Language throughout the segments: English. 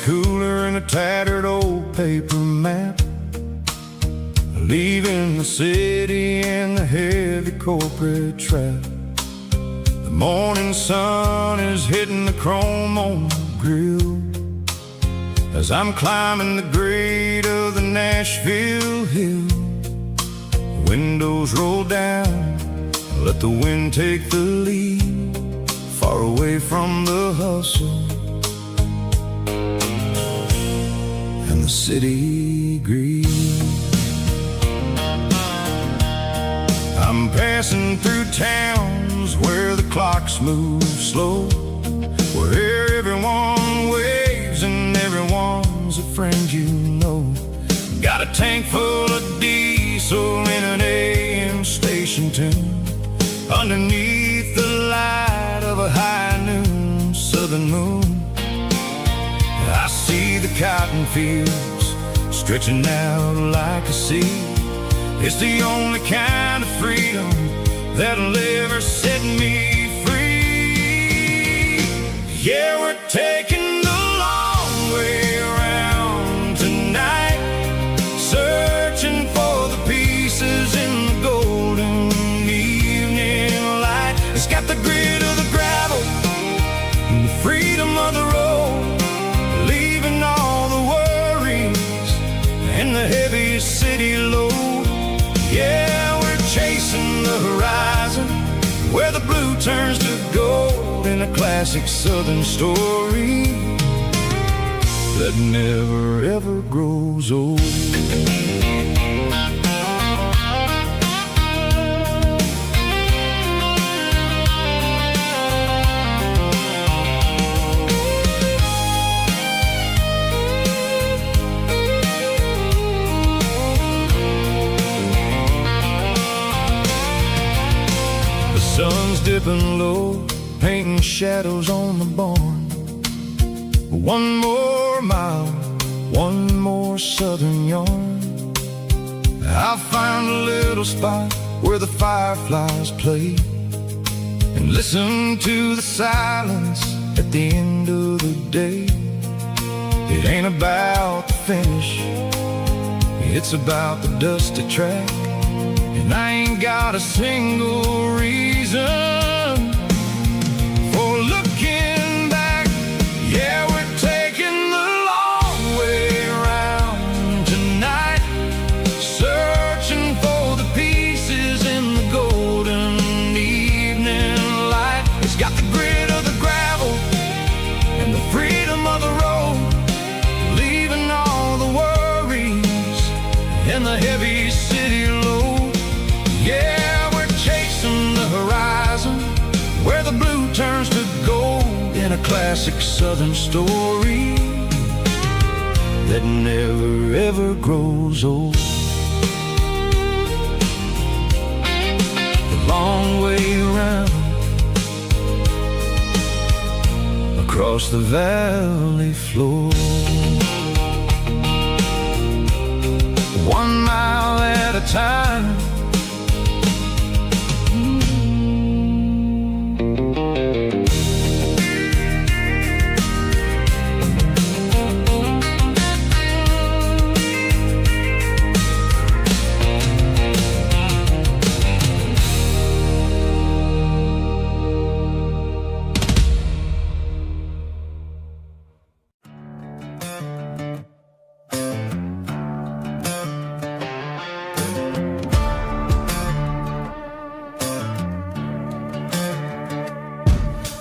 cooler and a tattered old paper map, leaving the city in the heavy corporate trap. The morning sun is hitting the chrome on the grill as I'm climbing the grade of the Nashville hill. Windows roll down, let the wind take the lead, far away from the hustle and the city greed. I'm passing through towns where the clocks move slow, where everyone waves and everyone's a friend you know. Got a tank full of diesel in an AM station tune, underneath the light of a high noon southern moon. I see the cotton fields stretching out like a sea. It's the only kind of freedom that'll ever set me free. Yeah, we're taking the long way around tonight, searching for the pieces in the golden evening light. It's got the grit of the gravel and the freedom of the road, leaving all the worries and the heavy city load. Yeah, we're chasing the horizon, where the blue turns to gold, in a classic southern story that never ever grows old. Sun's dipping low, painting shadows on the barn. One more mile, one more southern yarn. I'll find a little spot where the fireflies play, and listen to the silence at the end of the day. It ain't about the finish, it's about the dusty track. And I ain't got a single reason for looking back. Yeah, we're taking the long way around tonight, searching for the pieces in the golden evening light. It's got the grit of the gravel and the freedom of the road, leaving all the worries and the heavy city load. Yeah, we're chasing the horizon, where the blue turns to gold, in a classic southern story that never ever grows old. The long way around, across the valley floor, 1 mile at a time.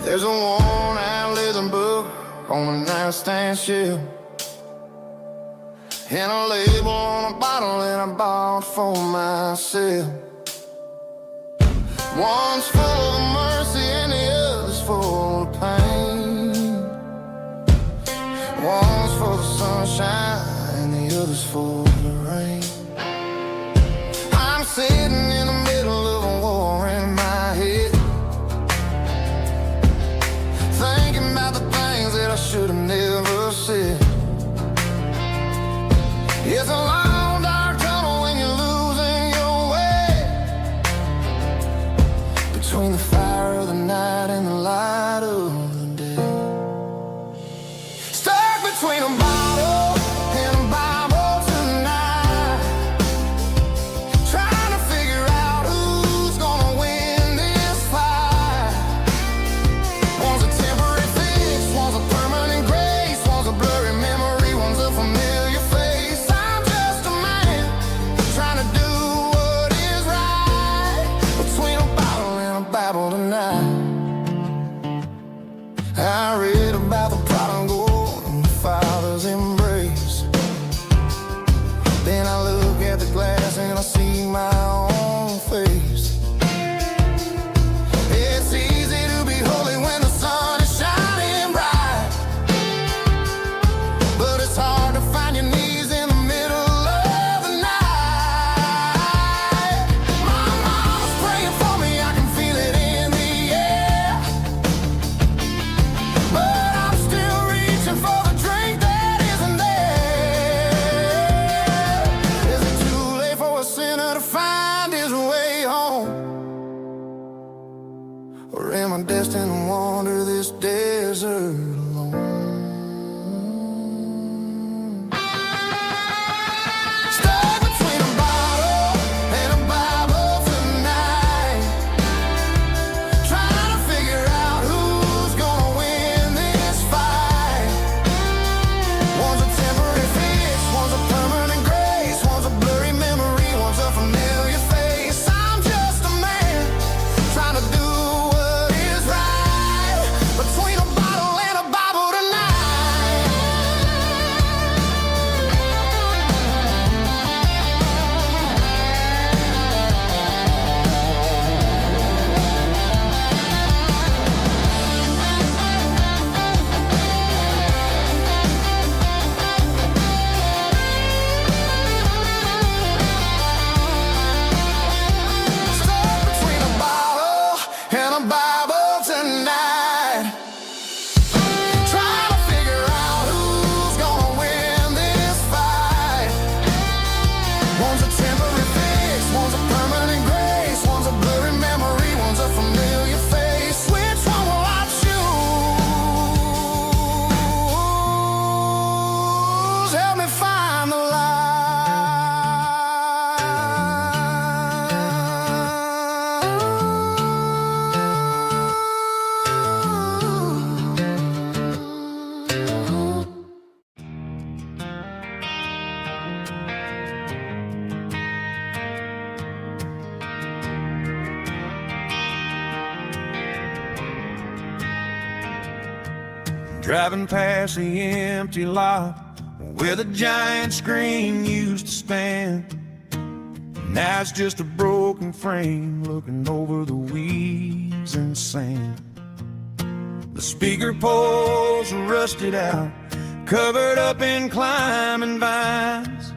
There's a worn-out leather book on the nightstand shelf, and a label on a bottle that I bought for myself. One's full of mercy and the other's full of pain. One's for the sunshine and the other's for the rain. I'm sitting in the middle of a war in my head, thinking about the things that I should have never said. It's a long dark tunnel when you're losing your way, between the fire of the night and the light of the day. Stuck between between a bottle and a Bible tonight, trying to figure out who's gonna win this fight. One's a temporary fix, one's a permanent grace, one's a blurry memory, one's a familiar face. I'm just a man trying to do what is right, between a bottle and a Bible tonight. I read about the prodigal and the Father's embrace. Then I look at the glass and I see my own face. It's easy to be holy when the sun is shining bright, but it's hard to find your knees in the middle of the night. My mama's praying for me, I can feel it in the air, but I'm still reaching for the drink that isn't there. Is it too late for a sinner to find his way home? Or am I destined to wander this desert alone? Stuck between a bottle and a Bible tonight, trying to figure out who's gonna win this fight. One's a temporary fix, one's a permanent grace, one's a blurry memory, one's a familiar face. I'm just a man trying to do what is right, between a bottle and a Bible tonight. Stuck between a bottle and a Bible tonight, trying to figure out who's gonna win this fight. One's a temporary fix, one's a permanent grace, one's a blurry memory, one's a familiar face. Which one will I choose? Help me find the light. Driving past the empty lot where the giant screen used to stand. Now it's just a broken frame looking over the weeds and sand. The speaker poles are rusted out, covered up in climbing vines.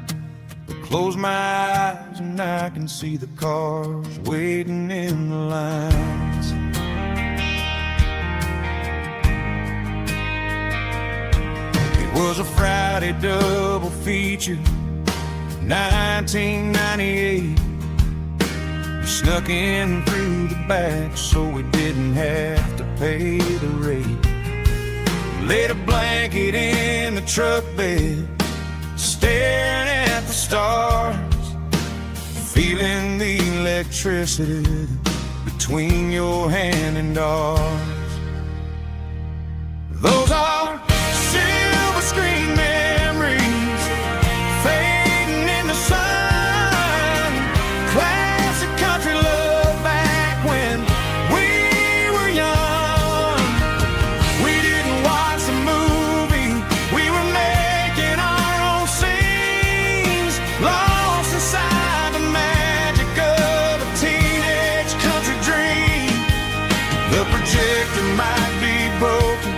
But close my eyes and I can see the cars waiting in the lines. It was a Friday double feature, 1998. We snuck in through the back so we didn't have to pay the rate. Laid a blanket in the truck bed, staring at the stars, feeling the electricity between your hand and ours. Those are silver screen memories fading in the sun. Classic country love back when we were young. We didn't watch a movie, we were making our own scenes, lost inside the magic of a teenage country dream. The projector might be broken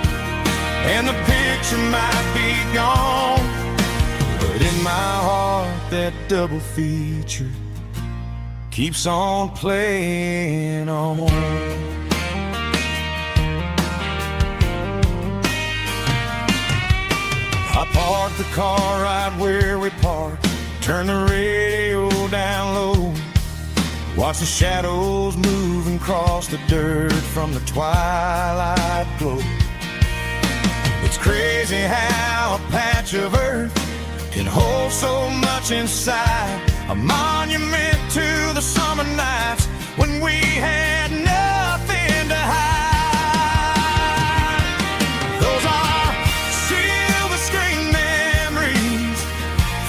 and the picture might be gone, but in my heart that double feature keeps on playing on. I parked the car right where we parked, turned the radio down low, watched the shadows moving across the dirt from the twilight glow. It's crazy how a patch of earth can hold so much inside. A monument to the summer nights when we had nothing to hide. Those are silver screen memories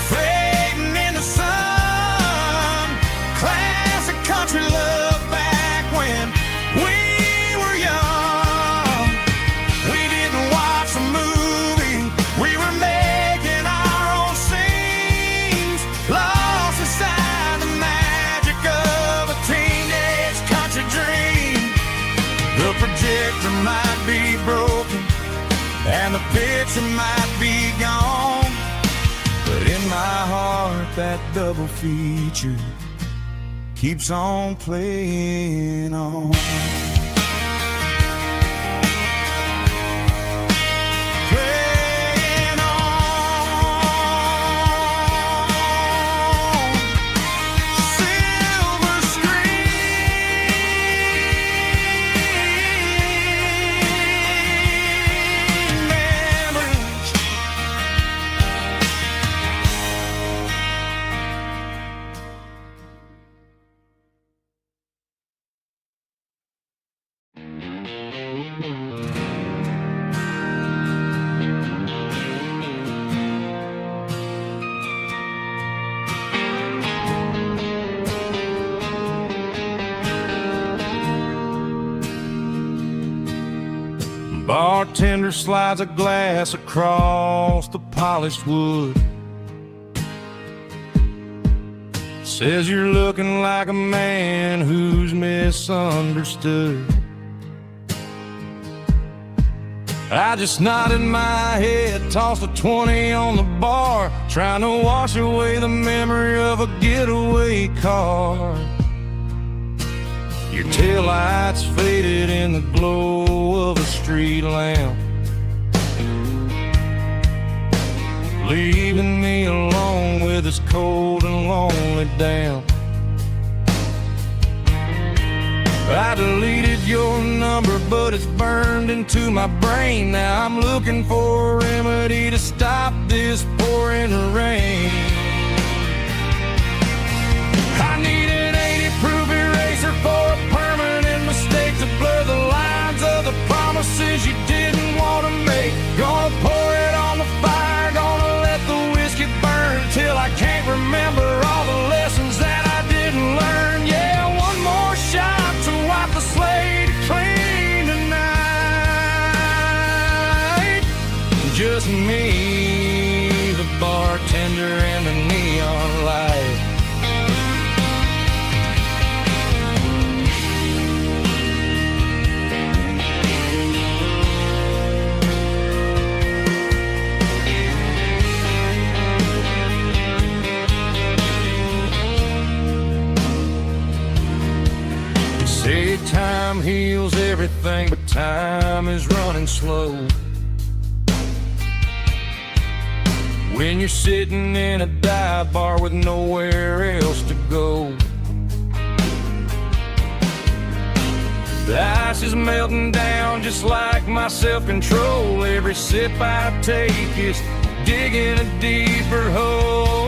fading in the sun. Classic country love back when we were young. We didn't watch a movie, we were making our own scenes, lost inside the magic of a teenage country dream. The projector might be broken and the picture might be gone, but in my heart that double feature keeps on playing on. Playing on. Silver screen memories. Bartender slides a glass across the polished wood. Says you're looking like a man who's misunderstood. I just nodded my head, tossed a 20 on the bar, trying to wash away the memory of a getaway car. Your taillights faded in the glow of a street lamp, leaving me alone with this cold and lonely damp. I deleted your number, but it's burned into my brain. Now I'm looking for a remedy to stop this pouring rain. I need an 80-proof eraser for a permanent mistake to blur the lines of the promises you didn't want to make. Gonna pour it on the fire, gonna let the whiskey burn till I can't remember all the lessons that I didn't learn. Yeah, one more shot to wipe the slate clean tonight. Just me, the bartender, and the neon light. Say time heals everything, but time is running slow. When you're sitting in a dive bar with nowhere else to go, the ice is melting down just like my self-control. Every sip I take is digging a deeper hole.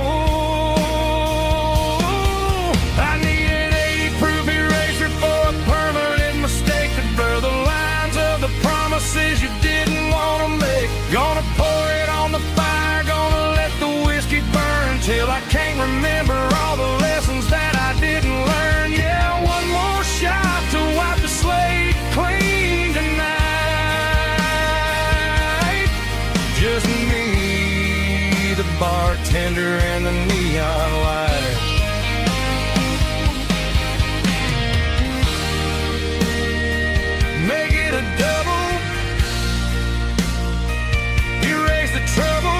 I need an 80-proof eraser for a permanent mistake to blur the lines of the promises you didn't want to make. Gonna pour it on the fire, gonna let the whiskey burn till I can't remember all the lessons that I didn't learn. Yeah, one more shot to wipe the slate clean tonight. Just me, the bartender, and the neon light. Make it a double, erase the trouble.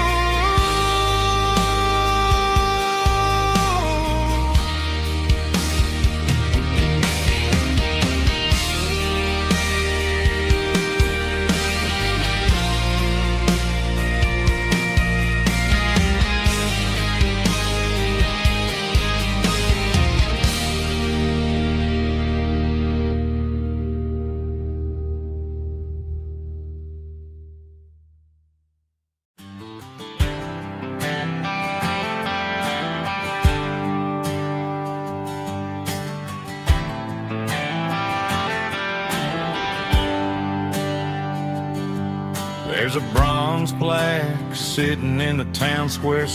There's a bronze plaque sitting in the town square.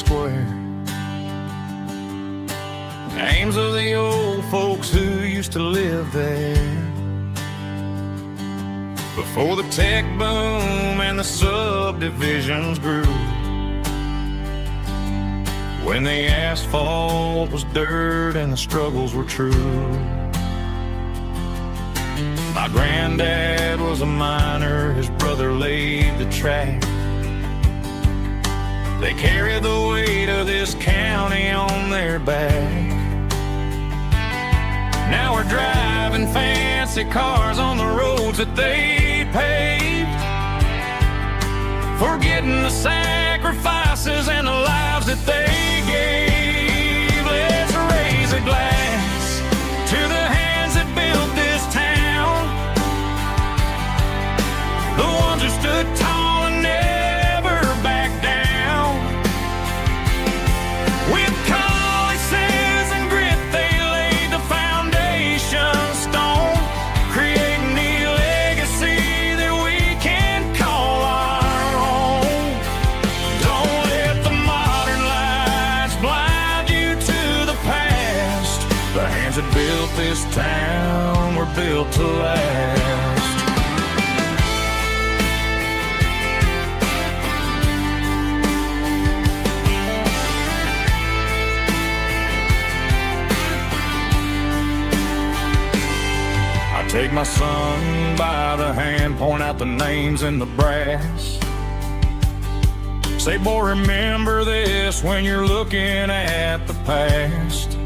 Names of the old folks who used to live there before the tech boom and the subdivisions grew. When the asphalt was dirt and the struggles were true. My granddad was a miner, his brother laid the track. They carried the weight of this county on their back. Now we're driving fancy cars on the roads that they paved, forgetting the sacrifices and the lives that they gave. Let's raise a glass to the hands that built this town, the ones who stood tall and never backed down. With calluses and grit they laid the foundation stone, creating the legacy that we can call our own. Don't let the modern lights blind you to the past. The hands that built this town were built to last. Take my son by the hand, point out the names in the brass. Say, boy, remember this when you're looking at the past.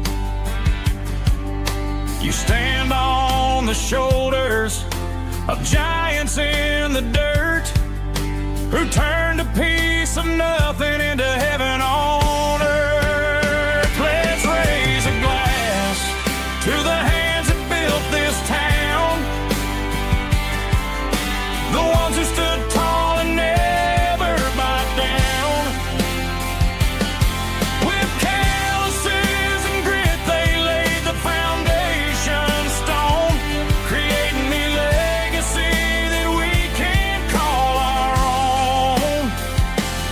You stand on the shoulders of giants in the dirt, who turned a piece of nothing into heaven on earth. Let's raise a glass to the hands that built this town, the ones who stood tall and never backed down. With calluses and grit they laid the foundation stone, creating the legacy that we can call our own.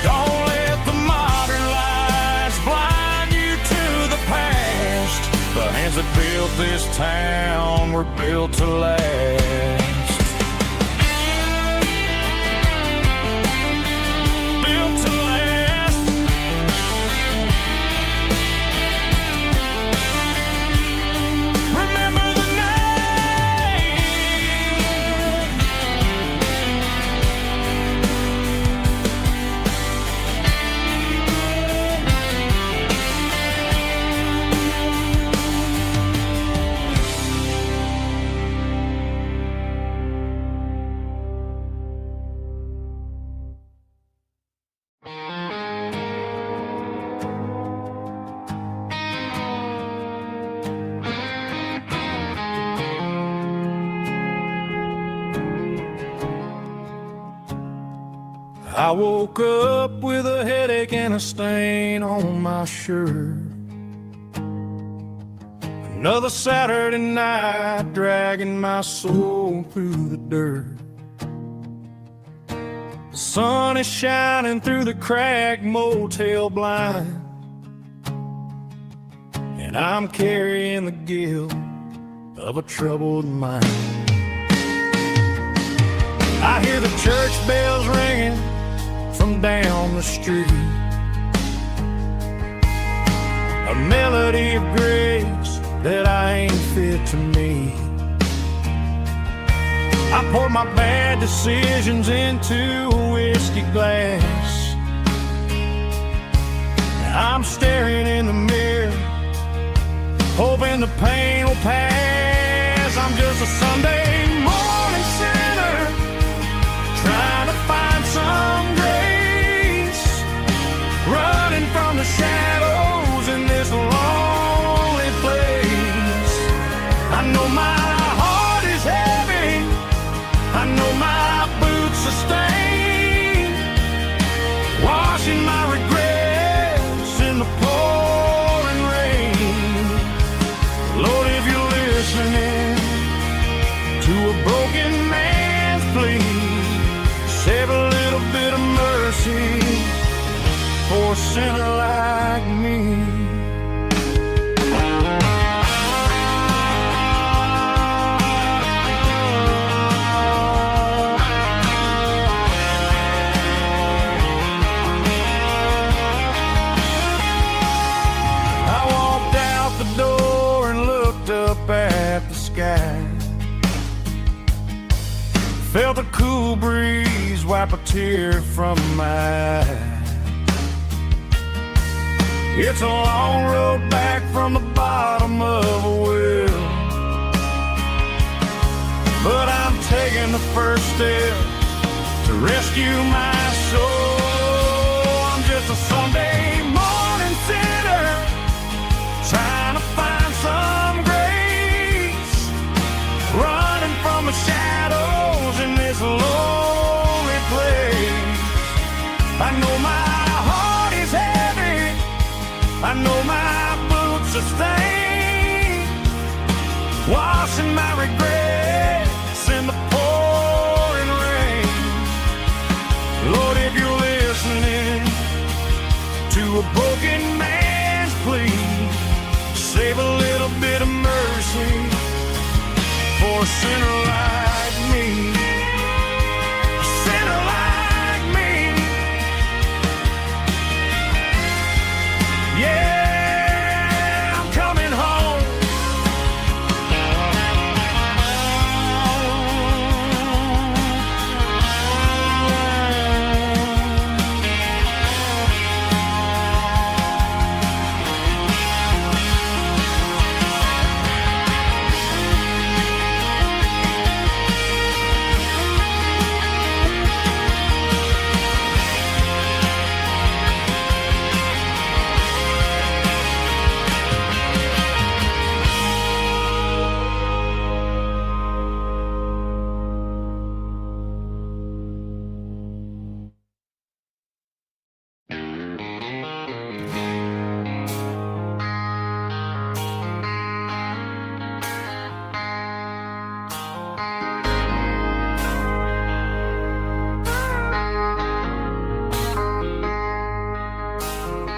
Don't let the modern lights blind you to the past. The hands that built this town were built to last. I woke up with a headache and a stain on my shirt. Another Saturday night dragging my soul through the dirt. The sun is shining through the cracked motel blind, and I'm carrying the guilt of a troubled mind. I hear the church bells ringing from down the street, a melody of grace that I ain't fit to meet. I pour my bad decisions into a whiskey glass. I'm staring in the mirror, hoping the pain will pass. I'm just a Sunday morning sinner, trying to find some grace, running from the shadows in this lonely place. I know my heart is heavy, I know my boots are stained, washing my regrets in the pouring rain. Lord, if you're listening to sinner like me. I walked out the door and looked up at the sky. Felt a cool breeze wipe a tear from my eye. It's a long road back from the bottom of a well, but I'm taking the first step to rescue my soul. I'm just a Sunday morning sinner trying to find some grace, running from the shadows in this lonely place. I know my heart is heavy, I know my boots are stained, washing my regrets in the pouring rain. Lord, if you're listening to a broken man's plea, save a little bit of mercy for a sinner like me. A sinner like me. Yeah, I'm coming home.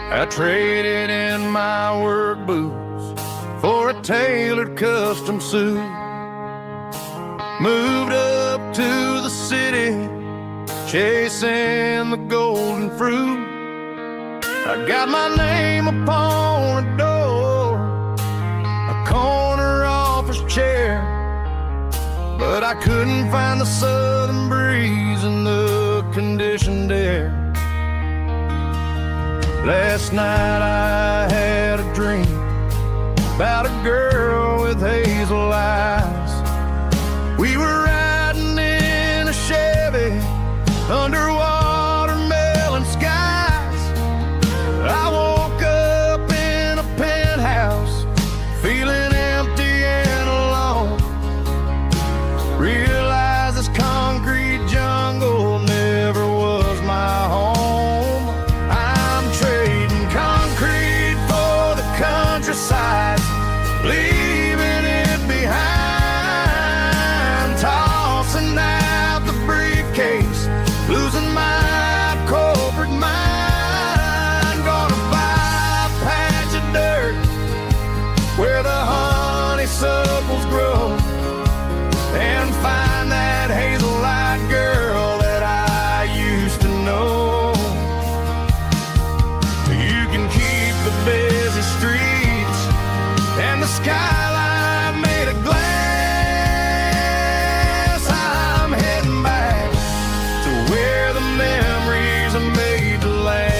I traded in my work boots for a tailored custom suit. Moved up to the city, chasing the golden fruit. I got my name upon a door, a corner office chair, but I couldn't find the southern breeze in the conditioned air. Last night I had a dream about a girl with hazel eyes. We were riding in a Chevy under watermelon skies. I woke up in a penthouse feeling empty and alone. Realized this concrete jungle never was my home. Countryside, leaving it behind, tossing out the briefcase, losing my corporate mind. Gonna buy a patch of dirt where the honeysuckles grow and find that hazel-eyed girl that I used to know. You can keep the busy streets and the skyline made of glass. I'm heading back to where the memories are made to last.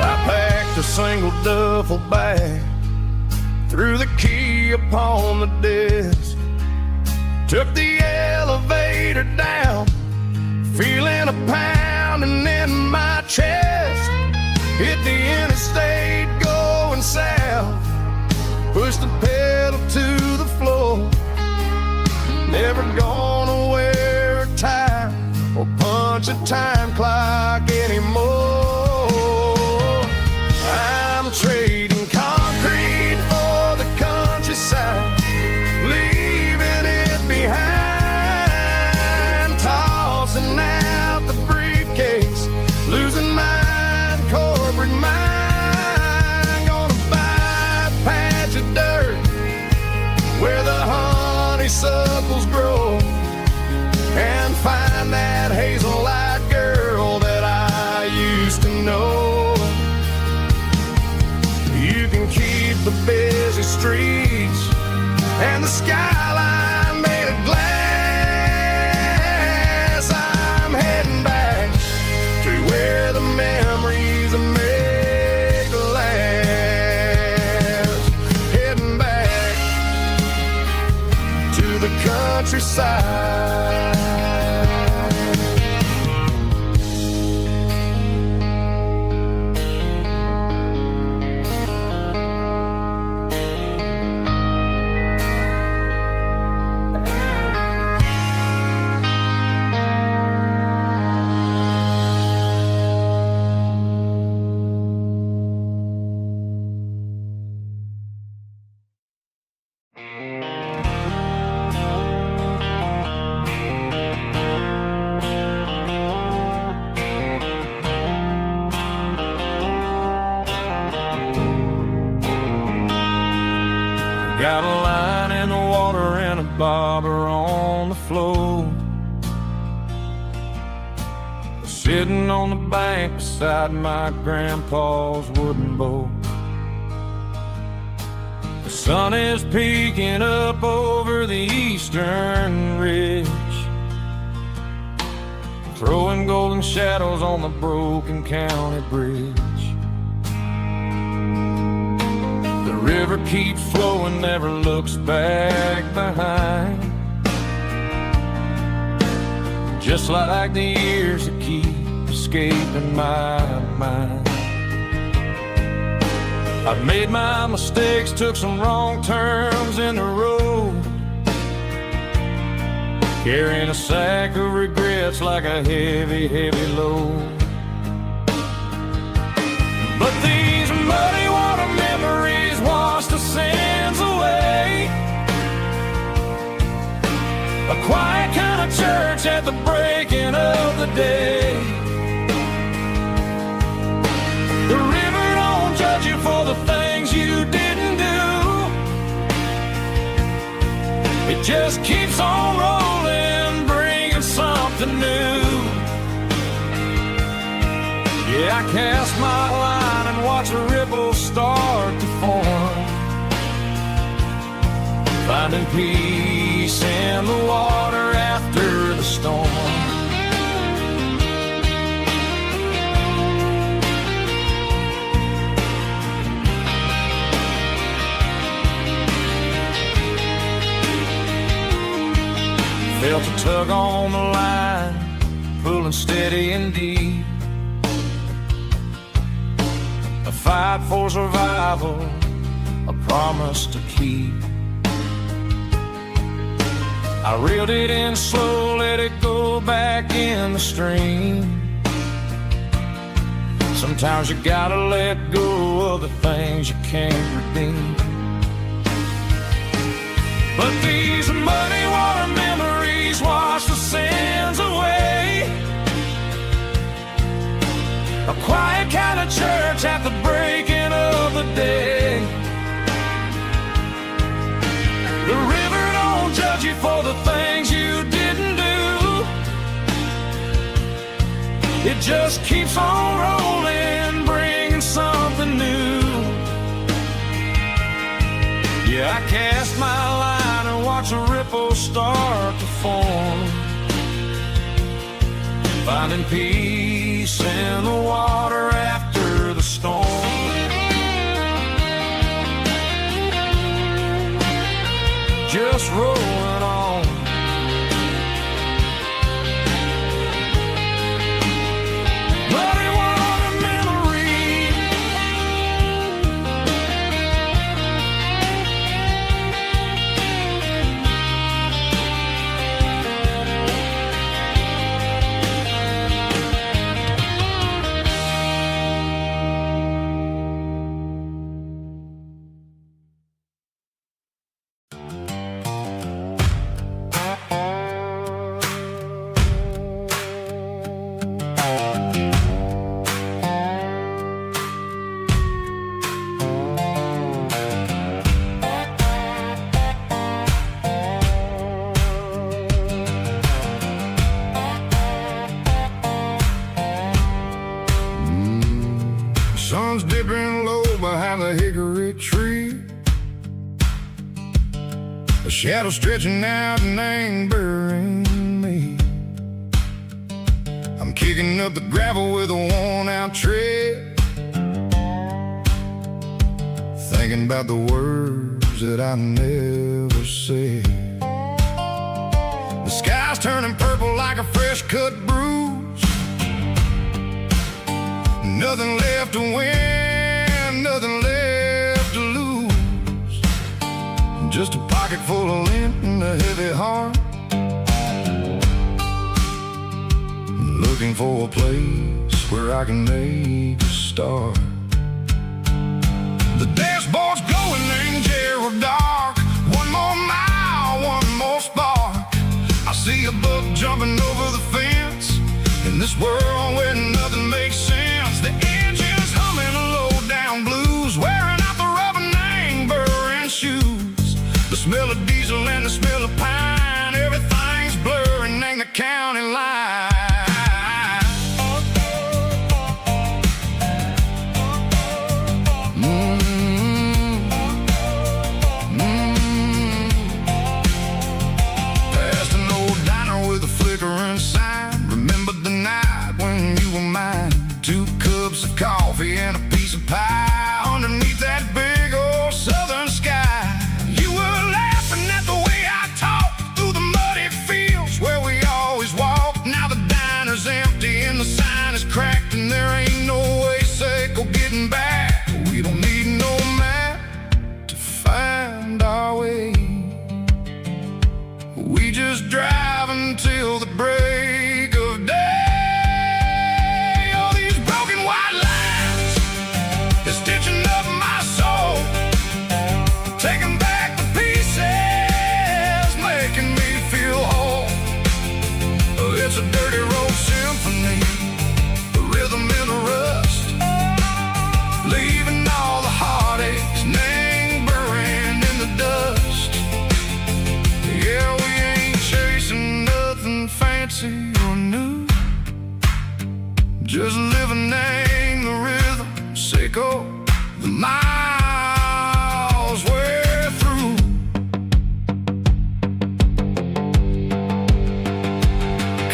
I packed a single duffel bag, threw the key upon the desk, took the elevator down, feeling a pounding in my chest. Hit the interstate going south, pushed the pedal to the floor. Never gonna wear a tie or punch a time clock anymore. I'm trading you can keep the busy streets and the skyline made of glass. I'm heading back to where the memories are made to last. Heading back to the countryside. Got a line in the water and a bobber on the floor, sitting on the bank beside my grandpa's wooden boat. The sun is peeking up over the eastern ridge, throwing golden shadows on the broken county bridge. The river keeps flowing, never looks back behind, just like the years that keep escaping my mind. I've made my mistakes, took some wrong turns in the road, carrying a sack of regrets like a heavy, heavy load. But these muddy water memories wash the sins away. A quiet kind of church at the breaking of the day. The river don't judge you for the things you didn't do. It just keeps on rolling, bringing something new. Yeah, I cast my line and watch a ripple start to form, finding peace in the water after the storm. Felt a tug on the line, pulling steady and deep. A fight for survival, a promise to keep. I reeled it in slow, let it go back in the stream. Sometimes you gotta let go of the things you can't redeem. But these muddy water memories wash the sins away. A quiet kind of church at the breaking of the day. The river don't judge you for the things you didn't do. It just keeps on rolling, bringing something new. Yeah, I cast my line and watch a ripple start to form, finding peace in the water after the storm. Just rolling on. Muddy water memory. Sun's dipping low behind the hickory tree, a shadow stretching out and angering me. I'm kicking up the gravel with a worn-out tread, thinking about the words that I never said. The sky's turning purple like a fresh-cut bruise. Nothing left to win, nothing left to lose. Just a pocket full of lint and a heavy heart, looking for a place where I can make a start. The dashboard's glowing in Gerald dark. One more mile, one more spark. I see a buck jumping over the fence in this world where nothing makes sense. The engine's humming a low-down blues, wearing out the rubber-name burring shoes. The smell of diesel and the smell of pine, everything's blurring in the county line. Coffee and a piece of pie underneath that big old southern sky. You were laughing at the way I talked through the muddy fields where we always walked. Now the diner's empty and the sign is cracked, and there ain't no way safe of getting back. We don't need no map to find our way. We just drive until the break of day. Stitching up my soul, taking back the pieces, making me feel whole. It's a dirty road symphony, the rhythm in the rust, leaving all the heartaches lingering in the dust. Yeah, we ain't chasing nothing fancy or new, just living in the rhythm, sicko. The miles we're through.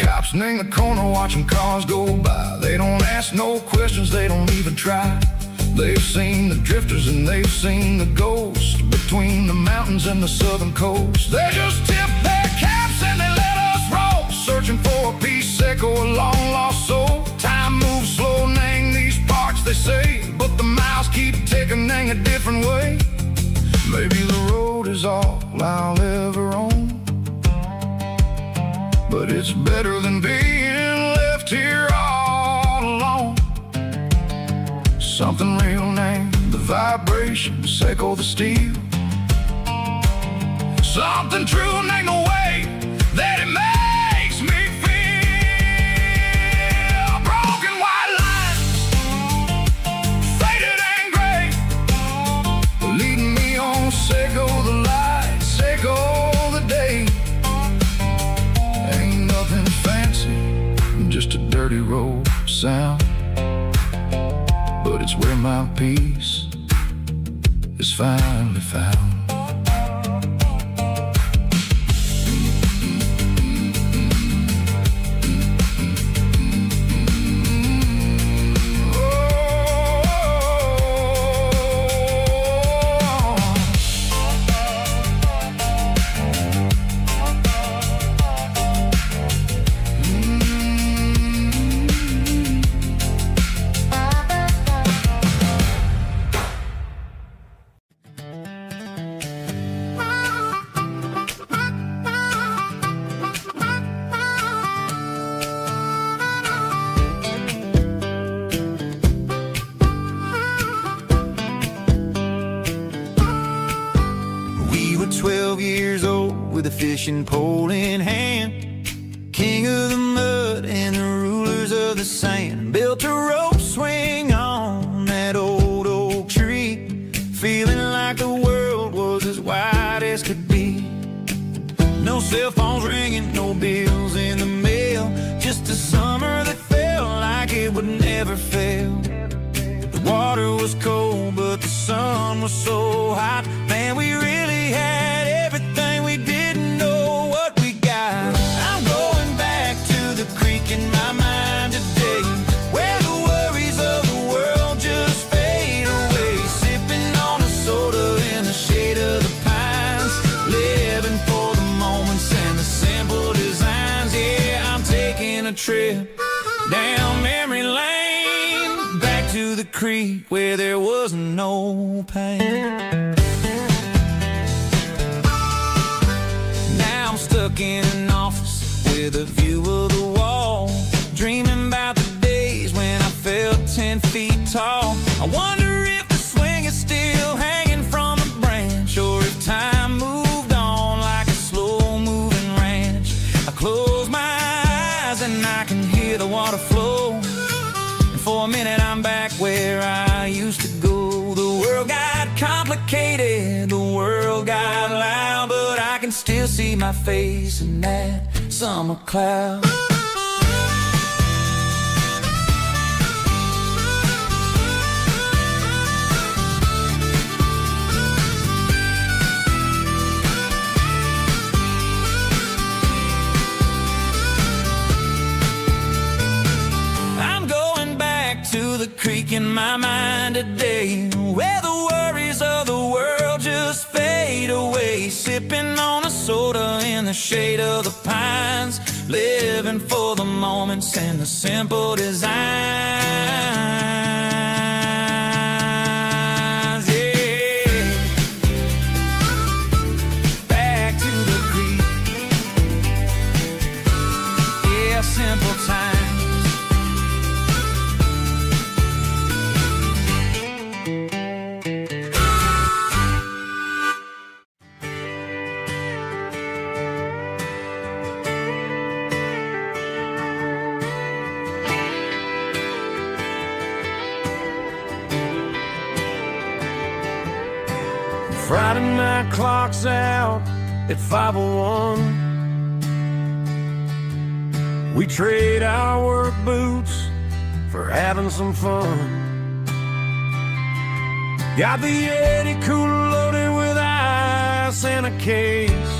Cops in the corner watching cars go by. They don't ask no questions, they don't even try. They've seen the drifters and they've seen the ghosts between the mountains and the southern coast. They just tip their caps and they let us roll, searching for a piece echo, a long lost soul. Time moves slow, nang these parts they say, but the miles keep ticking a different way. Maybe the road is all I'll ever own, but it's better than being left here all alone. Something real named the vibrations echo the steel. Something true named the way that it makes me feel. Broken white lines, faded and gray, leading me on, Seiko the light, Seiko the day. Ain't nothing fancy, just a dirty road sound, but it's where my peace is finally found. We were 12 years old with a fishing pole in hand, king of the mud and the rulers of the sand. Built a rope swing on that old oak tree, feeling like the world was as wide as could be. No cell phones ringing, no bills in the mail, just a summer that felt like it would never fail. The water was cold, but the sun was so hot. Man, we really had everything. We didn't know what we got. I'm going back to the creek in my mind today, where the worries of the world just fade away. Sipping on a soda in the shade of the pines, living for the moments and the simple designs. Yeah, I'm taking a trip down memory lane, back to the creek where there was no pain. Now I'm stuck in an office with a view of the wall, dreaming about the days when I felt 10 feet tall. I wonder if the swing is still hanging from a branch, or if time moved on like a slow-moving ranch. I close my eyes and I can hear the water flow, and for a minute I'm back where I used to go. The world got complicated, the world got loud, but I can still see my face in that summer cloud. To the creek in my mind today, where the worries of the world just fade away. Sipping on a soda in the shade of the pines, living for the moments and the simple designs. Yeah, back to the creek. Yeah, simple times. Friday night clock's out at 5:01. We trade our work boots for having some fun. Got the Yeti cooler loaded with ice and a case,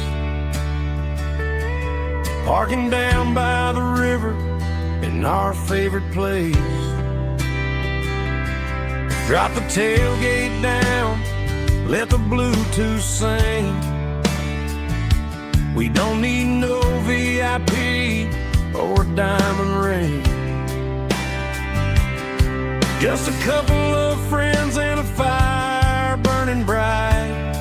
parking down by the river in our favorite place. Drop the tailgate down, let the Bluetooth sing. We don't need no VIP or a diamond ring. Just a couple of friends and a fire burning bright,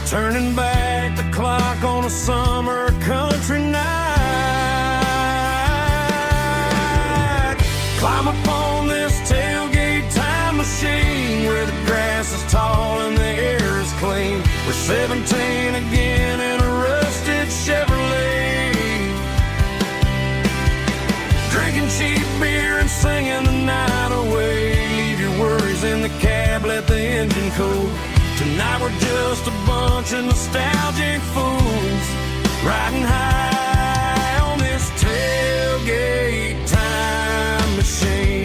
turning back the clock on a summer country night. Climb up on this tailgate time machine, where the grass is tall and the air is clean. We're 17 again in a rusted Chevrolet, drinking cheap beer and singing the night away. Leave your worries in the cab, let the engine cool. Tonight we're just a bunch of nostalgic fools, riding high on this tailgate time machine.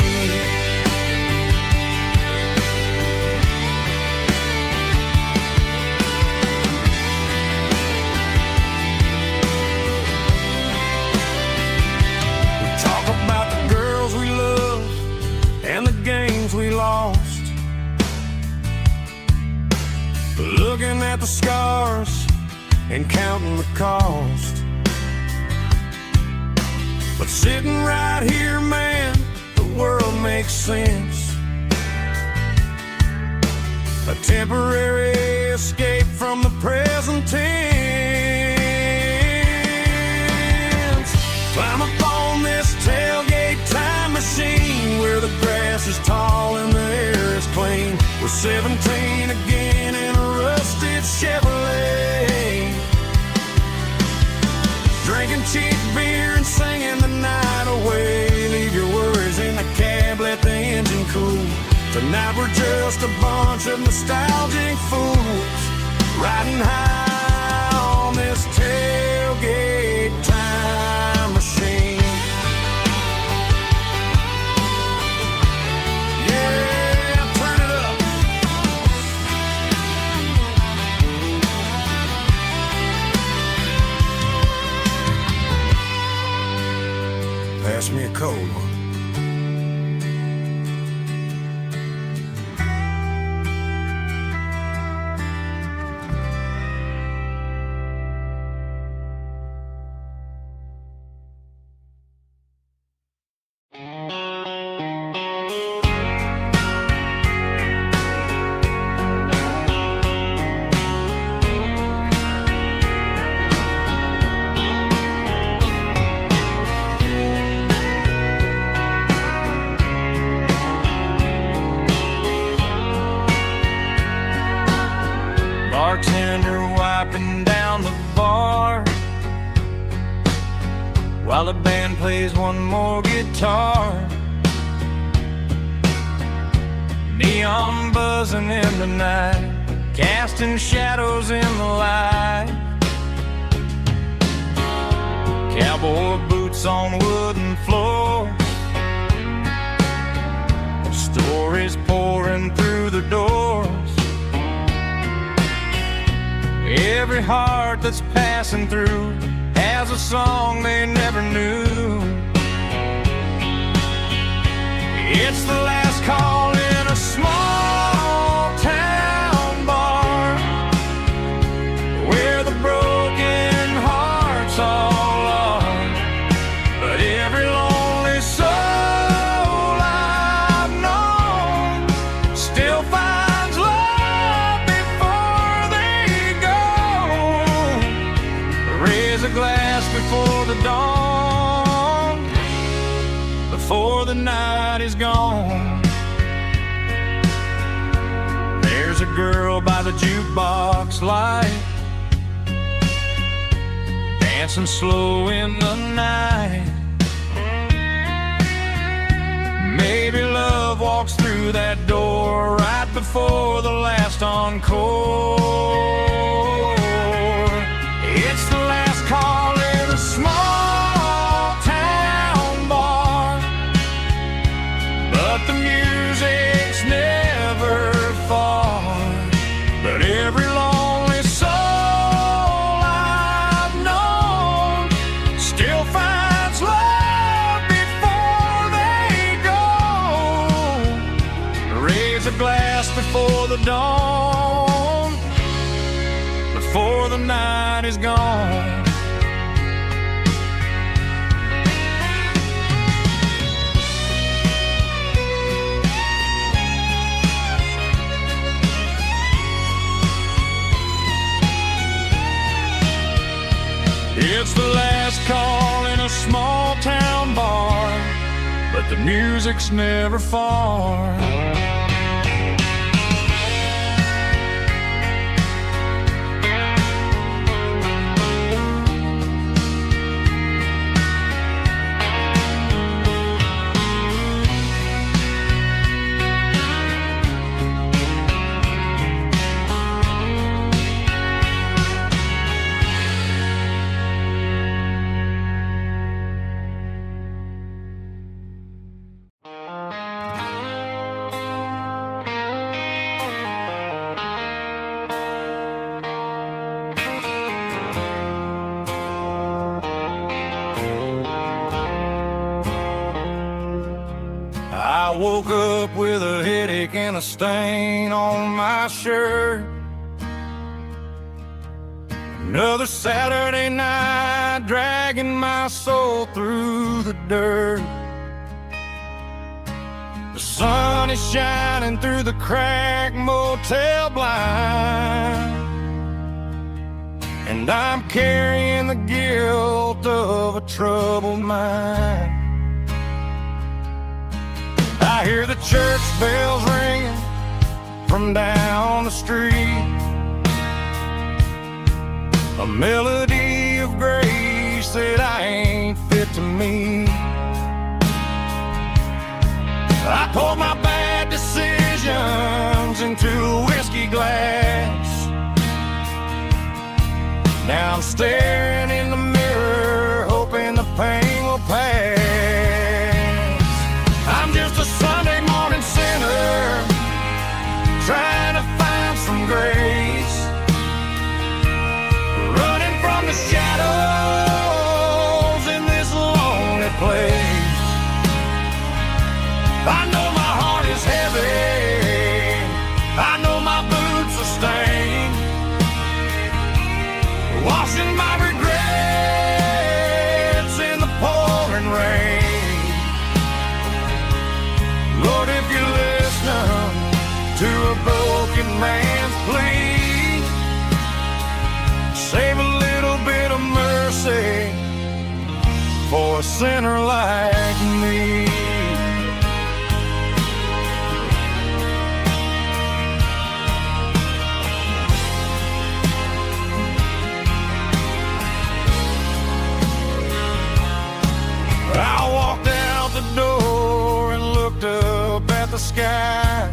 We lost, looking at the scars and counting the cost. But sitting right here, man, the world makes sense. A temporary escape from the present tense. Climb up on this tailgate time machine, where the grass is tall and the air is clean. We're 17 again in a rusted Chevrolet, drinking cheap beer and singing the night away. Leave your worries in the cab, let the engine cool. Tonight we're just a bunch of nostalgic fools, riding high on this tailgate time machine. Yeah, turn it up. cold one. Bartender wiping down the bar while the band plays one more guitar. Neon buzzing in the night, casting shadows in the light. Cowboy boots on wooden floors, stories pouring through the doors. Every heart that's passing through has a song they never knew. It's the last call in a small town bar where the broken hearts all are. But every lonely soul I've known still finds love before they go. Raise a glass before the dawn, before the night is gone. There's a girl by the jukebox light, dancing slow in the night. Maybe love walks through that door right before the last encore. It's the last call in a small town bar, but the music's never far. But every lonely soul I've known still finds love before they go. Raise a glass before the dawn, before the night is gone. It's the last call in a small town bar, but the music's never far. I woke up with a headache and a stain on my shirt. Another Saturday night dragging my soul through the dirt. The sun is shining through the cracked motel blind, and I'm carrying the guilt of a troubled mind. I hear the church bells ringing from down the street, a melody of grace that I ain't fit to meet. I poured my bad decisions into a whiskey glass. Now I'm staring in the mirror, hoping the pain will pass. I'm just a Sunday morning sinner, trying to find some grace, running from the shadows in this lonely place. I know my boots are stained, washing my regrets in the pouring rain. Lord, if you're listening to a broken man's plea, save a little bit of mercy for a sinner like me. I walked out the door and looked up at the sky,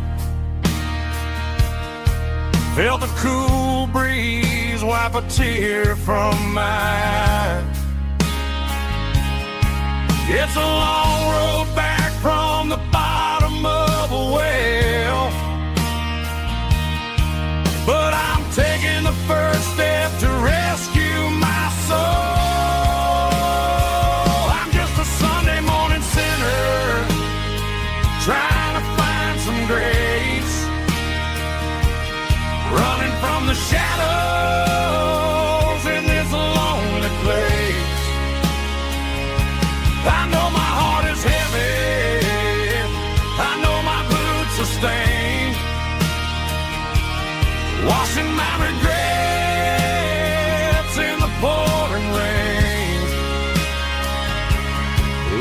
felt the cool breeze wipe a tear from my eye. It's a long road back from the bottom of a well, but I'm taking the first step to rescue my soul. I'm just a Sunday morning sinner trying to find some grace, running from the shadows in this lonely place. I know my heart is heavy, I know my boots are stained, washing my regrets in the pouring rain.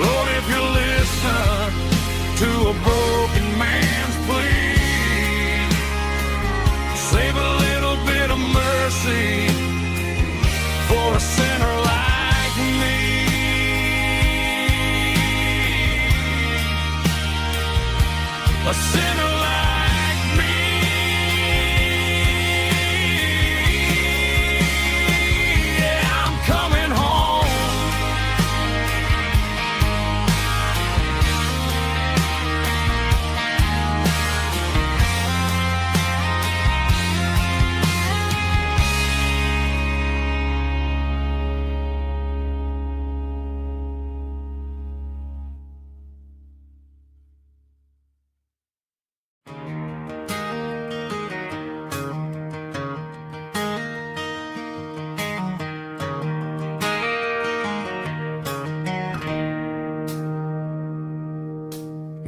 Lord, if you listen to a broken man's plea, save a little bit of mercy for a sinner like me. A sinner like me. Yeah, I'm coming home.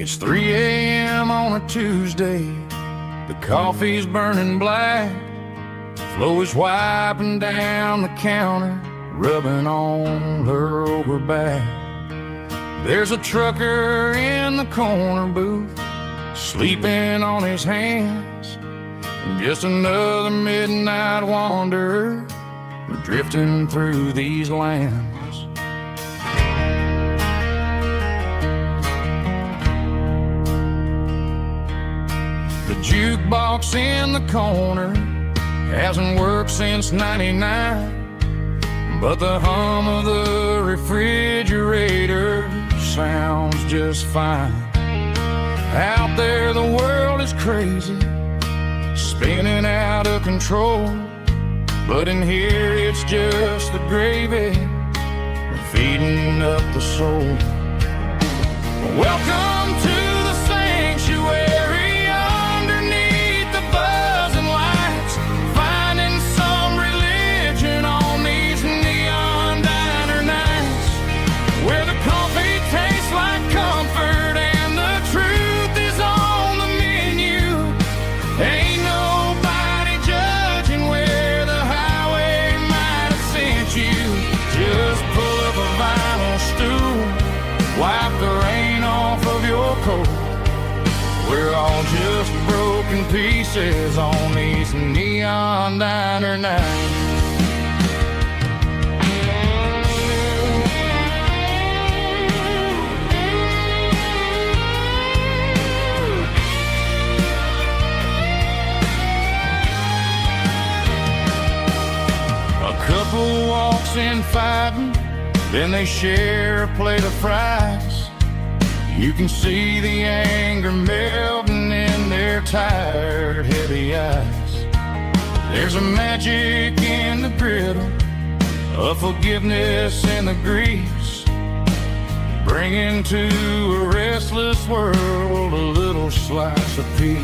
It's 3 a.m. on a Tuesday, the coffee's burning black, Flo is wiping down the counter, rubbing on her over back. There's a trucker in the corner booth, sleeping on his hands, just another midnight wanderer drifting through these lands. The jukebox in the corner hasn't worked since '99, but the hum of the refrigerator sounds just fine. Out there the world is crazy, spinning out of control, but in here it's just the gravy feeding up the soul. Welcome to the sanctuary, underneath the buzzing lights, finding some religion on these neon diner nights, where the coffee tastes like comfort and the truth is on the menu. Ain't nobody judging where the highway might have sent you. Just pull up a vinyl stool, wipe the rain off of your coat. We're all just broken pieces on these neon diner nights. A couple walks in fighting, then they share a plate of fries. You can see the anger melting in their tired, heavy eyes. There's a magic in the griddle, a forgiveness in the grease, bringing to a restless world a little slice of peace.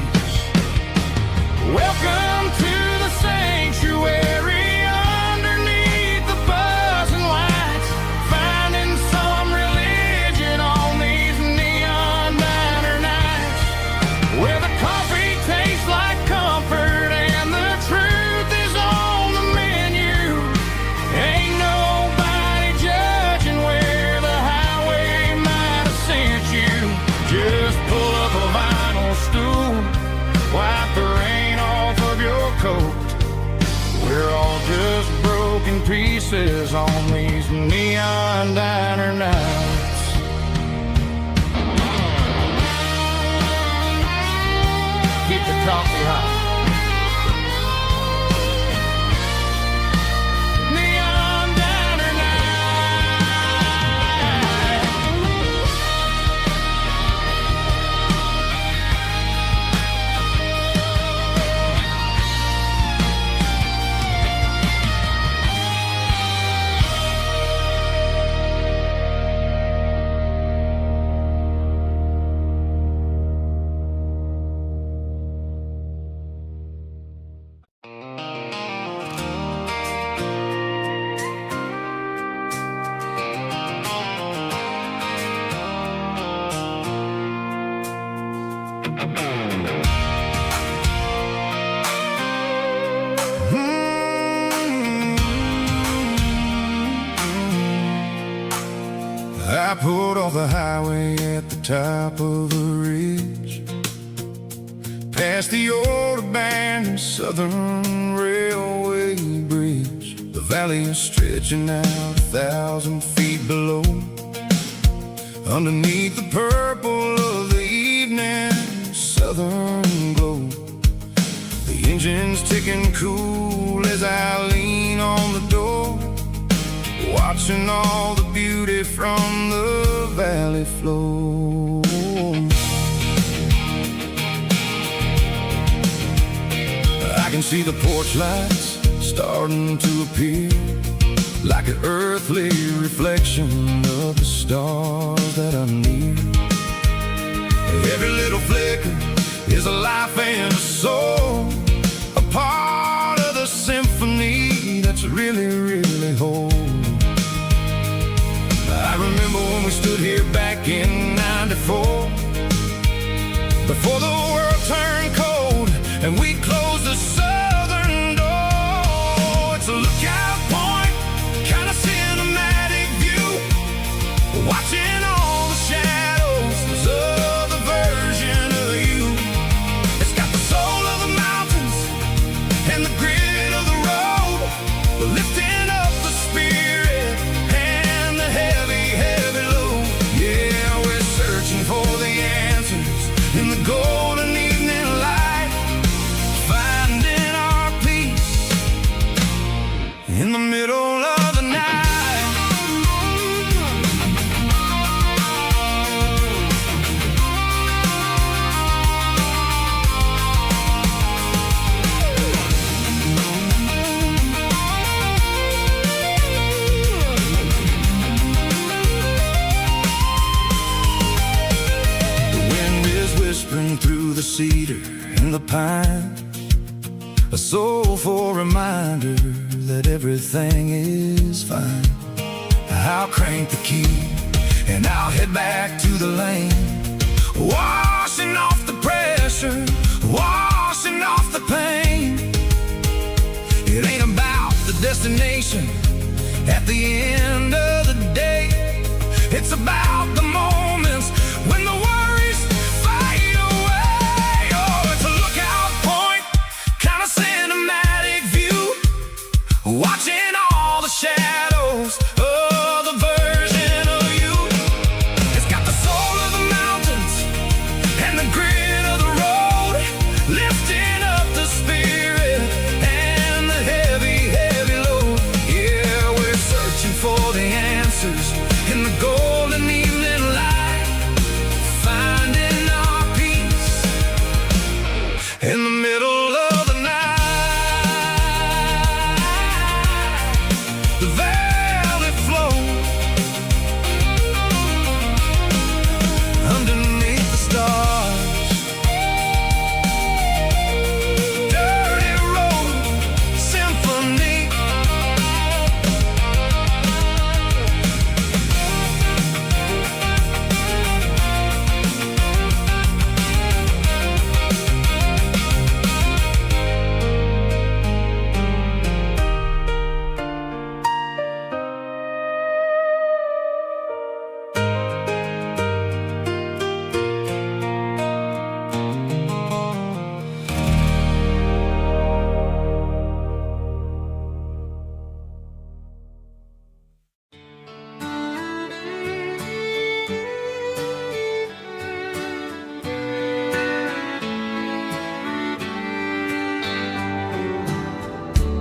pieces on these neon diner nights. Keep the coffee hot. Neon diner night. I pulled off the highway at the top of a ridge, past the old abandoned Southern Railway bridge. The valley is stretching out 1,000 feet below, underneath the purple of the evening southern glow. The engine's ticking cool as I lean on the door, watching all the beauty from the valley flow. I can see the porch lights starting to appear, like an earthly reflection of the stars that are near. Every little flicker is a life and a soul, a part of the symphony that's really, really whole. I remember when we stood here back in '94, before the world turned cold and we closed the southern door. It's a lookout point, kind of cinematic view, watching all the shadows of the version of you. It's got the soul of the mountains and the grit of the road, lifting up the spirit and the heavy, heavy load. Yeah, we're searching for the answers in the golden evening light, finding our peace in the middle of the night. Whispering through the cedar and the pine, a soulful reminder that everything is fine. I'll crank the key and I'll head back to the lane, washing off the pressure, washing off the pain. It ain't about the destination at the end of the day, it's about the moments when the worries fade away. Oh, it's a lookout point, kind of cinematic view, watching all the shadows of the version of you. It's got the soul of the mountains and the grit of the road, lifting up the spirit and the heavy, heavy load. Yeah, we're searching for the answer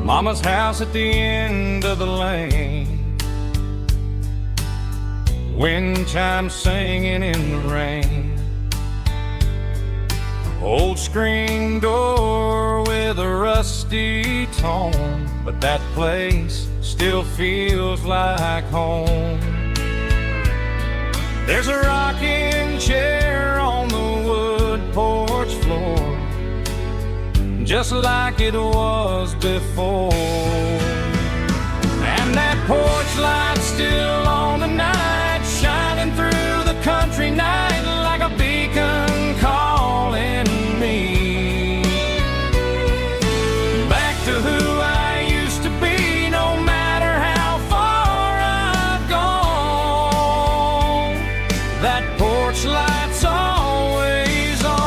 Mama's house at the end of the lane, wind chimes singing in the rain. Old screen door with a rusty tone, but that place still feels like home. There's a rocking chair on the wood porch floor, just like it was before. And that porch light's still on tonight, shining through the country night like a beacon calling me back to who I used to be. No matter how far I've gone, that porch light's always on.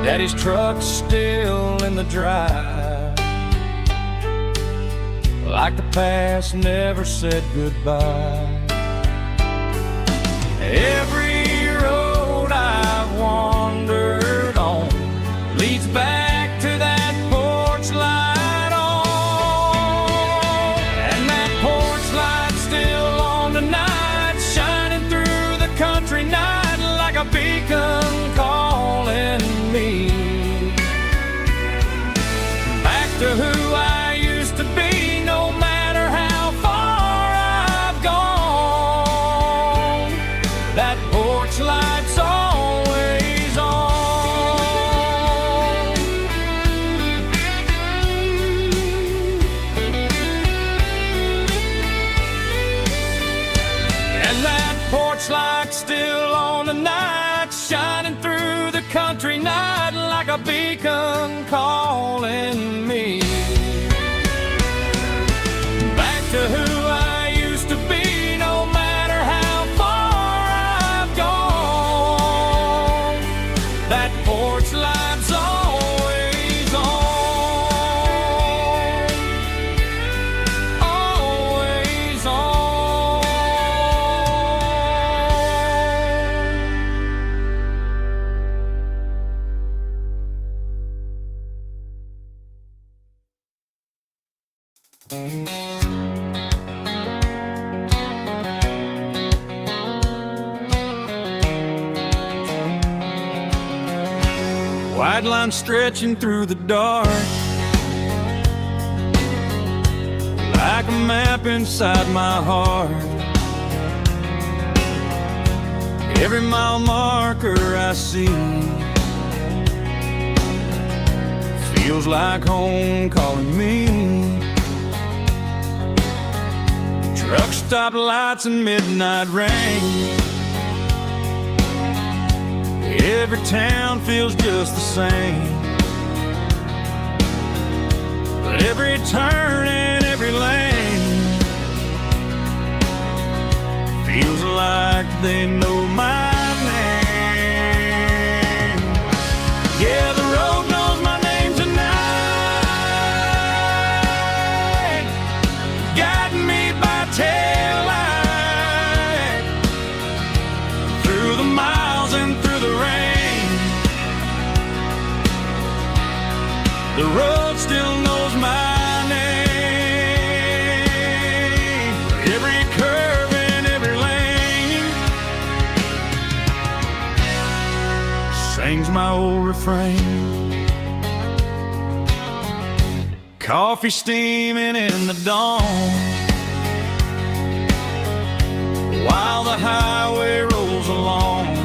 Daddy's truck's still in the drive, like the past never said goodbye. Every road I've wandered on leads back to that porch light on. And that porch light's still on tonight, shining through the country night like a beacon calling me back to who I used to be. No matter how far I've gone, that porch light's always on. And that porch light's still on tonight, shining through the country night like a beacon calling me back to who I used to be. No matter how far I've gone, that porch light's always on, always on. White line stretching through the dark, like a map inside my heart. Every mile marker I see feels like home calling me. Truck stop lights and midnight rain, every town feels just the same. But every turn and every lane feels like they know my name. Yeah, the road knows my name tonight, guiding me by taillight through the miles and through the rain. The road still knows my name, every curve and every lane sings my old refrain. Coffee steaming in the dawn, while the highway rolls along.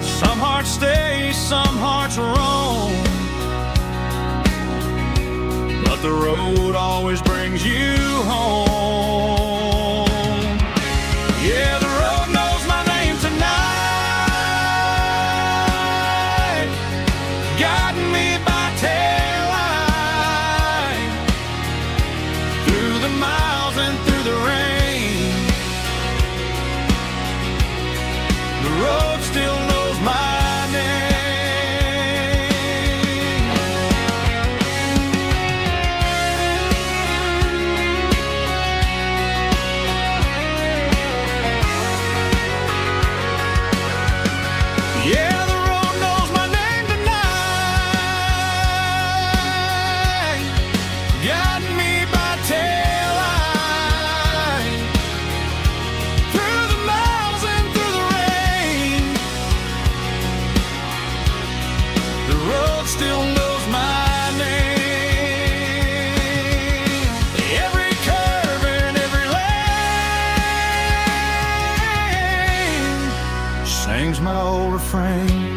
Some hearts stay, some hearts roam, but the road always brings you home. Yeah, the road knows my name tonight, guiding me by taillight through the miles and through the rain. The road still knows my name. my old refrain.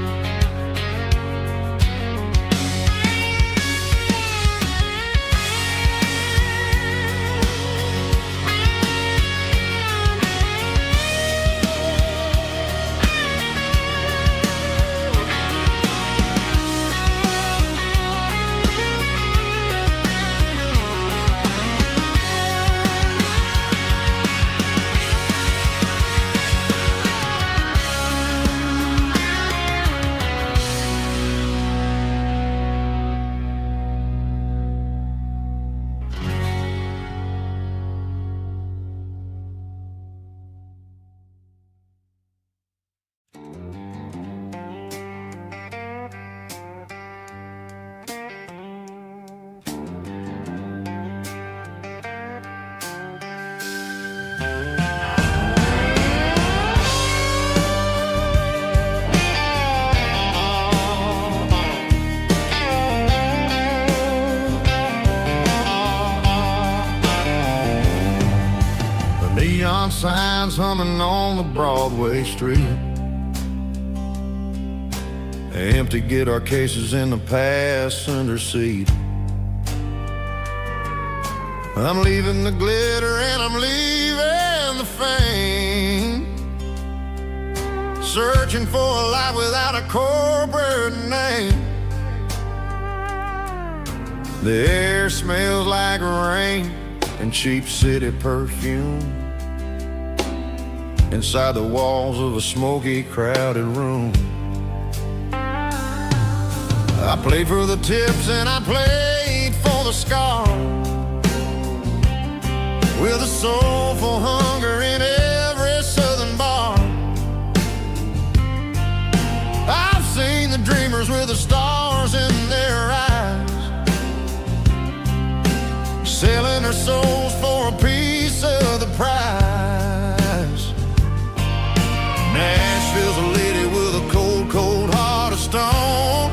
Neon signs humming on the Broadway street. Empty guitar cases in the passenger seat. I'm leaving the glitter and I'm leaving the fame, searching for a life without a corporate name. The air smells like rain and cheap city perfume inside the walls of a smoky, crowded room. I played for the tips and I played for the scars, with a soulful hunger in every southern bar. I've seen the dreamers with the stars in their eyes, selling their souls for a piece of the prize. Nashville's a lady with a cold, cold heart of stone.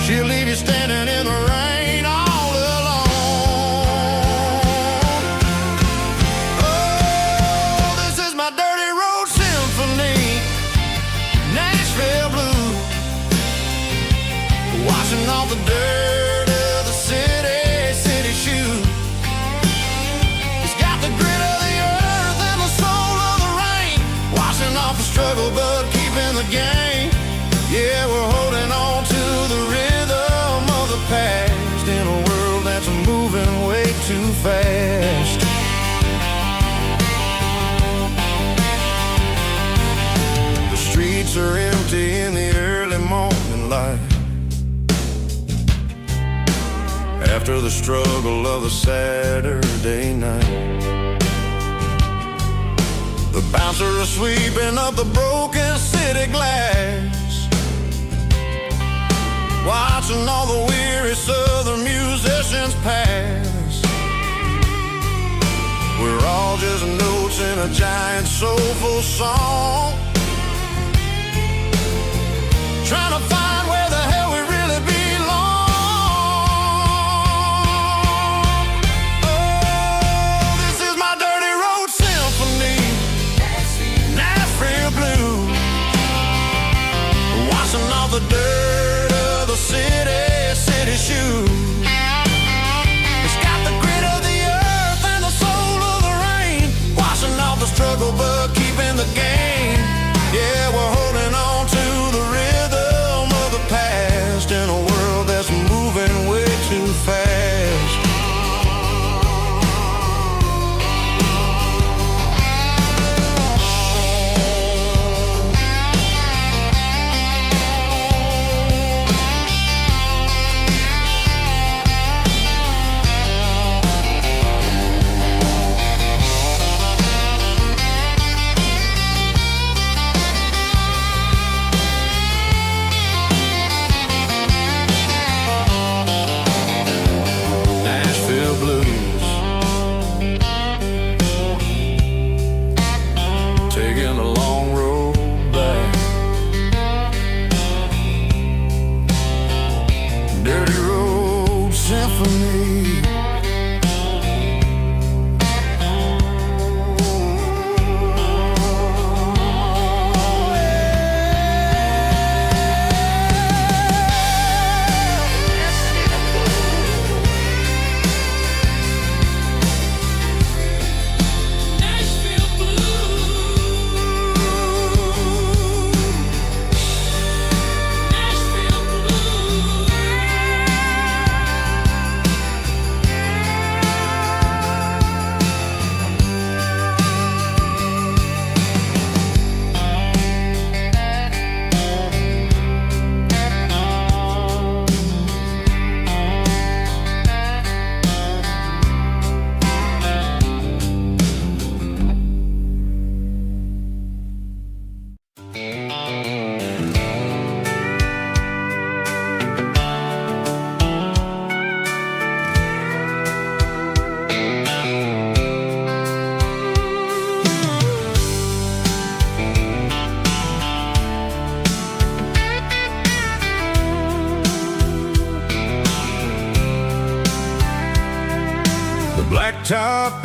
She'll leave you standing in the rain all alone. Oh, this is my dirty road symphony, Nashville blues, washing off the dirt of the city shoes. It's got the grit of the earth and the soul of the rain, washing off the struggle but keeping the game. Yeah, we're holding on to the rhythm of the past in a world that's moving way too fast. The streets are empty in the early morning light, after the struggle of the Saturday night. The bouncers are sweeping up the broken city glass, watching all the weary southern musicians pass. We're all just notes in a giant soulful song, trying to find where the hell we really belong. Oh, this is my dirty road symphony, Nashville blues, washing off the dirt of the city shoes. It's got the grit of the earth and the soul of the rain, washing off the struggle but keeping the game. Yeah, we're holding on to the rhythm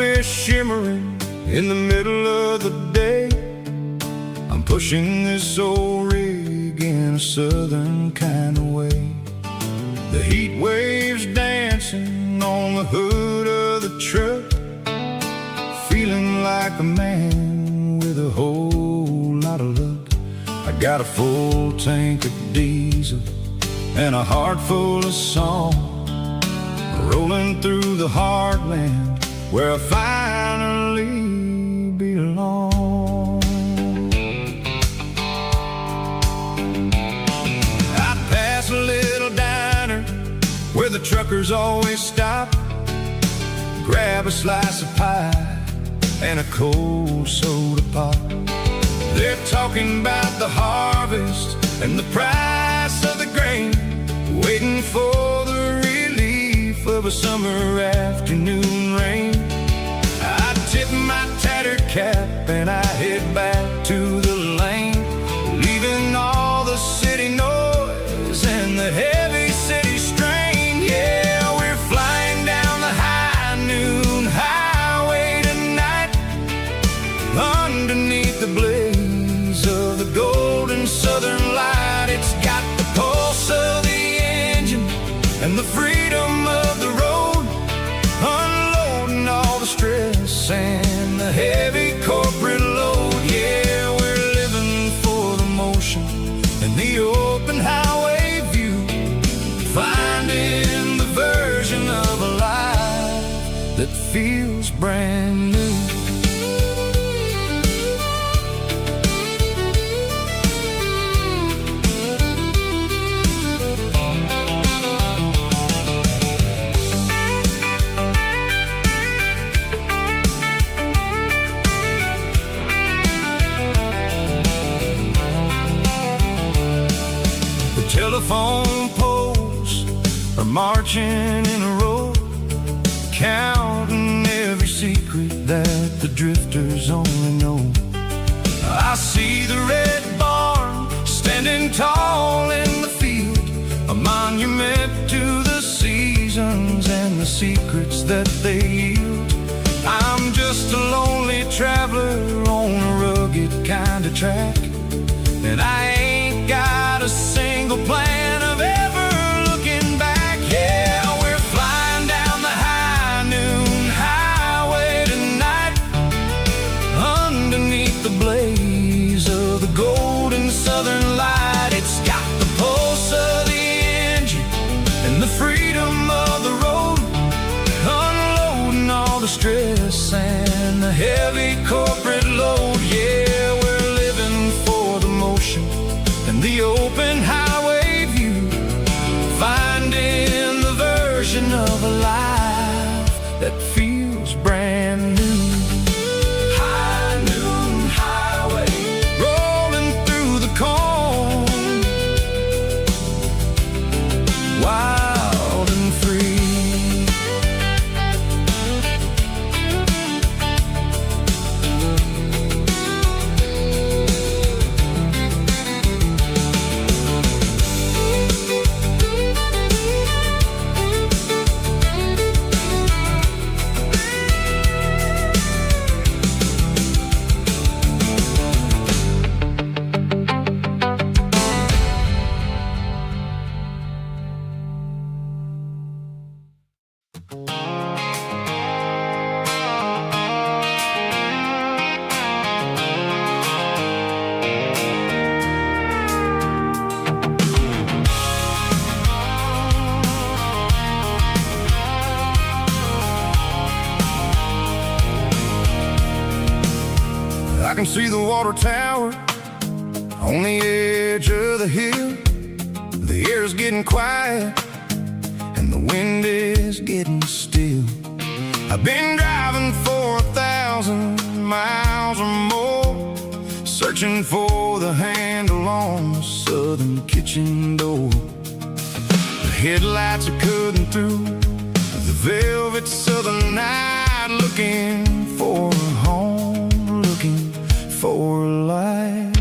is shimmering in the middle of the day. I'm pushing this old rig in a southern kind of way. The heat waves dancing on the hood of the truck, feeling like a man with a whole lot of luck. I got a full tank of diesel and a heart full of song, rolling through the heartland where I finally belong. I pass a little diner where the truckers always stop, grab a slice of pie and a cold soda pop. They're talking about the harvest and the price of the grain, waiting for the relief of a summer afternoon rain. I tip my tattered cap and I head back to the lane, leaving all the city noise and the heavy city strain. Yeah, we're flying down the high noon highway tonight, underneath the blaze of the golden southern light. It's got the pulse of the engine and the freedom of the road, unloading all the stress and the heavy corporate load. Yeah, we're living for the motion and the open highway view, finding the version of a life that feels brand new. Telephone poles are marching in a row, counting every secret that the drifters only know. I see the red barn standing tall in the field, a monument to the seasons and the secrets that they yield. I'm just a lonely traveler on a rugged kind of track, and I ain't got a single plan of ever looking back. Yeah, we're flying down the high noon highway tonight, underneath the blaze of the golden southern light. It's got the pulse of the engine and the freedom of the road, unloading all the stress and the heavy corporate load. Yeah, we're living for the motion and the open highway view, finding the version of a life that feels brand new. High noon highway, rolling through the corn, wild and free. I can see the water tower on the edge of the hill. The air's getting quiet and the wind is getting still. I've been driving for 1,000 miles or more, searching for the handle on the southern kitchen door. The headlights are cutting through the velvet southern night, looking for a home, looking for a life.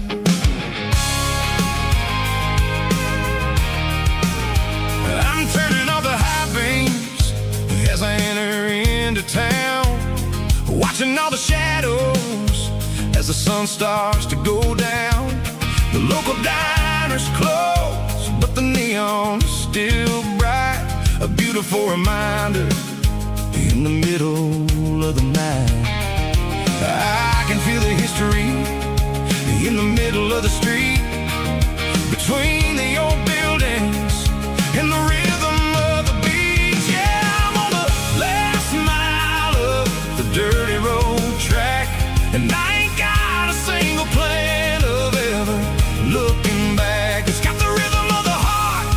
I'm turning off the high beams as I enter into town, watching all the shadows as the sun starts to go down. The local diner's closed, but the neon's still bright. A beautiful reminder in the middle of the night. I can feel the history in the middle of the street, between the old buildings and the rhythm of the beats. Yeah, I'm on the last mile of the dirty road track, and I ain't got a single plan of ever looking back. It's got the rhythm of the heart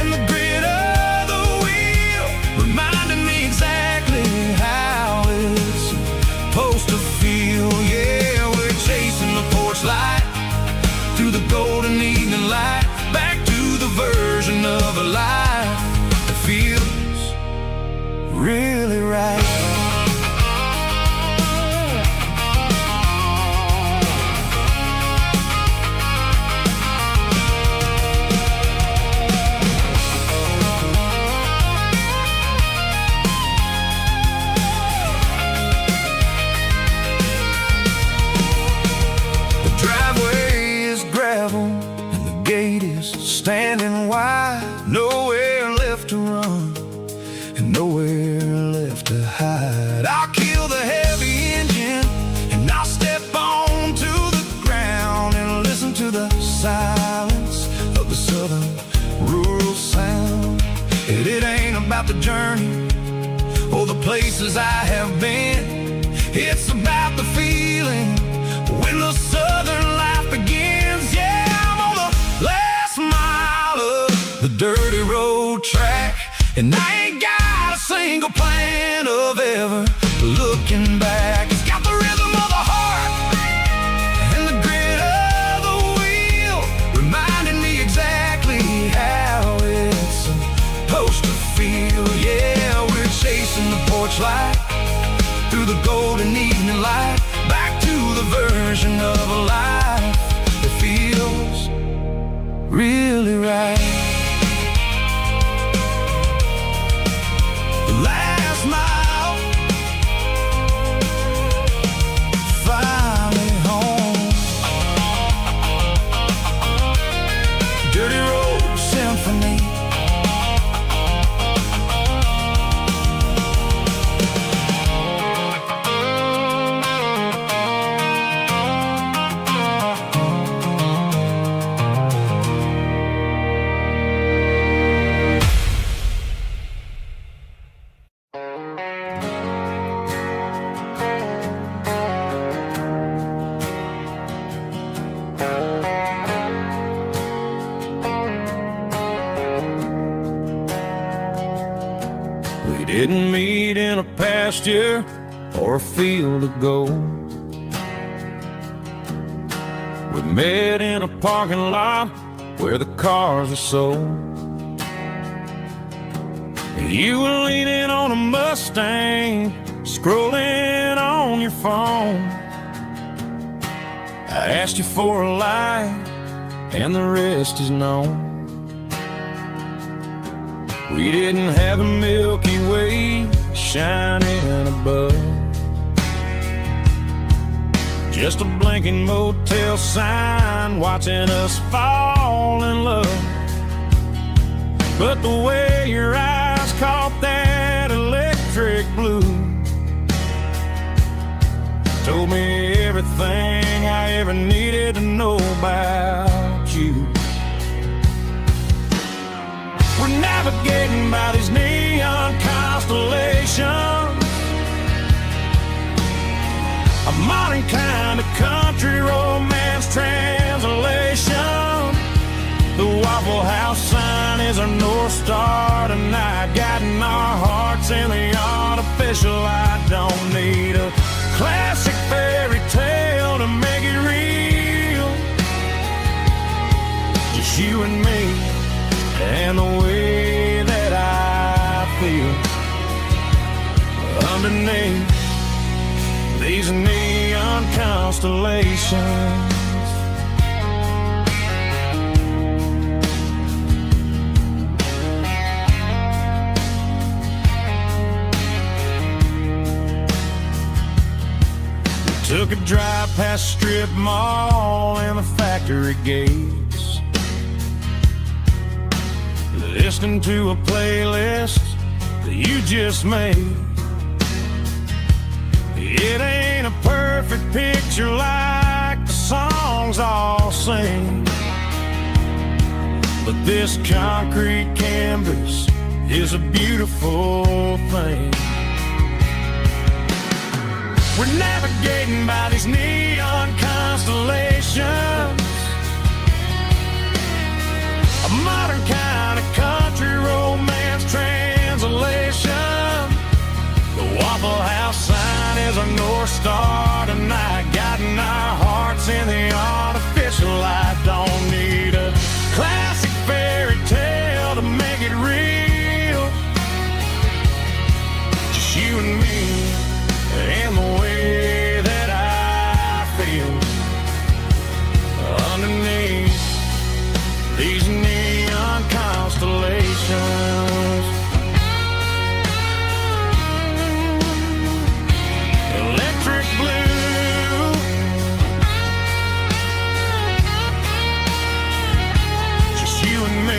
and the grit of the wheel, reminding me exactly how it's supposed to feel. Yeah, we're chasing the porch light through the golden evening light, back to the version of a life that feels really right. And the gate is standing wide, nowhere left to run and nowhere left to hide. I'll kill the heavy engine and I'll step onto the ground and listen to the silence of the southern rural sound. It ain't about the journey or the places I have been, it's about the feeling when the southern life begins. Yeah, I'm on the last mile of the dirty road track, and I ain't got a single plan of ever looking back. It's got the rhythm of the heart and the grit of the wheel, reminding me exactly how it's supposed to feel. Yeah, we're chasing the porch light through the golden evening light, back to the version of a life that feels really right. The last mile, finally home. Dirty road symphony. We didn't meet in a pasture or a field of gold. We met in a parking lot where the cars are sold. You were leaning on a Mustang, scrolling on your phone. I asked you for a light, and the rest is known. We didn't have a Milky Way shining above, just a blinking motel sign watching us fall in love. But the way your eyes caught that electric blue told me everything I ever needed to know about you. We're navigating by these neon constellations, a modern kind of country romance translation. The Waffle House sign is our North Star tonight, guiding our hearts in the artificial. I don't need a classic fairy tale to make it real, just you and me and the way that I feel underneath these neon constellations. Took a drive past strip mall and the factory gates, listening to a playlist that you just made. It ain't a perfect picture like the songs all sing, but this concrete canvas is a beautiful thing. We're navigating by these neon constellations, a modern kind of country romance translation. The Waffle House sign is our North Star tonight, guiding our hearts in the artificial light. Don't need a classic fairy tale to make it real, just you and me and the way that I feel underneath these neon constellations. Electric blue, just you and me.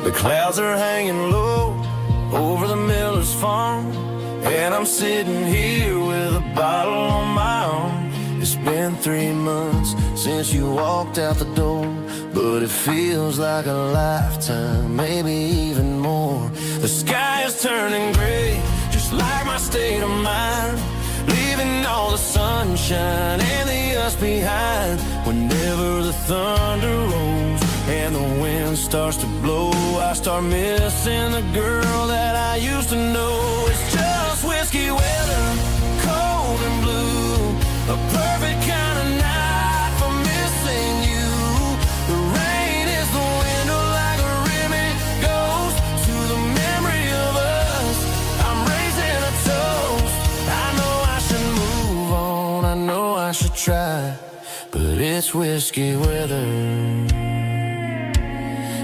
The clouds are hanging low over the miller's farm, and I'm sitting here with a bottle on my arm. It's been 3 months since you walked out the door, but it feels like a lifetime, maybe even more. The sky is turning gray, just like my state of mind, leaving all the sunshine and the us behind. Whenever the thunder rolls and the wind starts to blow, I start missing the girl that I used to know. It's just whiskey weather, cold and blue, a perfect kind of night for missing you. The rain is the window like a ribbon goes to the memory of us. I'm raising a toast. I know I should move on, I know I should try, but it's whiskey weather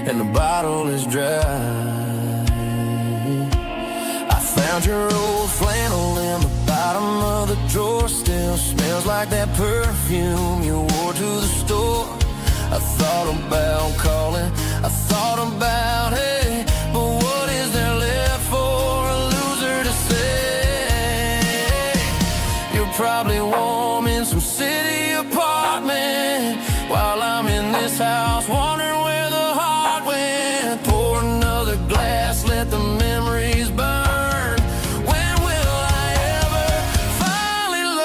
and the bottle is dry. I found your old flannel in the bottom of the drawer, still smells like that perfume you wore to the store. I thought about calling, I thought about, hey, but what is there left for a loser to say? You're probably warm in some city apartment while I'm in this house wondering where the heart went. Pour another glass, let the memories burn. When will I ever finally learn?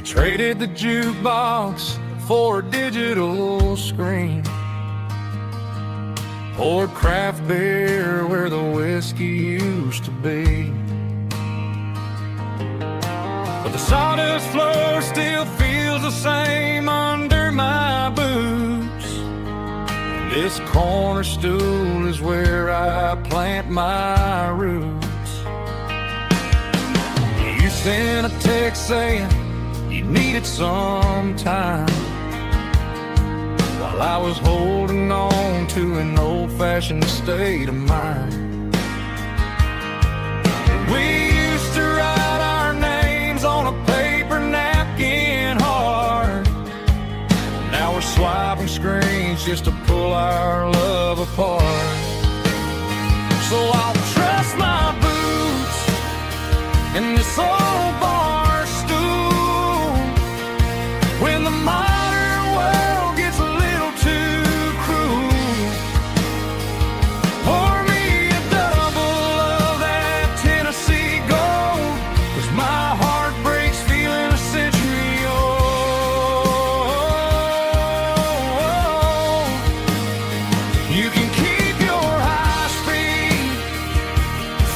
We traded the jukebox for a digital screen, poured craft beer where the whiskey used to be. But the sawdust floor still feels the same under my boots. This corner stool is where I plant my roots. You sent a text saying you needed some time, while I was holding on to an old-fashioned state of mind. We used to write our names on a paper napkin hard. Now we're swiping screens just to pull our love apart. So I'll trust my boots in this old bar stool when the modern world gets a little too cruel. Pour me a double of that Tennessee Gold, 'cause my heart breaks feeling a century old. You can keep your high-speed,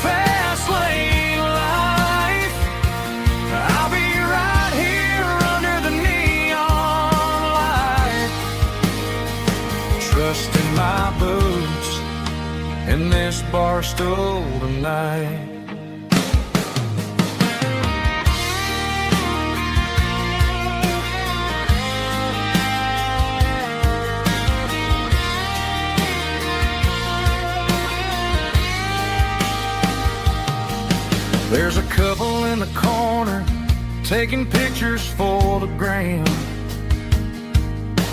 fast lane life. I'll be right here under the neon light, trusting my boots in this bar stool tonight. There's a couple in the corner taking pictures for the gram,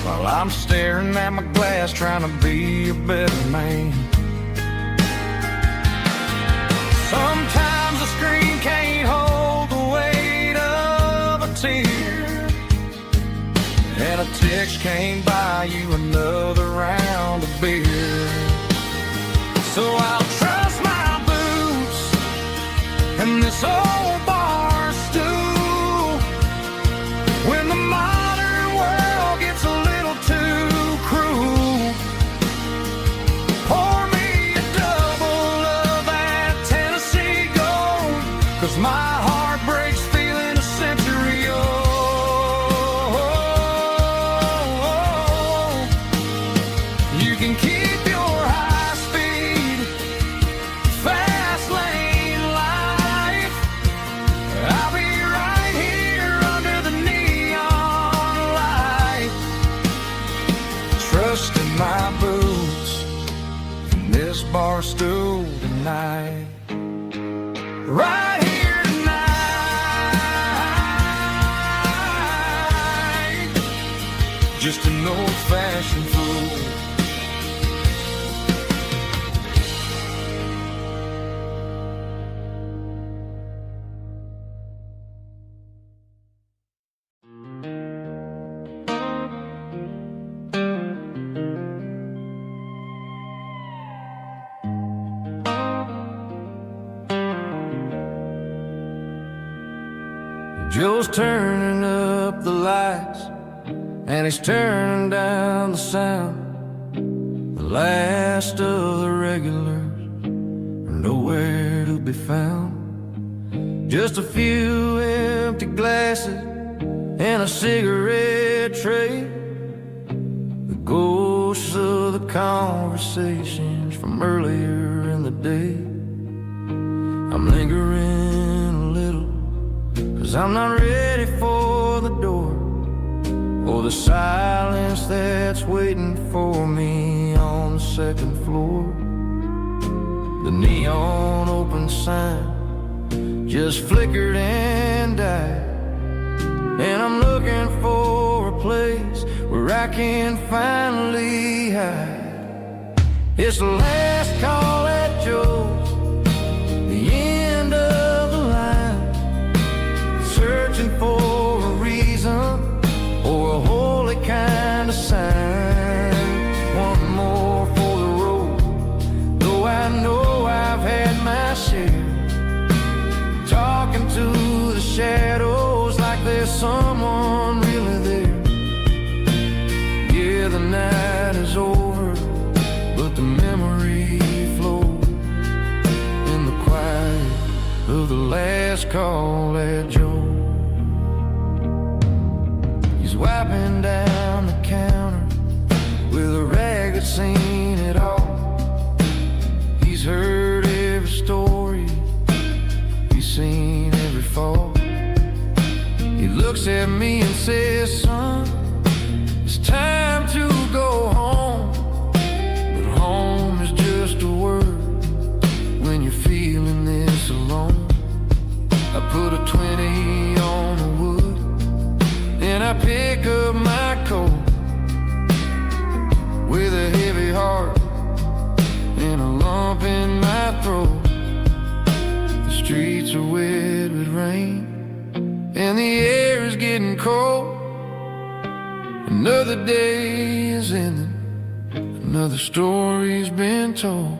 while I'm staring at my glass trying to be a better man. Sometimes the screen can't hold the weight of a tear, and a text can't buy you another round of beer. So I'll trust my boots and this old bar stool when the modern world gets a little too cruel. Pour me a double of that Tennessee Gold, 'cause my heart breaks feeling a century old. You can keep your high-speed, fast lane life. I'll be right here under the neon light, trusting my boots in this bar stool tonight. Right here tonight, just an old-fashioned fool. Joe's turning up the lights and he's turning down the sound. The last of the regulars are nowhere to be found. Just a few empty glasses and a cigarette tray, the ghosts of the conversations from earlier in the day. I'm lingering a little, 'cause I'm not ready for the door, or the silence that's waiting for me on the second floor. The neon open sign just flickered and died, and I'm looking for a place where I can finally hide. It's the last call at Joe's, the end of the line, searching for a reason or a holy kind of sign. One more for the road, though I know I've had my share, talking to the shadows like there's someone call that Joe. He's wiping down the counter with a rag that's seen it all. He's heard every story, he's seen every fall. He looks at me and says, son, it's time to go home. But home is just a word when you're feeling this alone. I put a 20 on the wood, and I pick up my coat with a heavy heart and a lump in my throat. The streets are wet with rain and the air is getting cold. Another day is ending, another story's been told.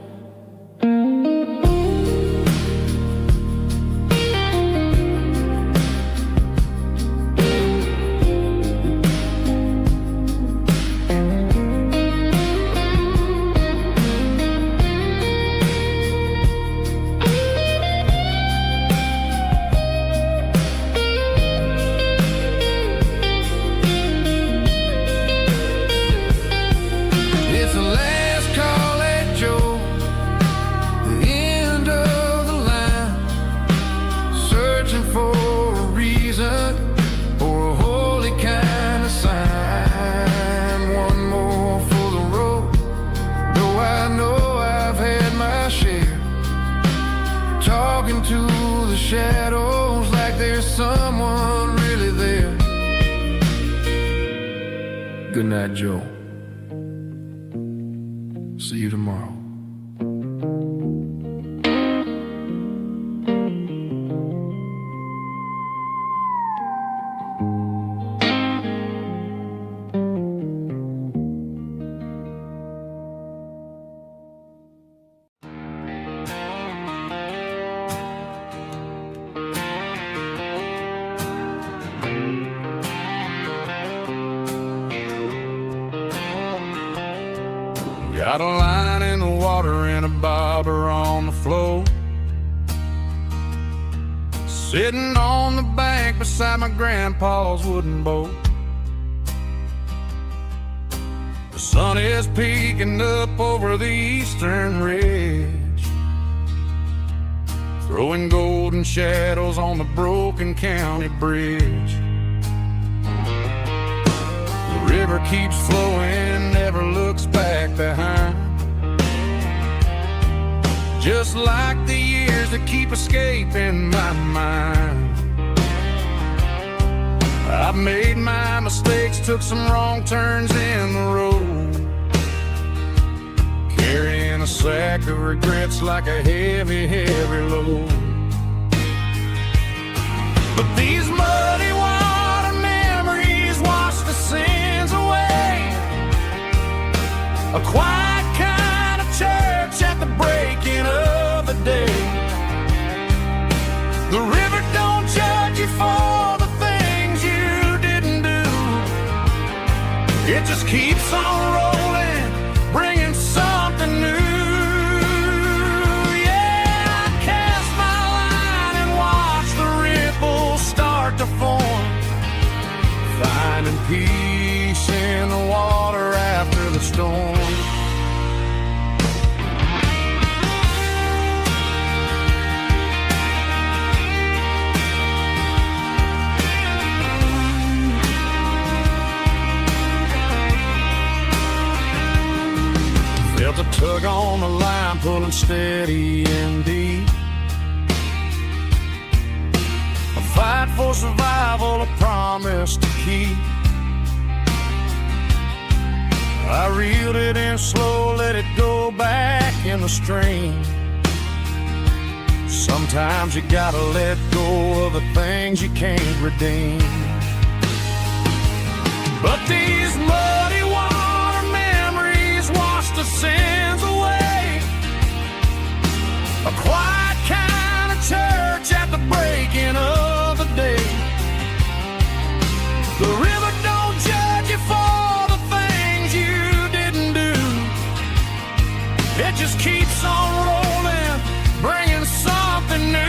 Talking to the shadows like there's someone really there. Good night, Joe. See you tomorrow. Got a line in the water and a bobber on the floor, sitting on the bank beside my grandpa's wooden boat. The sun is peeking up over the eastern ridge, throwing golden shadows on the broken county bridge. The river keeps flowing, never looks back behind, just like the years that keep escaping my mind. I've made my mistakes, took some wrong turns in the road, carrying a sack of regrets like a heavy, heavy load. But these muddy water memories wash the sins away. A quiet kind of church at the breaking of the day. The river don't judge you for the things you didn't do. It just keeps on rolling, bringing something new. Yeah, I cast my line and watch the ripples start to form, finding peace in the water after the storm. Felt a tug on the line, pulling steady and deep. A fight for survival, a promise to keep. I reeled it in slow, let it go back in the stream. Sometimes you gotta let go of the things you can't redeem. But these muddy water memories wash the sins away. A quiet kind of church at the breaking of the day. The river don't judge you for the things you didn't do. It just keeps on rolling, bringing something new.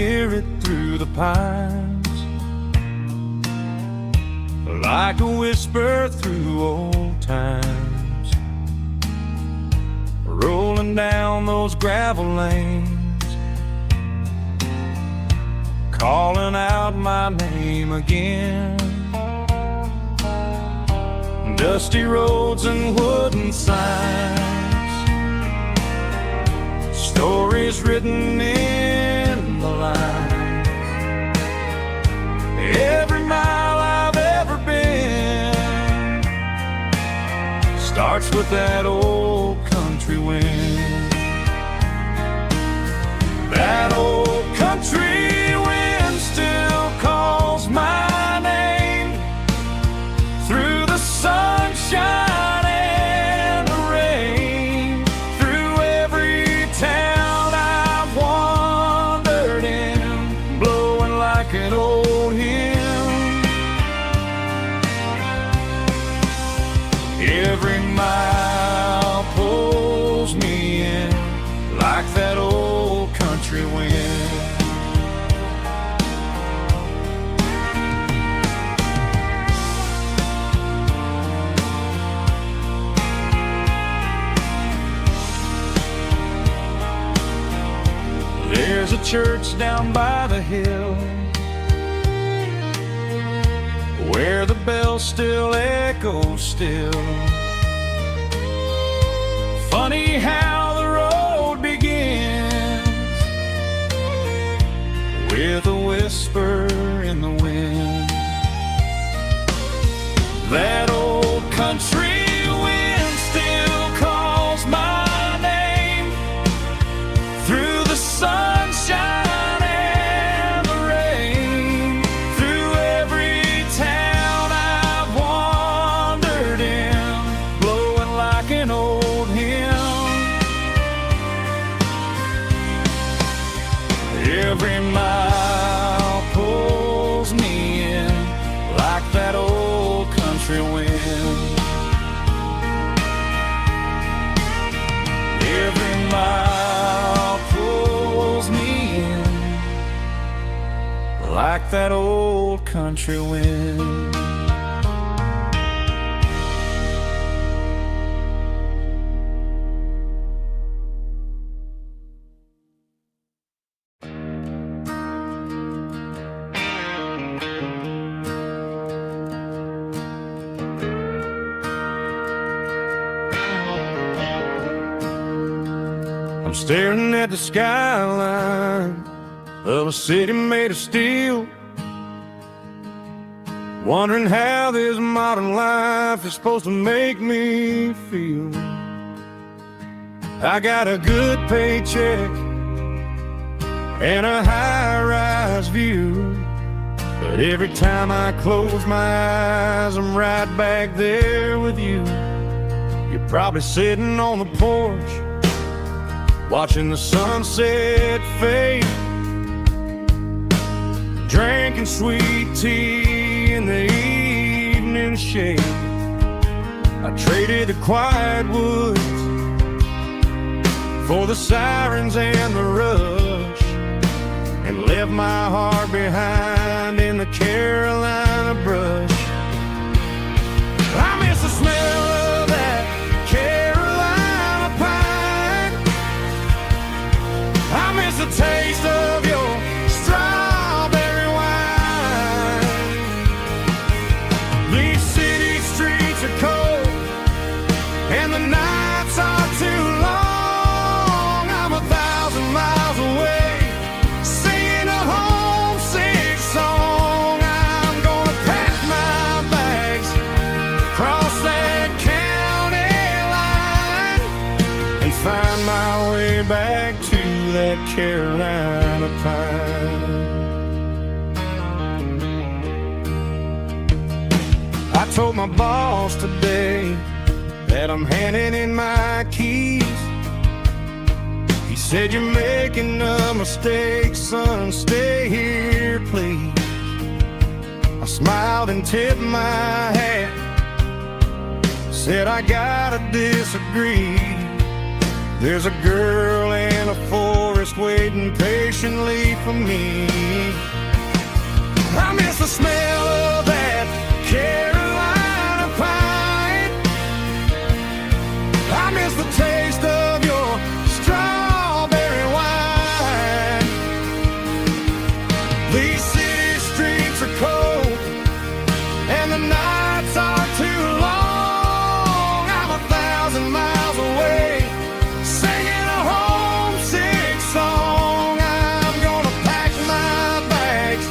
hear it through the pines, like a whisper through old times, rolling down those gravel lanes, calling out my name again. Dusty roads and wooden signs, stories written in the lines. Every mile I've ever been starts with that old country wind. That old country wind still calls my name through the sunshine and the rain, through every town I've wandered in, blowing like an old hymn. Every mile pulls me in like that old country wind. There's a church down by the hill where the bells still echo still. Funny how the road begins with a whisper in the wind. That old country wind still calls my name through the sunshine and the rain, through every town I've wandered in, blowing like an old hymn. Every mile pulls me in like that old country wind. Every mile pulls me in like that old country wind. I'm staring at the skyline of a city made of steel, wondering how this modern life is supposed to make me feel. I got a good paycheck and a high-rise view, but every time I close my eyes, I'm right back there with you. You're probably sitting on the porch watching the sunset fade, drinking sweet tea in the evening shade. I traded the quiet woods for the sirens and the rush, and left my heart behind in the Carolina brush. I miss the smell of that Carolina pine. I miss the taste of your strawberry wine. These city streets are cold and the nights are too long. I'm 1,000 miles away singing a homesick song. I'm gonna pack my bags, cross that county line, and find my way back to that Carolina pine. I told my boss today that I'm handing in my keys. He said, "You're making a mistake, son, stay here, please." I smiled and tipped my hat, said, "I gotta disagree. There's a girl in a forest just waiting patiently for me. I miss the smell of that Carolina pine. I miss the taste of your strawberry wine. These city streets are cold and the nights are too long. I'm 1,000 miles away, singing a homesick song. I'm gonna pack my bags,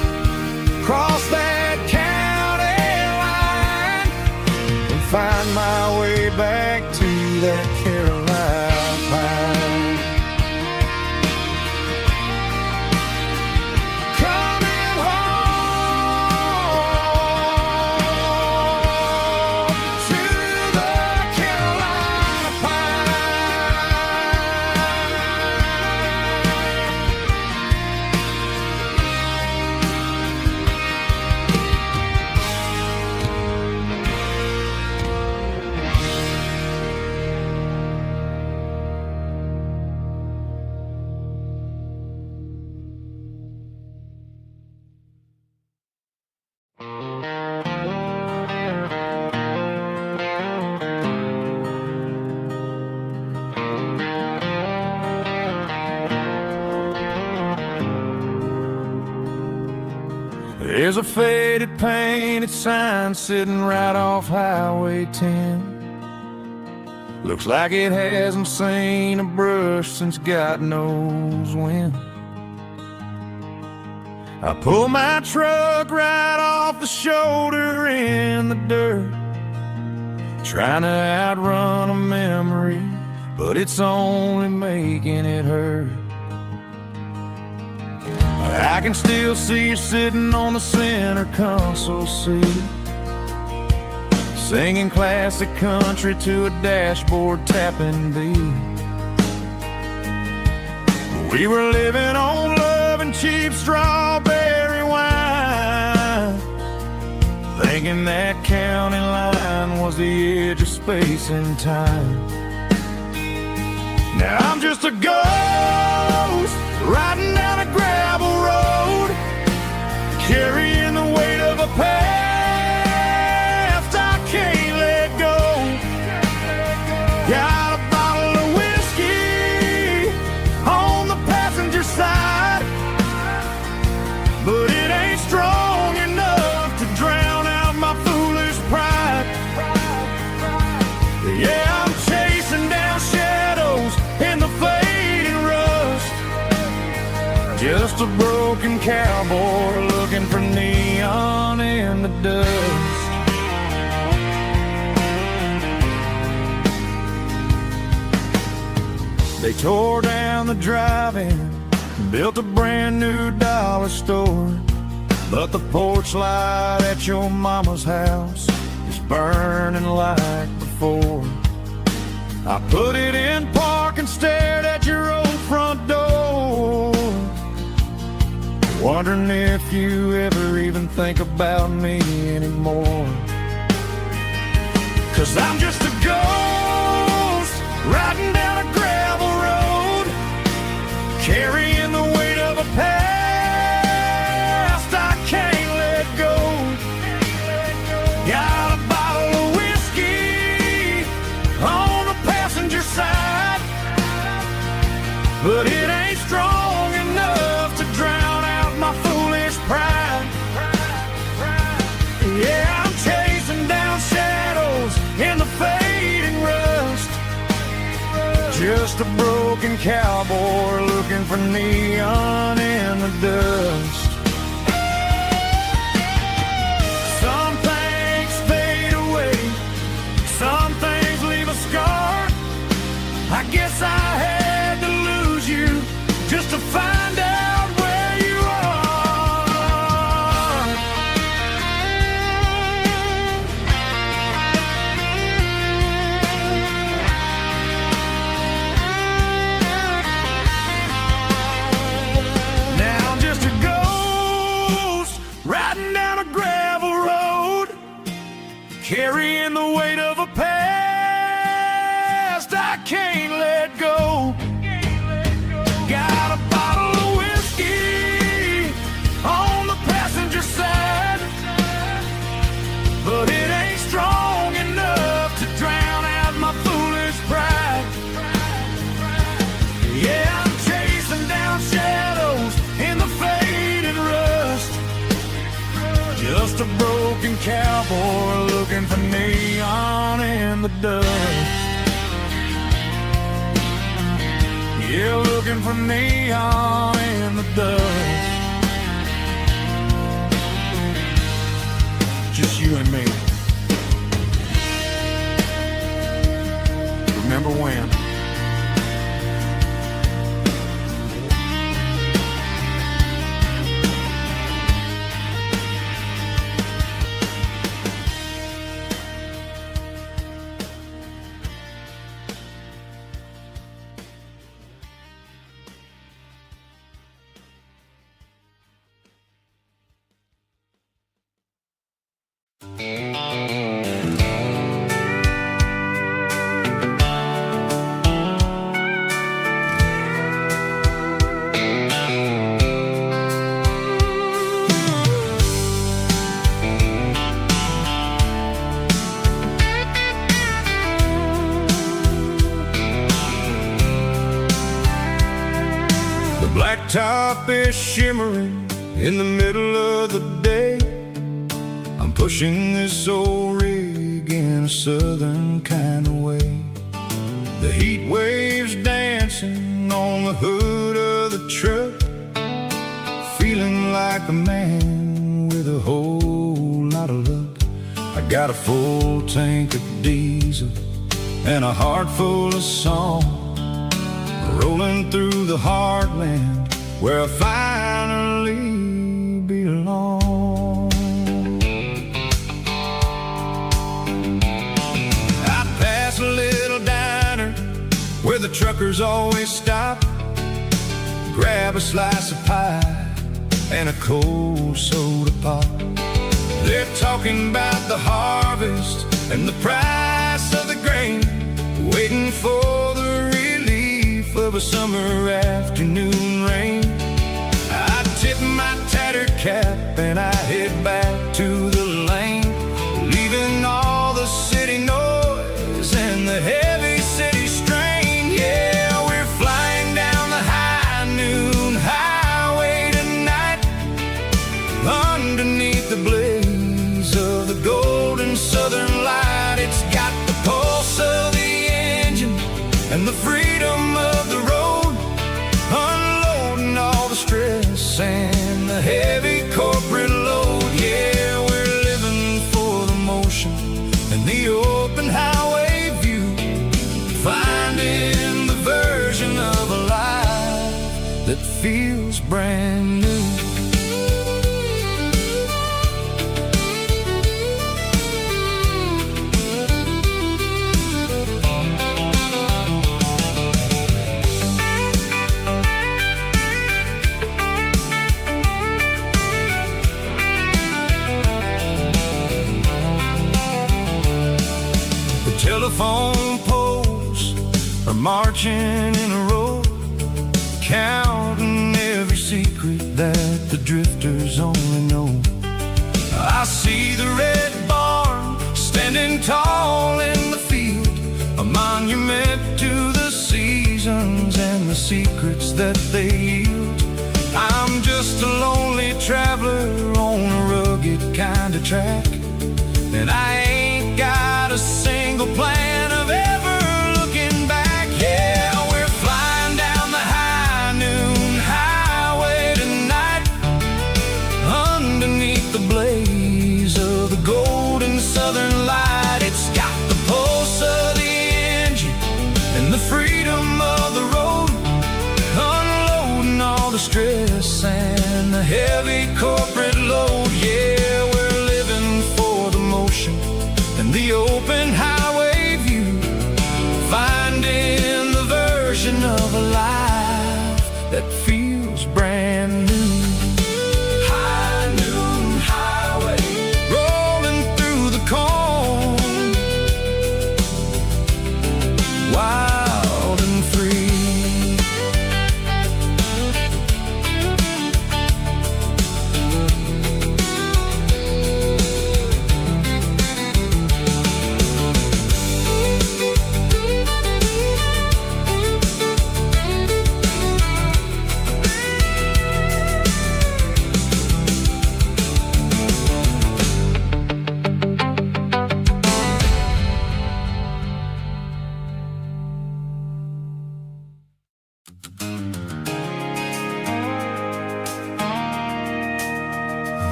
cross that county line, and find my way back to that Carolina pine. Coming home to the Carolina There's a faded painted sign sitting right off Highway 10. Looks like it hasn't seen a brush since God knows when. I pull my truck right off the shoulder in the dirt, trying to outrun a memory, but it's only making it hurt. I can still see you sitting on the center console seat, singing classic country to a dashboard tapping beat. We were living on love and cheap strawberry wine, thinking that county line was the edge of space and time. Now I'm just a ghost riding down a gravel road, carrying the weight of a past I can't let go. Got a bottle of whiskey on the passenger side, but it ain't strong enough to drown out my foolish pride. Yeah, I'm chasing down shadows in the fading rust, just a broken cowboy looking for neon in the dust. They tore down the drive-in, built a brand new dollar store, but the porch light at your mama's house is burning like before. I put it in park and stared at your old front door, wondering if you ever even think about me anymore. 'Cause I'm just a ghost riding down a gravel road, carrying the weight of a past I can't let go. Got a bottle of whiskey on the passenger side, but it ain't strong enough to drown out my foolish pride. Yeah, I'm chasing down shadows in the fading rust, just a broken cowboy looking for neon in the dust. Some things fade away, some things leave a scar. I guess I had to lose you just to find out where you are. Now I'm just a ghost riding down a gravel road, carrying the weight of a past I can't let go. Got a just a broken cowboy looking for neon in the dust. Yeah, looking for neon in the dust. Just you and me. Remember when? Blacktop is shimmering in the middle of the day. I'm pushing this old rig in a southern kind of way. The heat waves dancing on the hood of the truck, feeling like a man with a whole lot of luck. I got a full tank of diesel and a heart full of song, rolling through the heartland where I finally belong. I pass a little diner where the truckers always stop, grab a slice of pie and a cold soda pop. They're talking about the harvest and the price of the grain, waiting for the relief of a summer afternoon rain. I tip my tattered cap and I head back to the lane, leaving all the city noise and the heavy city strain. Yeah, we're flying down the high noon highway tonight, underneath the blaze of the golden southern light. It's got the pulse of the engine and the freedom of the road, unloading all the stress and the heavy corporate load. Yeah, we're living for the motion and the open highway view, finding the version of a life that feels brand new. Telephone poles are marching in a row, counting every secret that the drifters only know. I see the red barn standing tall in the field, a monument to the seasons and the secrets that they yield. I'm just a lonely traveler on a rugged kind of track, and I ain't got a single plan of ever looking back. Yeah, we're flying down the high noon highway tonight, underneath the blaze of the golden southern light. It's got the pulse of the engine and the freedom of the road, unloading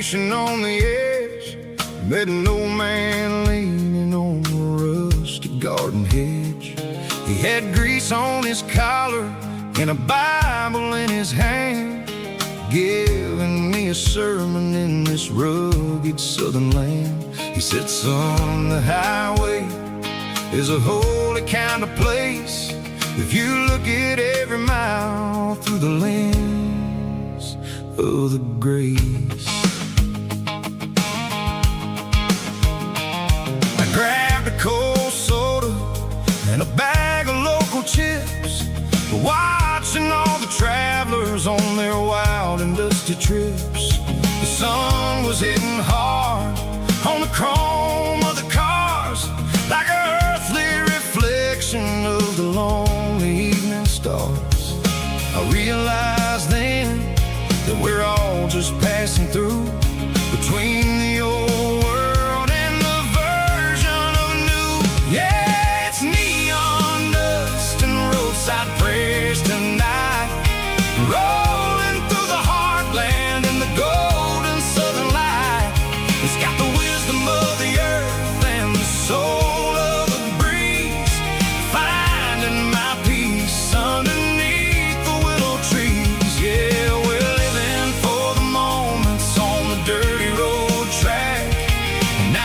station on the edge, met an old man leaning on a rusty garden hedge. He had grease on his collar and a Bible in his hand, giving me a sermon in this rugged southern land. He said, son, the highway is a holy kind of place if you look at every mile through the lens of the grace. I grabbed a cold soda and a bag of local chips, watching all the travelers on their wild and dusty trips. The sun was hitting hard on the chrome of the cars, like an earthly reflection of the lonely evening stars. I realized then that we're all just passing through between the old world and the version of new. Yeah, it's neon dust and roadside prayers tonight, rolling through the heartland in the golden southern light. It's got the wisdom of the earth and the soul of the breeze, finding my peace underneath the willow trees. Yeah, we're living for the moments on the dirty road track, and I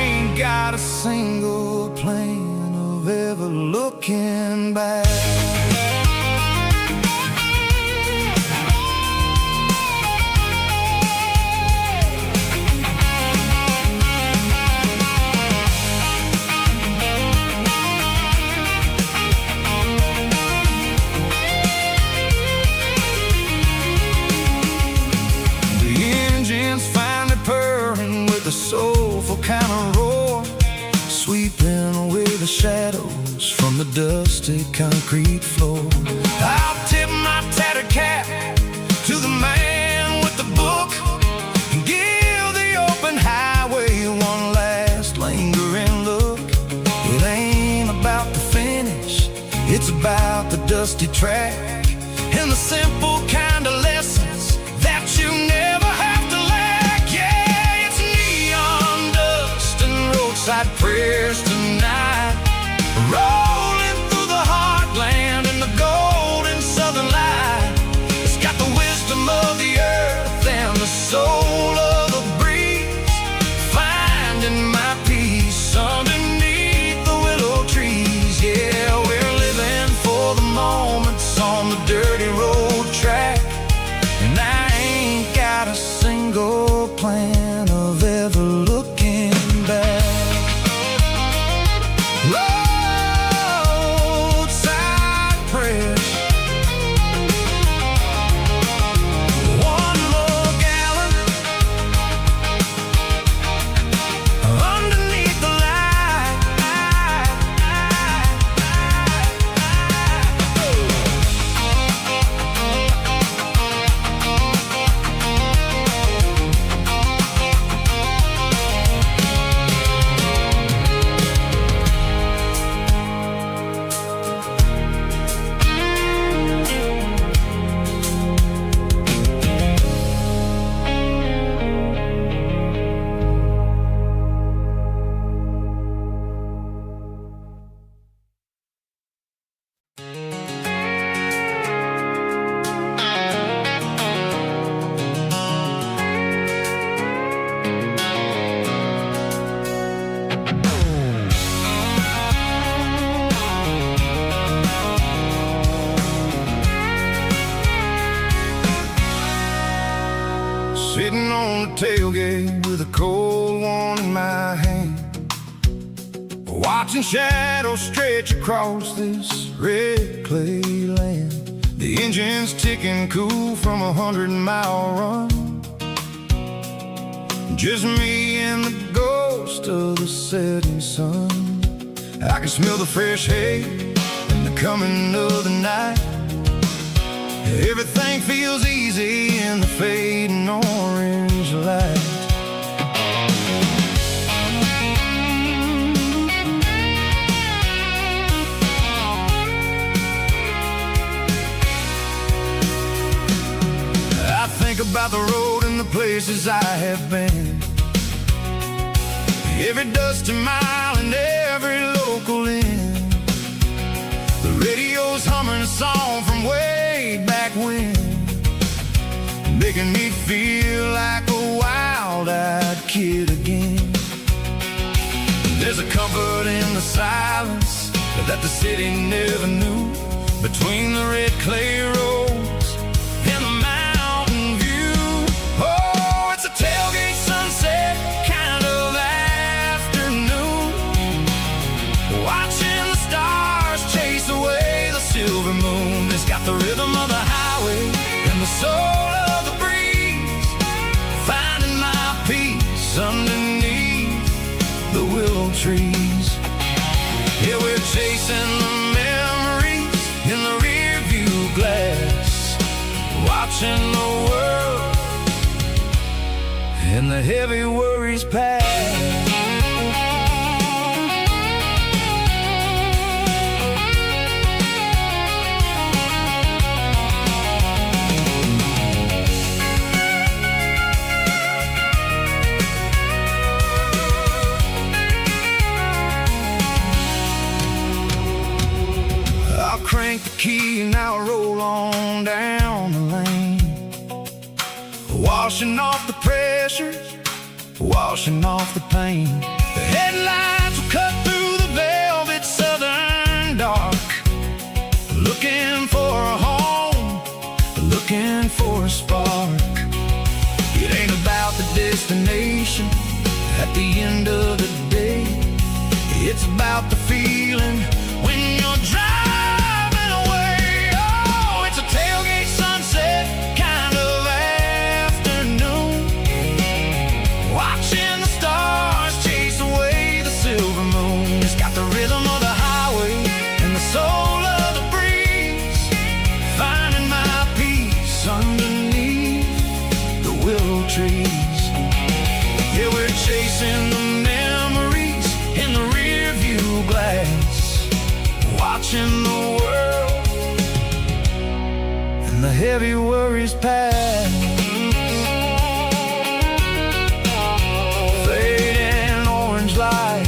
ain't got a single plan of ever looking back. A soulful kind of roar, sweeping away the shadows from the dusty concrete floor. I'll tip my tattered cap to the man with the book and give the open highway one last lingering look. It ain't about the finish, it's about the dusty track and the simple kind of lessons that you never have to lack. Yeah, it's neon dust and roadside prayers tonight, rolling through the heartland in the golden southern light. It's got the wisdom of the earth and the soul of the breeze, finding my peace underneath the willow trees. Yeah, we're living for the moments on the dirty road track, and I ain't got a single plan of ever looking back. Roadside prayers, one more gallon underneath the light. Sitting on the tailgate with a cold one in my hand, watching shadows stretch across this red clay land. The engine's ticking cool from a 100-mile run, just me and the ghost of the setting sun. I can smell the fresh hay and the coming of the night. Everything feels easy in the fading orange light. I think about the road and the places I have been, every dusty mile and every local inn. The radio's humming a song from way back when, making me feel like a wild-eyed kid again. There's a comfort in the silence that the city never knew, between the red clay roads and the mountain view. Oh, it's a tailgate sunset kind of afternoon, watching the stars chase away the silver moon. It's got the rhythm of the highway and the soul of the breeze, finding my peace underneath the willow trees. Yeah, we're chasing the memories in the rear view glass, watching the world and the heavy worries pass. Crank the key and I'll roll on down the lane, washing off the pressures, washing off the pain. The headlights will cut through the velvet southern dark, looking for a home, looking for a spark. It ain't about the destination at the end of the day, it's about the feeling when you're driving. Kind of afternoon, watching the stars chase away the silver moon. It's got the rhythm of the highway and the soul of the breeze, finding my peace underneath the willow trees. Yeah, we're chasing the memories in the rear view glass, watching the world and the heavy worries pass. Fading orange light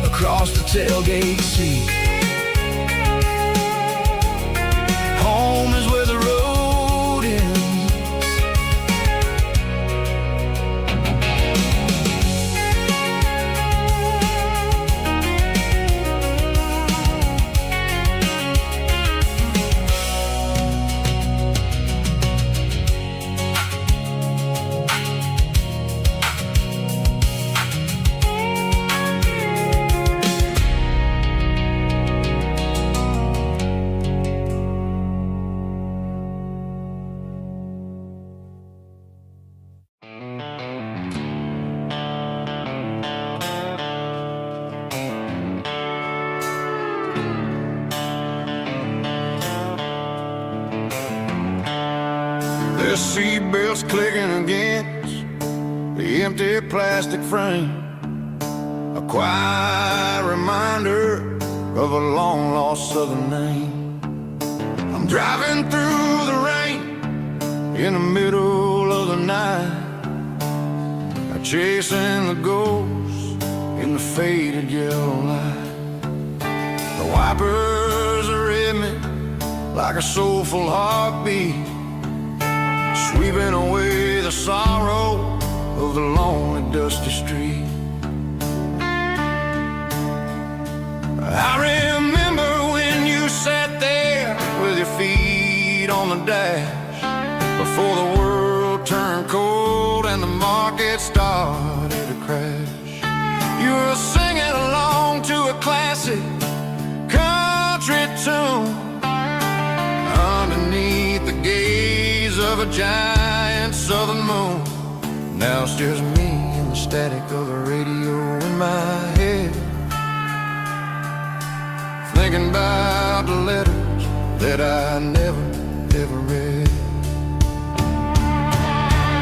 across the tailgate seat. Home is where the road ends. The seatbelts clicking against the empty plastic frame, a quiet reminder of a long-lost southern name. I'm driving through the rain in the middle of the night, chasing the ghosts in the faded yellow light. The wipers are in me like a soulful heartbeat, sweeping away the sorrow of the lonely dusty street. I remember when you sat there with your feet on the dash, before the world turned cold and the market started to crash. You were singing along to a classic country tune underneath the gaze of a giant southern moon. Now it's just me and the static of the radio in my head, thinking about the letters that I never, ever read.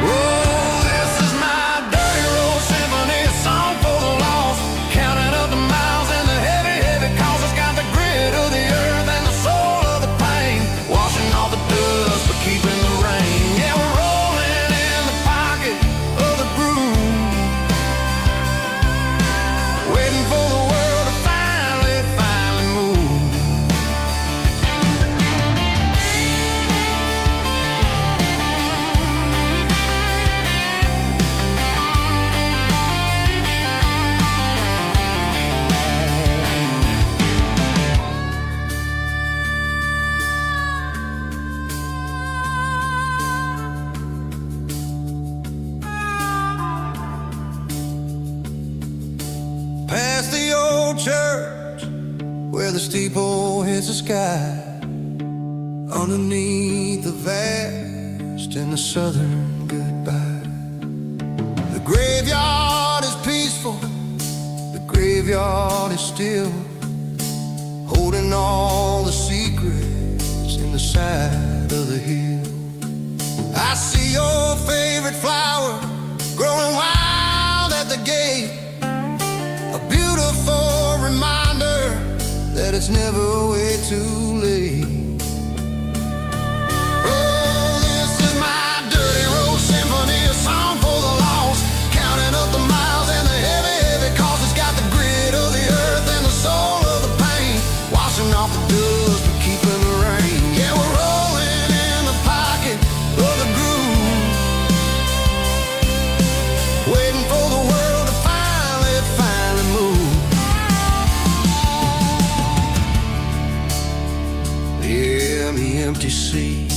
Oh, this is my dirty road symphony, a song for the lost, counting up the miles and the heavy, heavy calls. It's got the grit of the earth and the soul of the pain, washing off the dust but keeping the rain. Yeah, the steeple hits the sky, underneath the vast and the southern goodbye. The graveyard is peaceful, the graveyard is still, holding all the secrets in the side of the hill. I see your favorite flower growing wild at the gate, a beautiful reminder that it's never way too late. Oh, this is my dirty road symphony, a song for the lost, counting up the miles and the heavy, heavy cost. It's got the grit of the earth and the soul of the pain, washing off the dust but keeping the rain. Yeah, we're rolling in the pocket of the groove, waiting for the world to finally move. Yeah, the empty sea,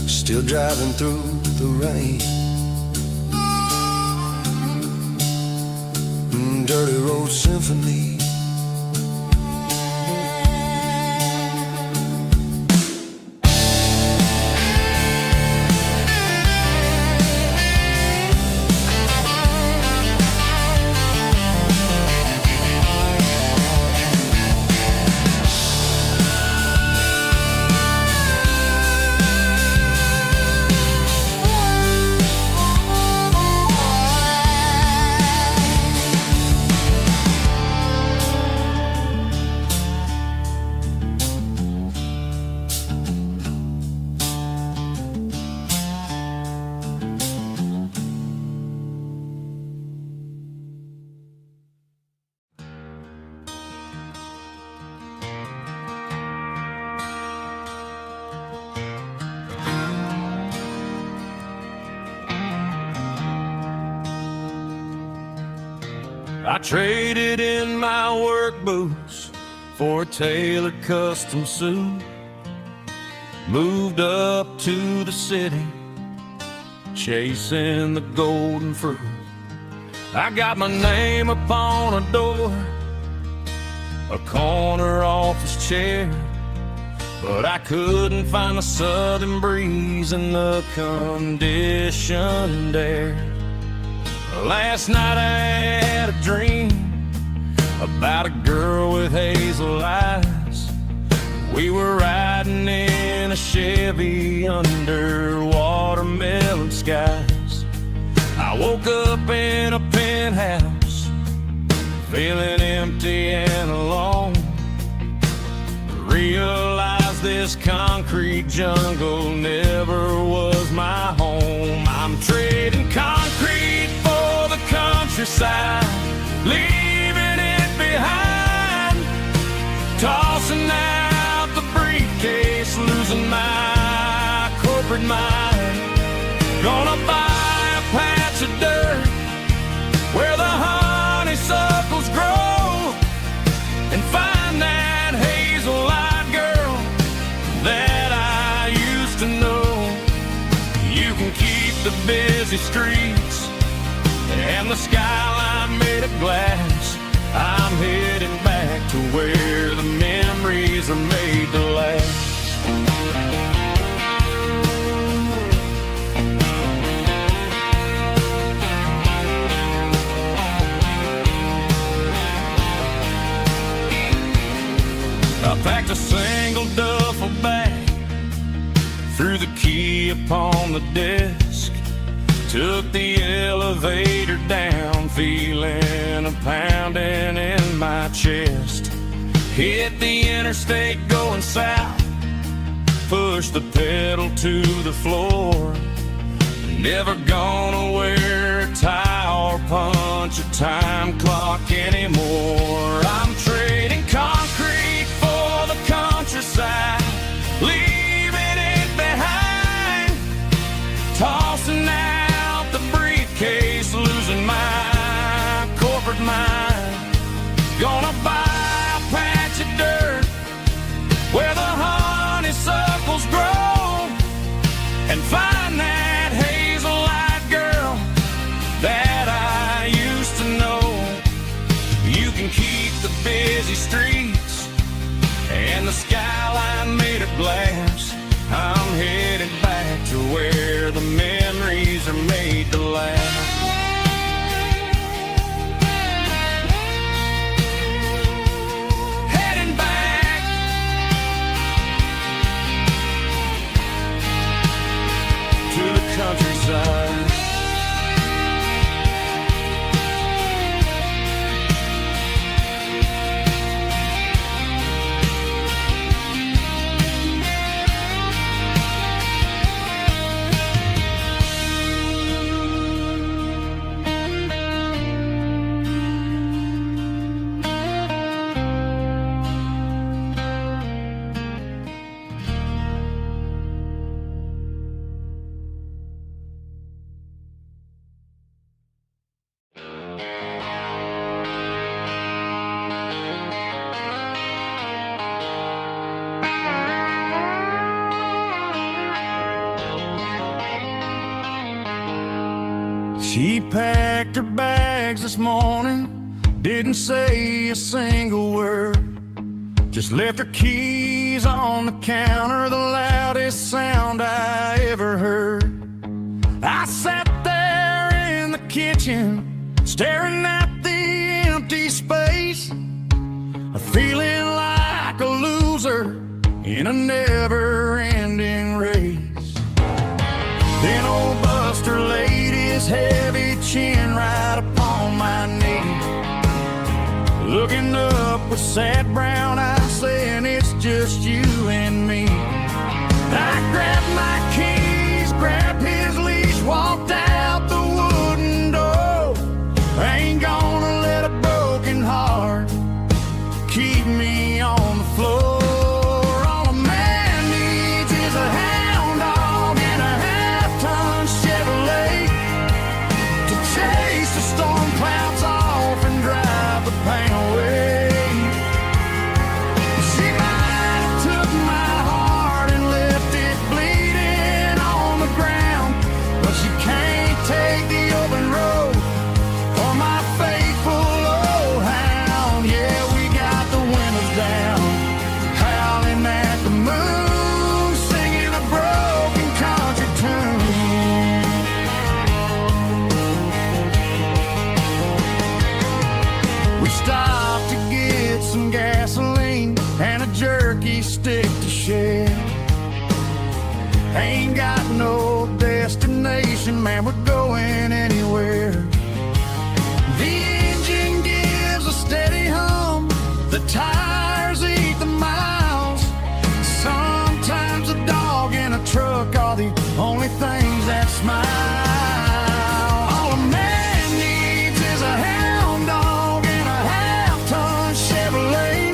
still driving through the rain. Dirty road symphony. I traded in my work boots for a tailored custom suit, moved up to the city, chasing the golden fruit. I got my name upon a door, a corner office chair, but I couldn't find the southern breeze in the conditioned air. Last night I had a dream about a girl with hazel eyes. We were riding in a Chevy under watermelon skies. I woke up in a penthouse, feeling empty and alone. Realized this concrete jungle never was my home. I'm trading concrete for the countryside, leaving it behind, tossing out the briefcase, losing my corporate mind. Gonna buy a patch of dirt where the honeysuckles grow, and find that hazel-eyed girl that I used to know. You can keep the busy streets and the skyline made of glass. I'm heading back to where the memories are made to last. I packed a single duffel bag, threw the key upon the desk, took the elevator down, feeling a pounding in my chest. Hit the interstate going south, pushed the pedal to the floor. Never gonna wear a tie or punch a time clock anymore. I'm trading concrete for the countryside, leaving it behind, tossing out the briefcase, losing my corporate mind. Gonna buy a patch of dirt where the honeysuckles grow, and find that hazel-eyed girl that I used to know. glass. I'm headed back to where the memories are made to last. Heading back to the countryside. She packed her bags this morning, didn't say a single word, just left her keys on the counter, the loudest sound I ever heard. I sat there in the kitchen, staring at the empty space, feeling like a loser in a never-ending race. Then old Buster laid his heavy chin right upon my knee, looking up with sad brown eyes, saying it's just you and me. I grabbed my keys, grabbed his leash, walked out the wooden door. I ain't gonna let a broken heart keep me on the floor. All a man needs is a hound dog and a half-ton Chevrolet to chase the storm clouds off and drive the pain away. She might have took my heart and left it bleeding on the ground, but she can't take the open road for my faithful old hound. Yeah, we got the windows down, howling at the moon, singing a broken country tune. We stopped to get some gasoline and a jerky stick to share. Ain't got no destination, man, we're going anywhere. The engine gives a steady hum, the tires eat the miles. Sometimes a dog and a truck are the only things that smile. All a man needs is a hound dog and a half-ton Chevrolet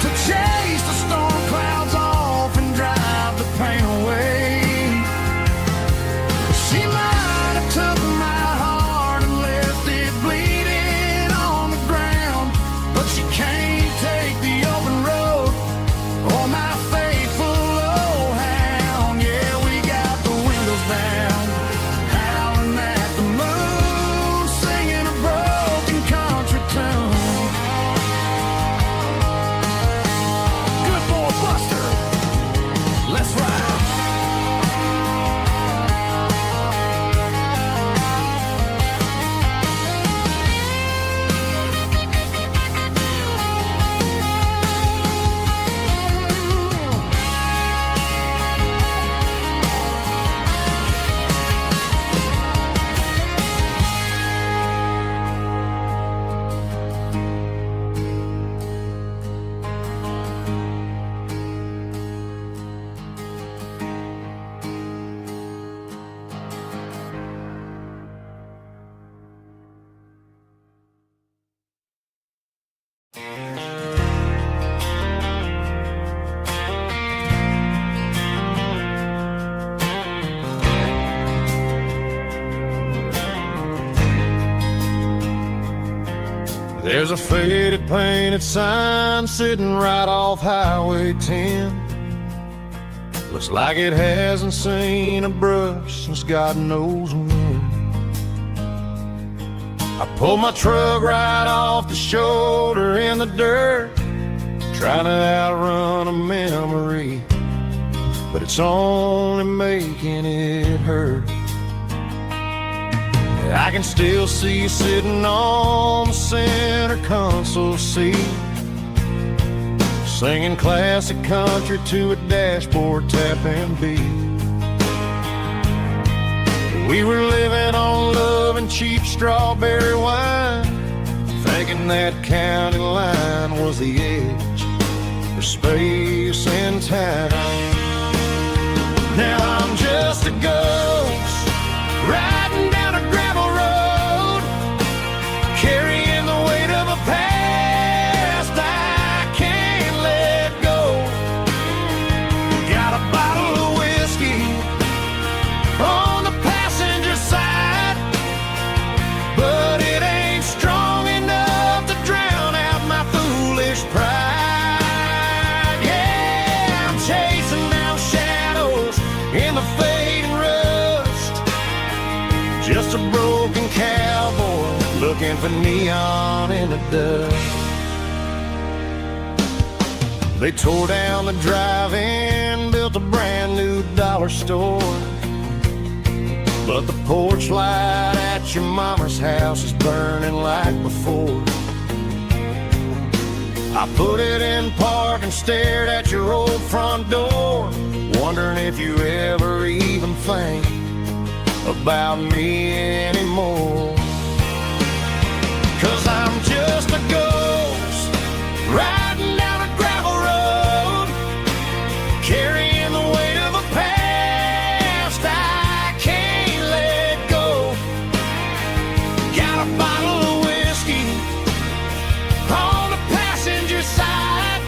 to chase the storm clouds off and drive the pain away. She might have took my heart and left it bleeding on the ground, but she can't take the open road or my faithful old hound. Yeah, we got the windows down, howling at the moon, singing a broken country tune. Good boy, Buster, let's ride. There's a faded painted sign sitting right off Highway 10. Looks like it hasn't seen a brush since God knows when. I pulled my truck right off the shoulder in the dirt, trying to outrun a memory, but it's only making it hurt. I can still see you sitting on the center console seat, singing classic country to a dashboard tapping beat. We were living on love and cheap strawberry wine, thinking that county line was the edge for space and time. Now I'm just a ghost riding down a gravel road, carrying the weight of a past I can't let go. Got a bottle of whiskey on the passenger side, but it ain't strong enough to drown out my foolish pride. Yeah, I'm chasing down shadows in the fading rust, just a broken cowboy looking for neon in the dust. They tore down the drive-in, built a brand new dollar store, but the porch light at your mama's house is burning like before. I put it in park and stared at your old front door, wondering if you ever even think about me anymore. 'Cause I'm just a ghost riding down a gravel road, carrying the weight of a past I can't let go. Got a bottle of whiskey on the passenger side,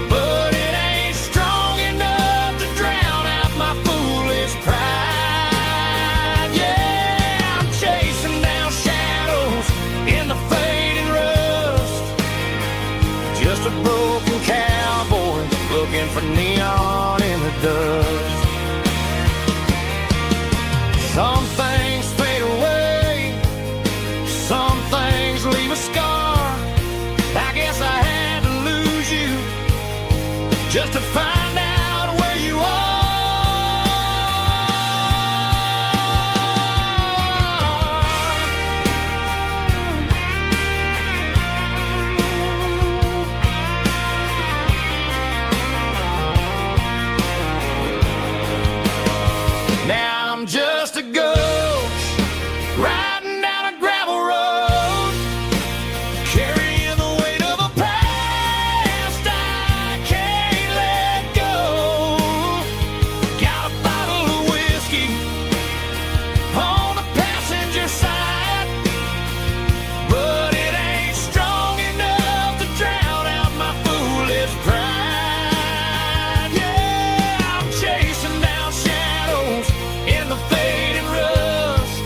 but it ain't strong enough to drown out my foolish pride. Yeah, I'm chasing down shadows in the fading rust, just a broken cowboy looking for neon in the dust. Some things fade away, some things leave a scar. I guess I had to lose you just to find out where you are. Now I'm just a ghost riding down a gravel road, carrying the weight of a past I can't let go. Got a bottle of whiskey on the passenger side, but it ain't strong enough to drown out my foolish pride. Yeah, I'm chasing down shadows in the fading rust,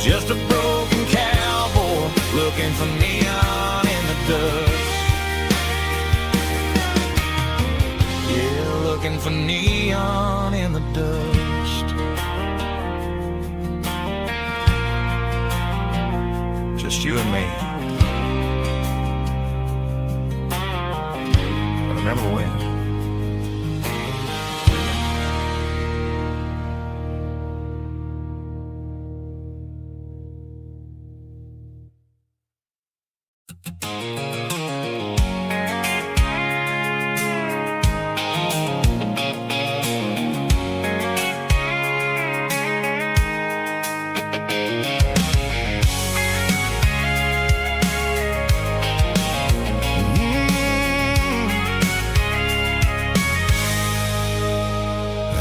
just a broken cowboy looking for neon in the dust. Yeah, looking for neon in the dust. Just you and me. But remember when?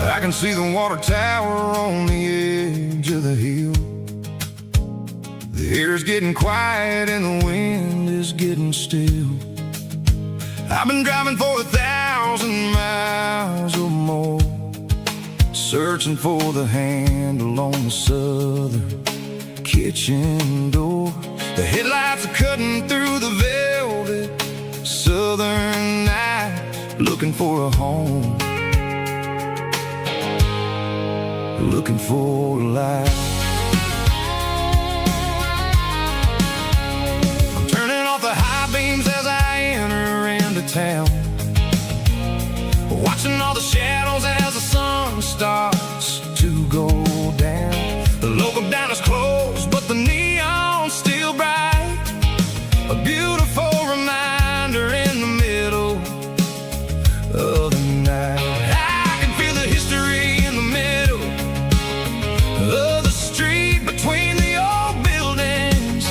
I can see the water tower on the edge of the hill. The air's getting quiet and the wind is getting still. I've been driving for 1,000 miles or more, searching for the handle on the southern kitchen door. The headlights are cutting through the velvet southern night, looking for a home, looking for a life. I'm turning off the high beams as I enter dusk to go down. The local diner's closed, but the neon's still bright. A beautiful reminder in the middle of the night. I can feel the history in the middle of the street, between the old buildings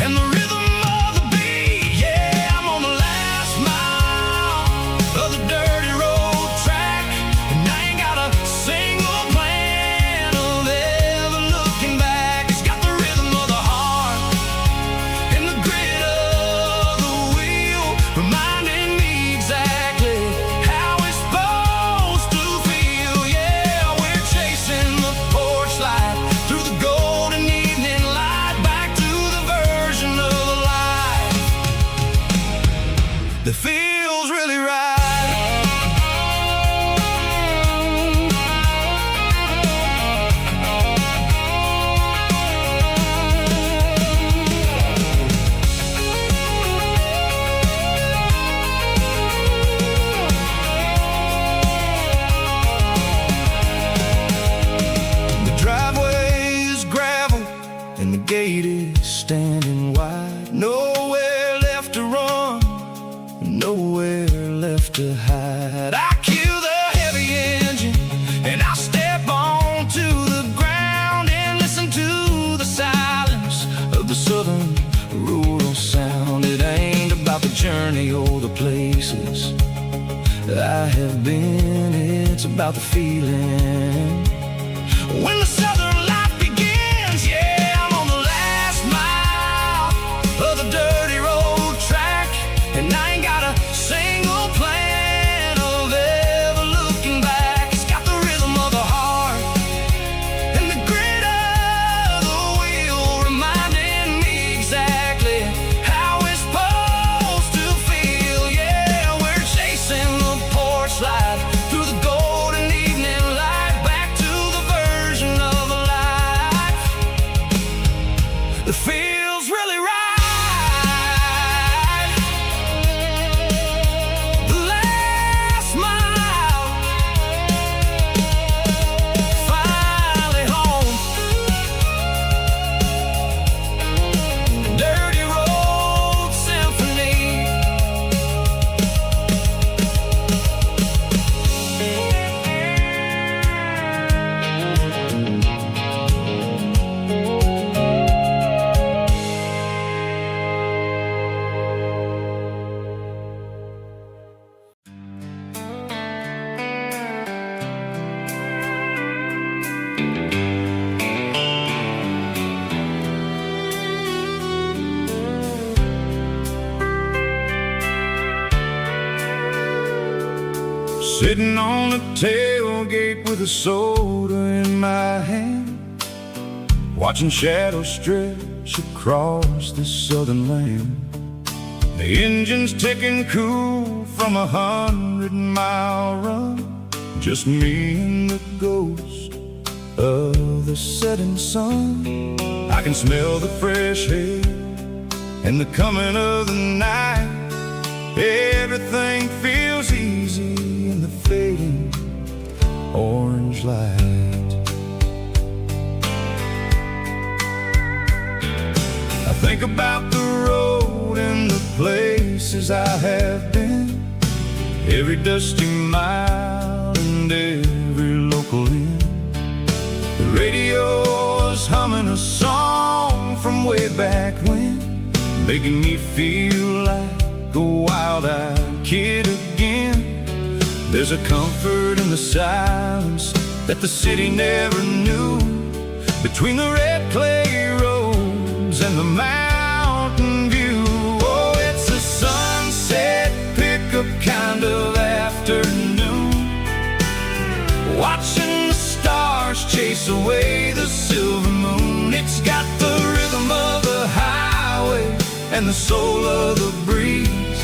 and the rhythm of the beat. Yeah, I'm on the last mile of the dirty road track, and I ain't got a single plan of ever looking back. It's got the rhythm of the heart and the grit of the wheel, reminding me exactly how it's supposed to feel. Yeah, we're chasing the porch light through the golden evening light, back to the version of life that feels really right. The driveway is gravel and the gate is standing wide. Nowhere left to run, nowhere left to hide. I kill the heavy engine and I step onto the ground and listen to the silence of the southern rural sound. It ain't about the journey or the places I have been, it's about the feeling when the southern life begins. Yeah, I'm on the last mile of the dirty road track, and I ain't got a single plan of ever looking back. It's got the rhythm of the heart and the grit of the wheel, reminding me exactly how it's supposed to feel. Yeah, we're chasing the porch light through the golden evening light, back to the version of life that feels really right. The last mile, finally home. Dirty Road Symphony. Sitting on the tailgate with a soda in my hand, watching shadows stretch across this southern land. The engine's ticking cool from 100-mile run, just me and the ghost of the setting sun. I can smell the fresh air and the coming of the night. Everything feels easy in the fading orange light. I think about the road and the places I have been, every dusty mile and every local inn. The radio is humming a song from way back when, making me feel like a wild-eyed kid again. There's a comfort in the silence that the city never knew, between the red clay roads and the mountain view. Oh, it's a sunset pickup kind of afternoon, watching the stars chase away the silver moon. It's got the rhythm of the highway and the soul of the breeze,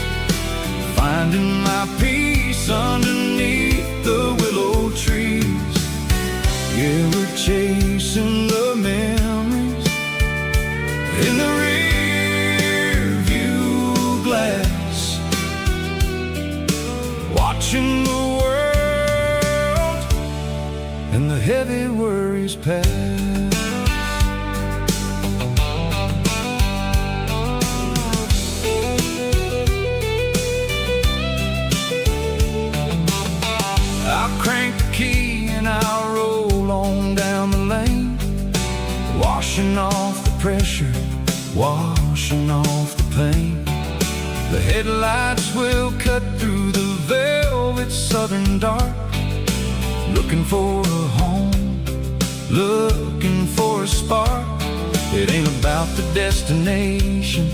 finding my peace underneath the willow trees. Yeah, we're chasing the memories in the rear view glass, watching the world and the heavy worries pass. I'll crank the key and I'll roll on down the lane, washing off the pressure, washing off the pain. The headlights will cut through the velvet southern dark, looking for a home, looking for a spark. It ain't about the destination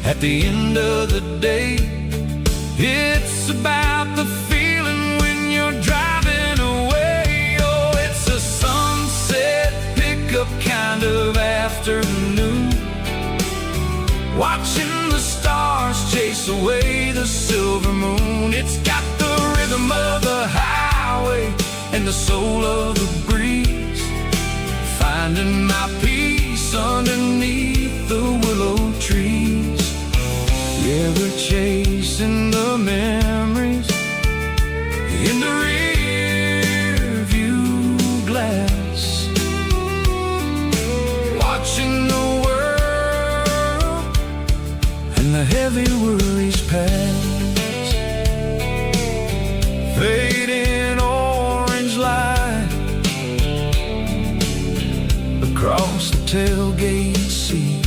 at the end of the day. It's about the feeling when you're driving away. Oh, it's a sunset pickup kind of afternoon, watching the stars chase away the silver moon. It's got the rhythm of the highway and the soul of the breeze, finding my peace underneath the willow trees. Yeah, we're chasing the memories in the rear view glass, watching the world and the heavy worries pass. Fading orange light across the tailgate seat.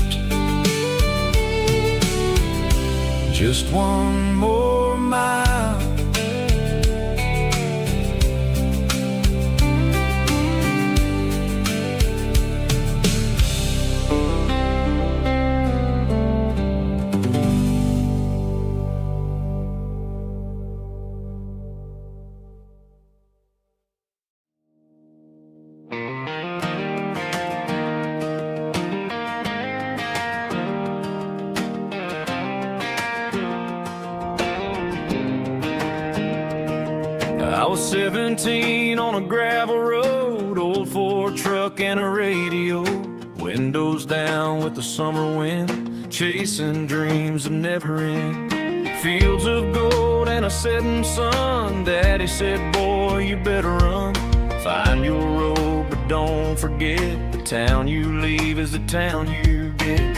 Just one more mile, I was 17 on a gravel road, old Ford truck and a radio, windows down with the summer wind, chasing dreams of never end. Fields of gold and a setting sun. Daddy said, boy, you better run, find your road, but don't forget, the town you leave is the town you get.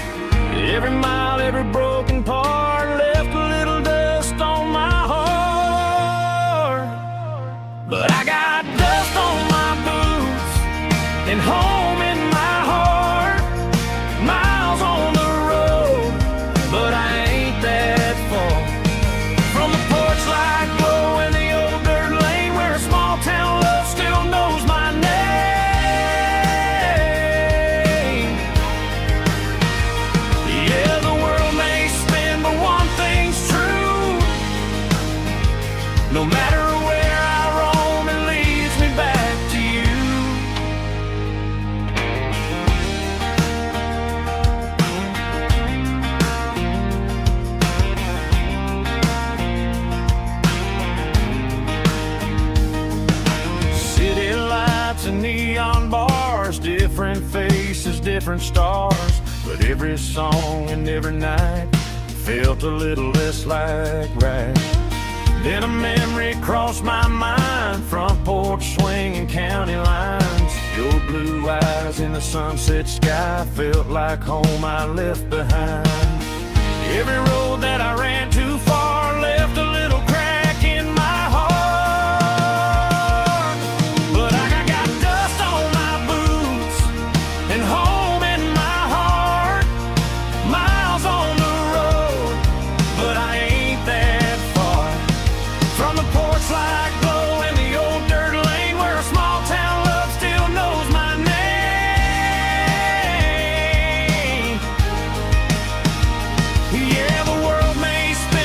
Every mile, every broken part left a little dust on my heart, but I got dust on my boots and home in my heart. Miles on the road, but I ain't that far from the porch light glow in the old dirt lane, where a small town love still knows my name. Yeah, the world may spin, but one thing's true: no matter where I roam, it leads me back to you. City lights and neon bars, different faces, different stars, but every song and every night felt a little less like right. Then a memory crossed my mind, front porch swinging county lines. Your blue eyes in the sunset sky felt like home I left behind. Every road that I ran too far left a little crack in my heart, but I got dust on my boots and home in my heart. Miles on the road, but I ain't that far from the porch light glow in the old dirt lane, where a small town love still knows my name. Yeah, the world may spin,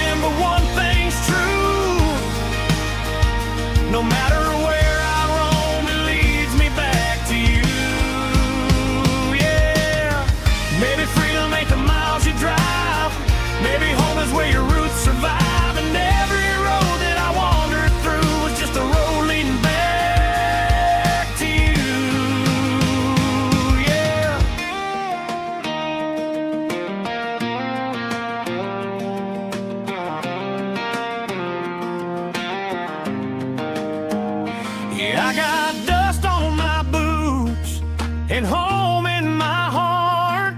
and home in my heart.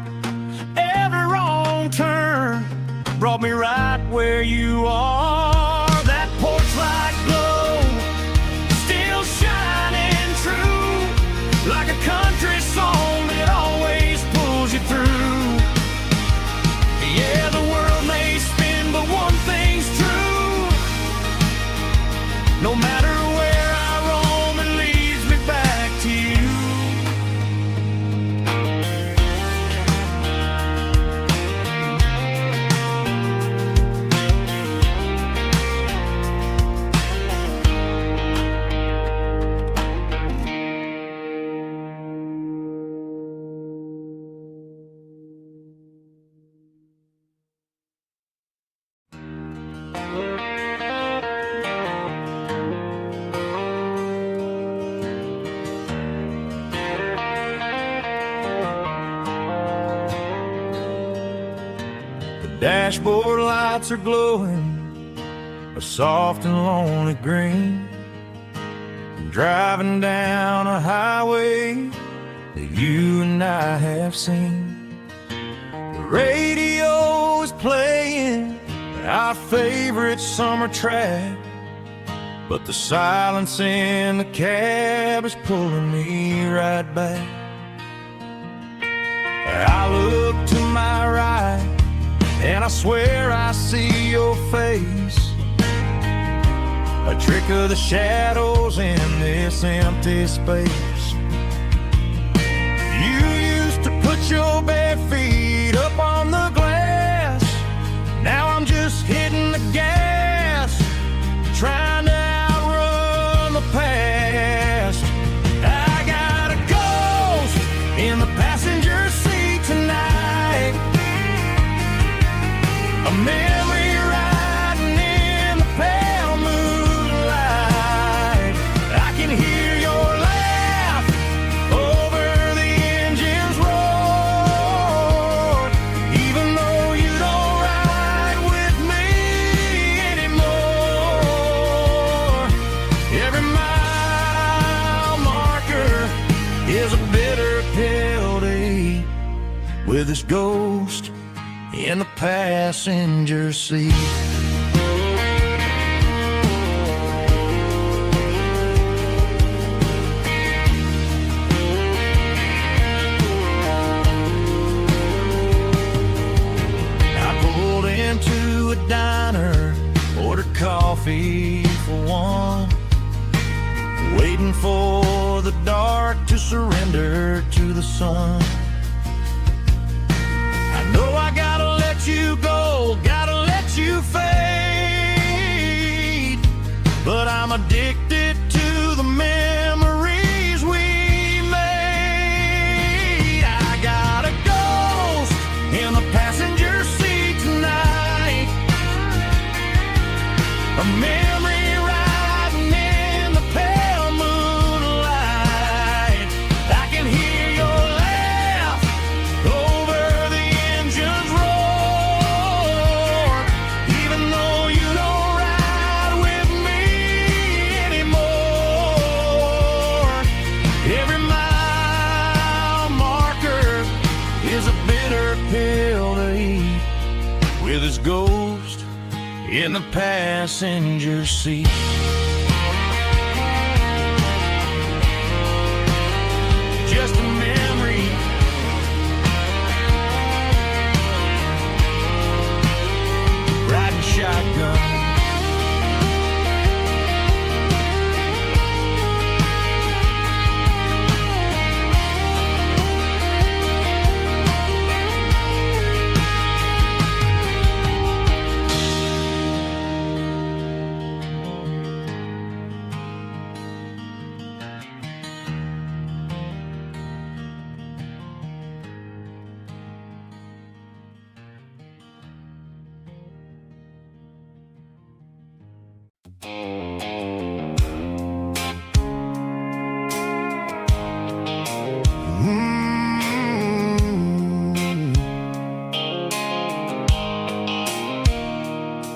Every wrong turn brought me right where you are. That porch light glow, still shining true, like a country song that always pulls you through. Yeah, the world may spin, but one thing's true. No matter where I roam, it leads me back to you. Dashboard lights are glowing a soft and lonely green. I'm driving down a highway that you and I have seen. The radio is playing our favorite summer track, but the silence in the cab is pulling me right back. I look to my right and I swear I see your face, a trick of the shadows in this empty space. You used to put your bare feet up on the glass. Now I'm just hitting the gas, trying to outrun the past. I got a ghost in the passenger seat tonight, a memory riding in the pale moonlight. I can hear your laugh over the engine's roar, even though you don't ride with me anymore. Every mile marker is a bitter pill to eat, with this ghost in the passenger seat. I pulled into a diner, ordered coffee for one, waiting for the dark to surrender to the sun. I gotta let you go, gotta let you fade, but I'm addicted to the memories we made. I got a ghost in the passenger seat tonight, a memory riding in the pale moonlight. I can hear your laugh over the engine's roar, even though you don't ride with me anymore. Every mile marker is a bitter pill to eat, with his ghost in the passenger seat. Just a memory, riding shotgun.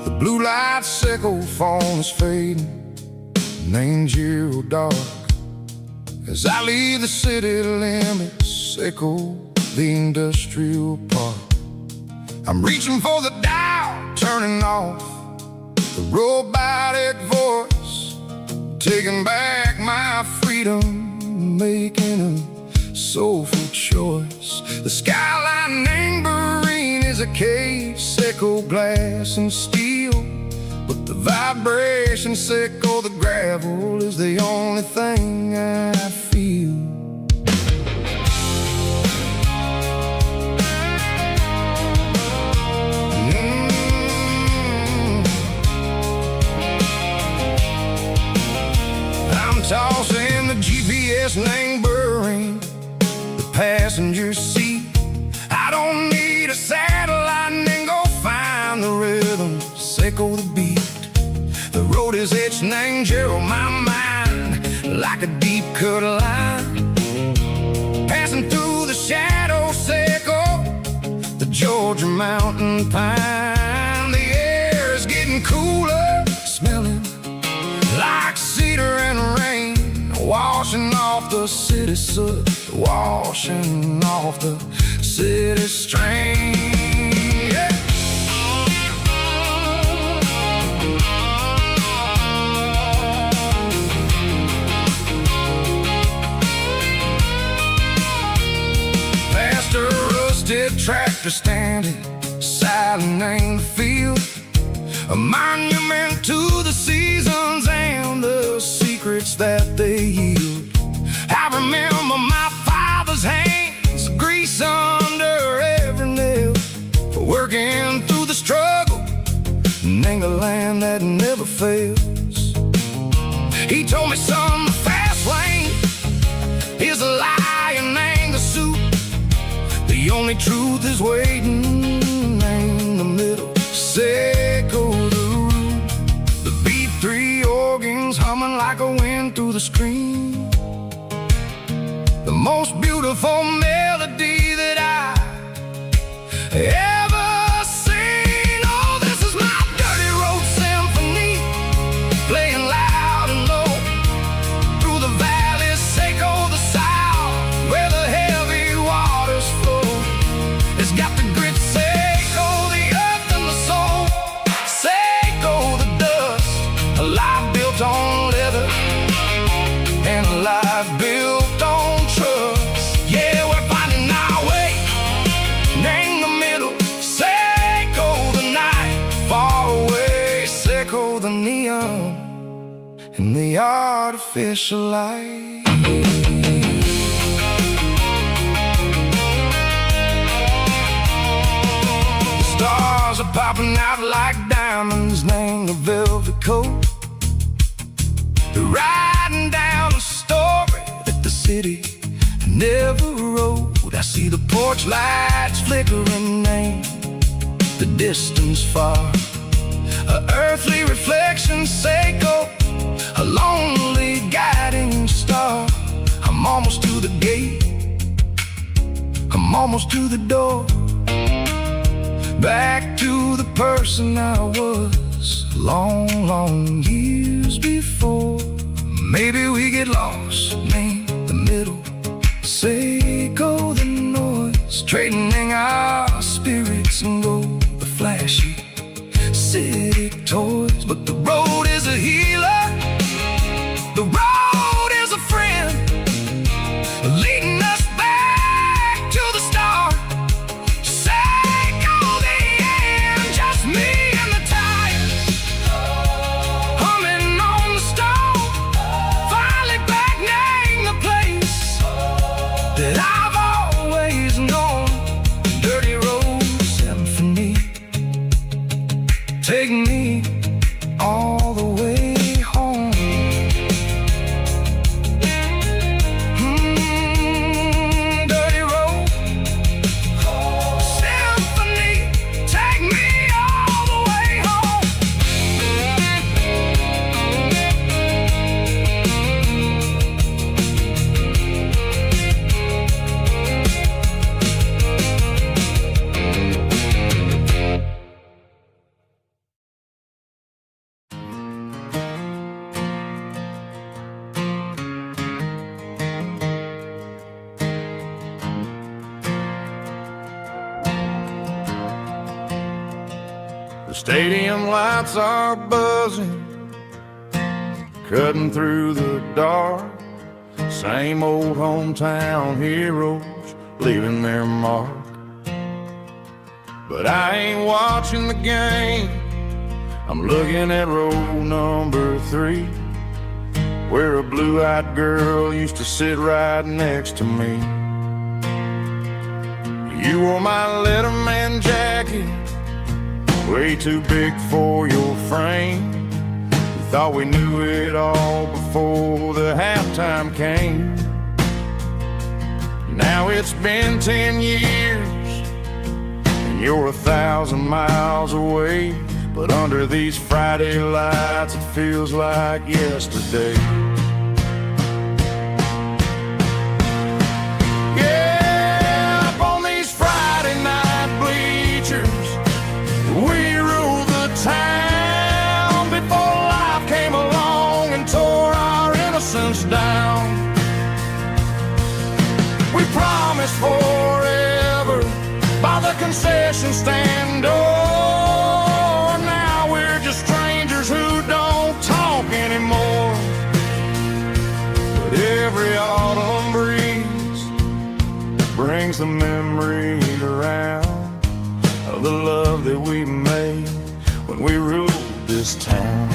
The blue light sickle phone is fading, name's zero dark, As I leave the city limits, echo the industrial park. I'm reaching for the dial, turning off the robotic voice, taking back my freedom, making a soulful choice. The skyline neighboring is a case, echo glass and steel, but the vibrations echo the gravel is the only thing I feel. I'm tossing the GPS neighboring the passenger seat. I don't need a satellite and go find the rhythm, echo the beat. The road is etched and angel on my mind like a deep cut line, passing through the shadows, echo the Georgia mountain pine. The air is getting cooler, smelling like cedar and rain, washing off the city soot, washing off the city strain. Yeah. Past a rusted tractor standing silent in the field, a monument to the seasons and the secrets that they yield. I remember my father's hands, grease under every nail, working through the struggle, and the land that never fails. He told me, son, the fast lane is a lie and ain't the suit. The only truth is waiting in the middle. Echo the root, the B3 organs humming like a wind through the screen. The most beautiful melody that I ever seen. Oh, this is my dirty road symphony, playing loud and low through the valleys, echo the south where the heavy waters flow. It's got the grit, echo the earth and the soul, echo the dust, a life built on leather and a life built on trust. Yeah, we're finding our way in the middle, echo the night far away, echo the neon and the artificial light. Stars are popping out like diamonds, named the velvet coat. They're riding down a story that the city never wrote. I see the porch lights flickering, name the distance far, a earthly reflection, echo a lonely guiding star. I'm almost to the gate, I'm almost to the door, back to the person I was long, long years before. Maybe we get lost in the middle, echo the noise, trading our spirits and go the flashy city toys. But the road is a healer, the road is a friend, leading us back to the start. I've always known, dirty road symphony, take me all the way home. stadium lights are buzzing, cutting through the dark. Same old hometown heroes leaving their mark. But I ain't watching the game, I'm looking at row number 3, where a blue-eyed girl used to sit right next to me. You wore my Letterman jacket, way too big for your frame. We thought we knew it all before the halftime came. Now it's been 10 years, and you're 1,000 miles away. But under these Friday lights, it feels like yesterday. Yeah, up on these Friday night bleachers, we rule the town before life came along and tore our innocence down. We promised forever by the concession stand door. Strangers who don't talk anymore. But every autumn breeze brings the memory around of the love that we made when we ruled this town.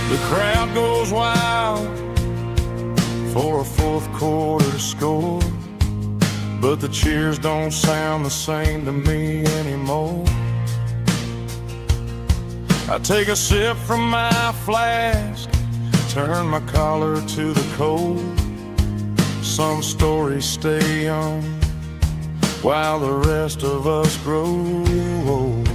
The crowd goes wild for a fourth quarter score, but the cheers don't sound the same to me anymore. I take a sip from my flask, turn my collar to the cold. Some stories stay young while the rest of us grow old.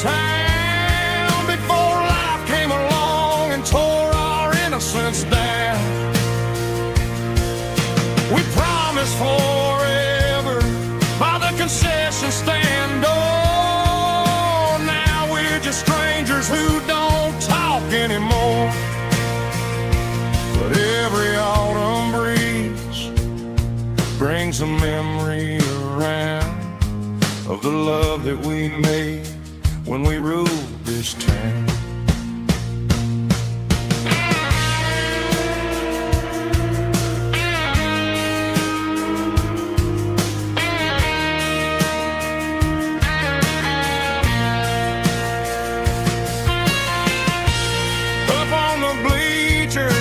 Town before life came along and tore our innocence down. We promised forever by the concession stand door. Now we're just strangers who don't talk anymore. But every autumn breeze brings a memory around of the love that we made when we ruled this town. Up on the bleachers,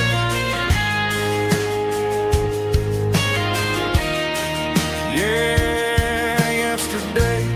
yeah, yesterday.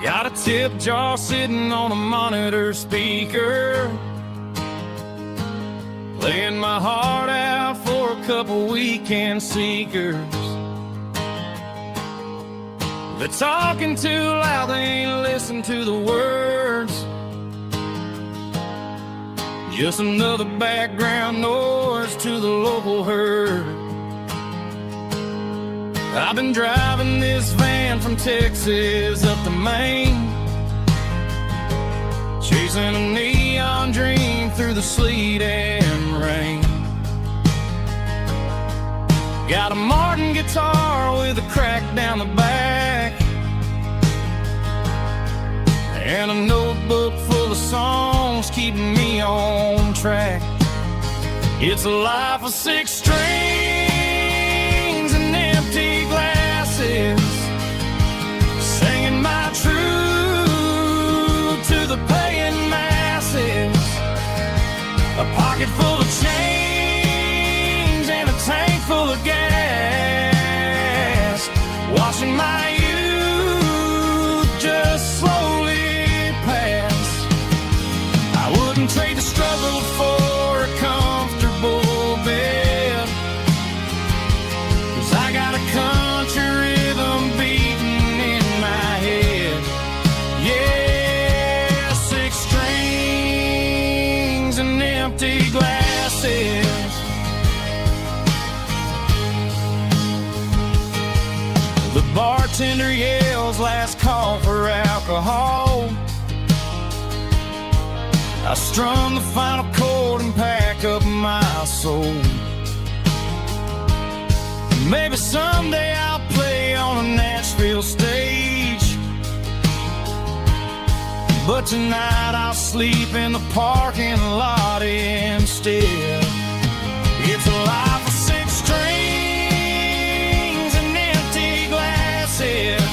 Got a tip jar sitting on a monitor speaker, playing my heart out for a couple weekend seekers. They're talking too loud, they ain't listen to the words. Just another background noise to the local herd. I've been driving this van from Texas up to Maine, chasing a neon dream through the sleet and rain. Got a Martin guitar with a crack down the back, and a notebook full of songs keeping me on track. It's a life of 6 strings and empty glasses, singing my truth to the paying masses. A pocket full of change and a tank full of gas, watching my youth just slowly pass. I wouldn't trade the struggle for a comfortable bed, 'cause I got a country rhythm beating in my head. Yeah, 6 strings and empty glasses. The bartender yells last call for alcohol. I strum the final chord and pack up my soul. Maybe someday I'll play on a Nashville stage, but tonight I'll sleep in the parking lot instead. It's a life of 6 strings and empty glasses,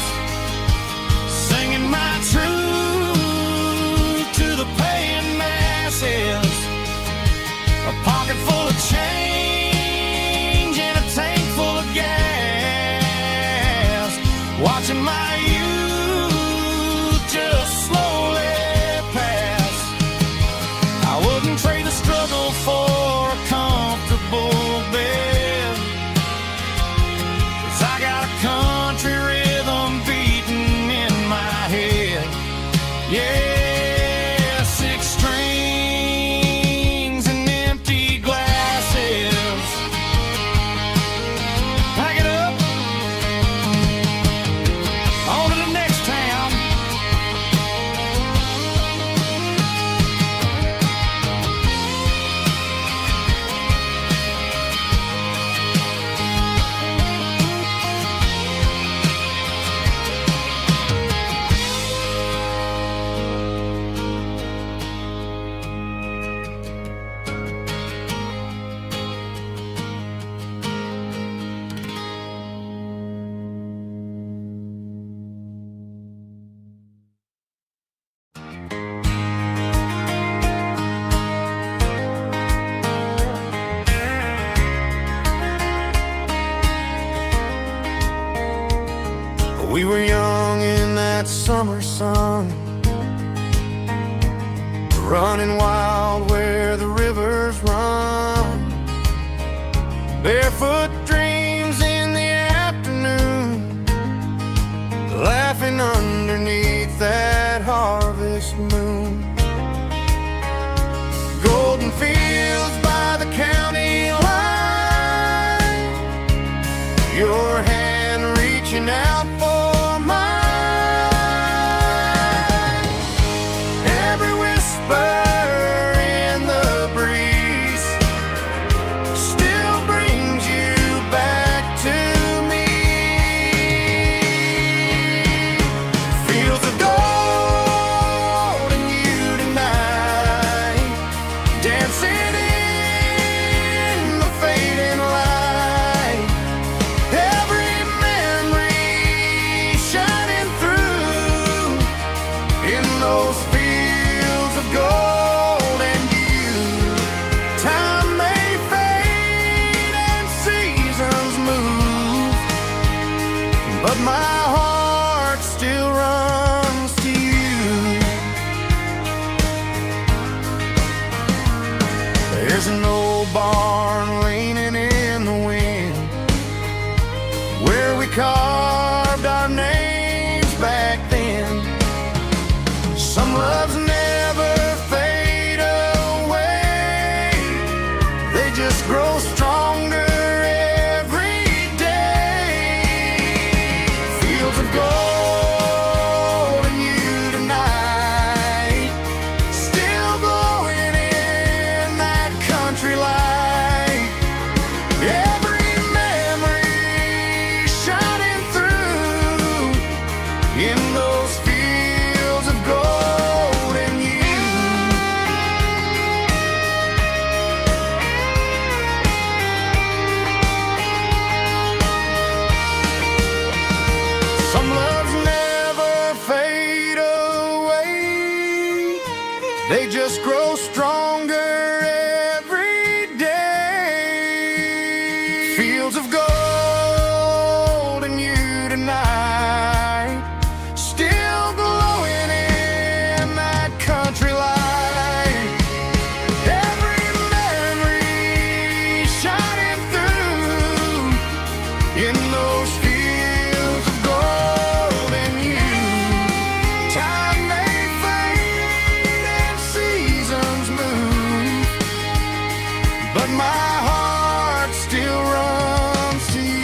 singing my truth to the paying masses. A pocket full of change and a tank full of gas, watching my youth just slowly pass. I wouldn't trade the struggle for a comfortable bed, 'cause I got a country rhythm beating in my head. Yeah, 6 strings and empty glasses. Pack it up, on to the next town. We were young in that summer sun, running wild where the rivers run, barefoot dreams in the afternoon, laughing underneath that harvest moon. Golden fields by the county line, your hand reaching out for in the breeze still brings you fields of gold and you tonight, still glowing in that country light. Every memory shining through in those fields of gold and you. Time may fade and seasons move, but my heart still runs to you.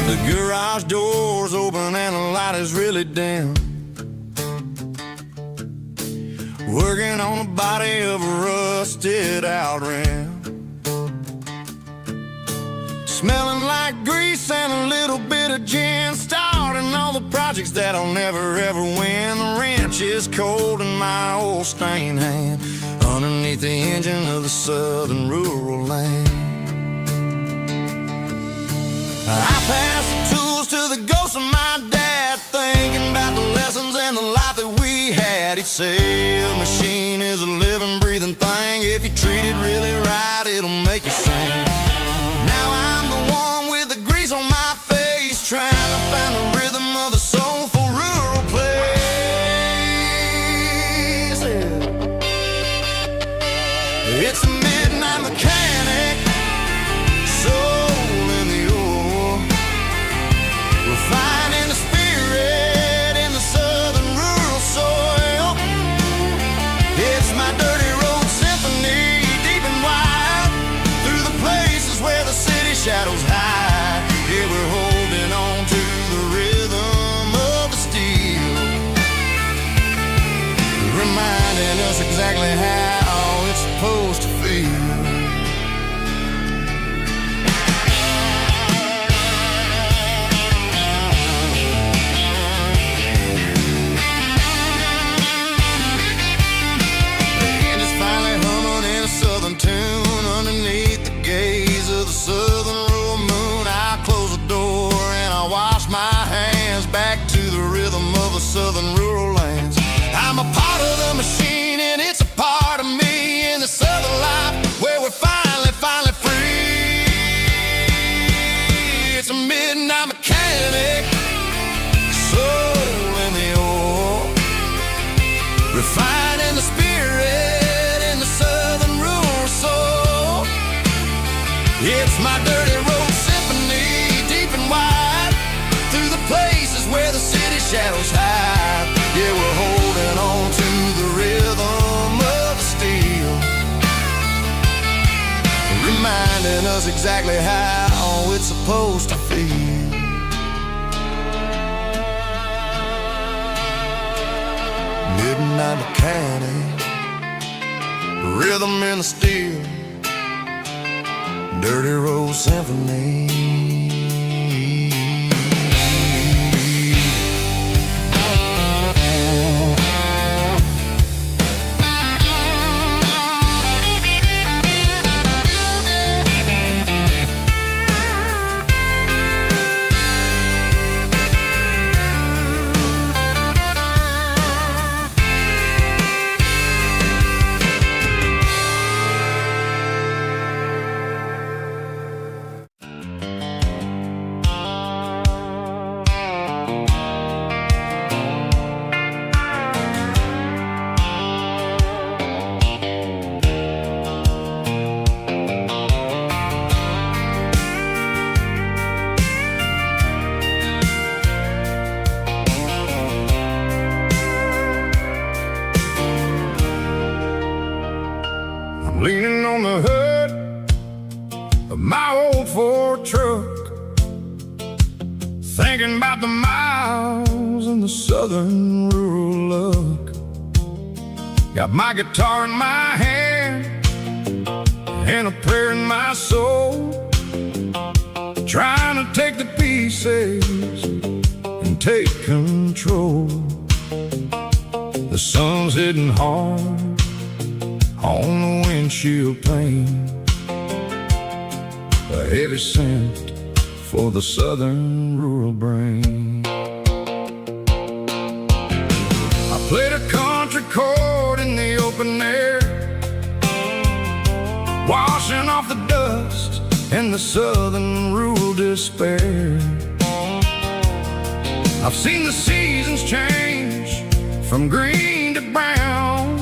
The garage door's open and the light is really dim. Working on the body of a rusted out rim. Smelling like grease and a little bit of gin. Starting all the projects that I'll never ever win. The wrench is cold in my old stained hand underneath the engine of the southern rural land. I pass the tools to the ghost of my dad, thinking about the lessons and the life that we had. He'd say a machine is a living, breathing thing. If you treat it really right, it'll make you sing. Now I'm the one with the grease on my face, trying to find the rhythm of the soulful rural place. It's a midnight mechanic, soul in the ore, refining the spirit in the southern rural soil. It's my dirty road symphony, deep and wide, through the places where the city shadows hide. Yeah, we're holding on to the rhythm of the steel, reminding us exactly how it's supposed to feel. Tune underneath the gaze of the southern rural moon. I close the door and I wash my hands back to the rhythm of the southern rural lands. I'm a part of the machine and it's a part of me in the southern life where we're finally free. It's a midnight mechanic, soul in the ore, refining the spirit in the southern rural soul. It's my dirty road symphony, deep and wide, through the places where the city shadows hide. Yeah, we're holding on to the rhythm of the steel, reminding us exactly how it's supposed to feel. Midnight mechanic, rhythm in the steel, dirty road symphony. Leaning on the hood of my old Ford truck, thinking about the miles and the southern rural look. Got my guitar in my hand and a prayer in my soul, trying to take the pieces and take control. The sun's hitting hard on the windshield pane, a heavy scent for the southern rural brain. I played a country chord in the open air, washing off the dust and the southern rural despair. I've seen the seasons change from green to brown,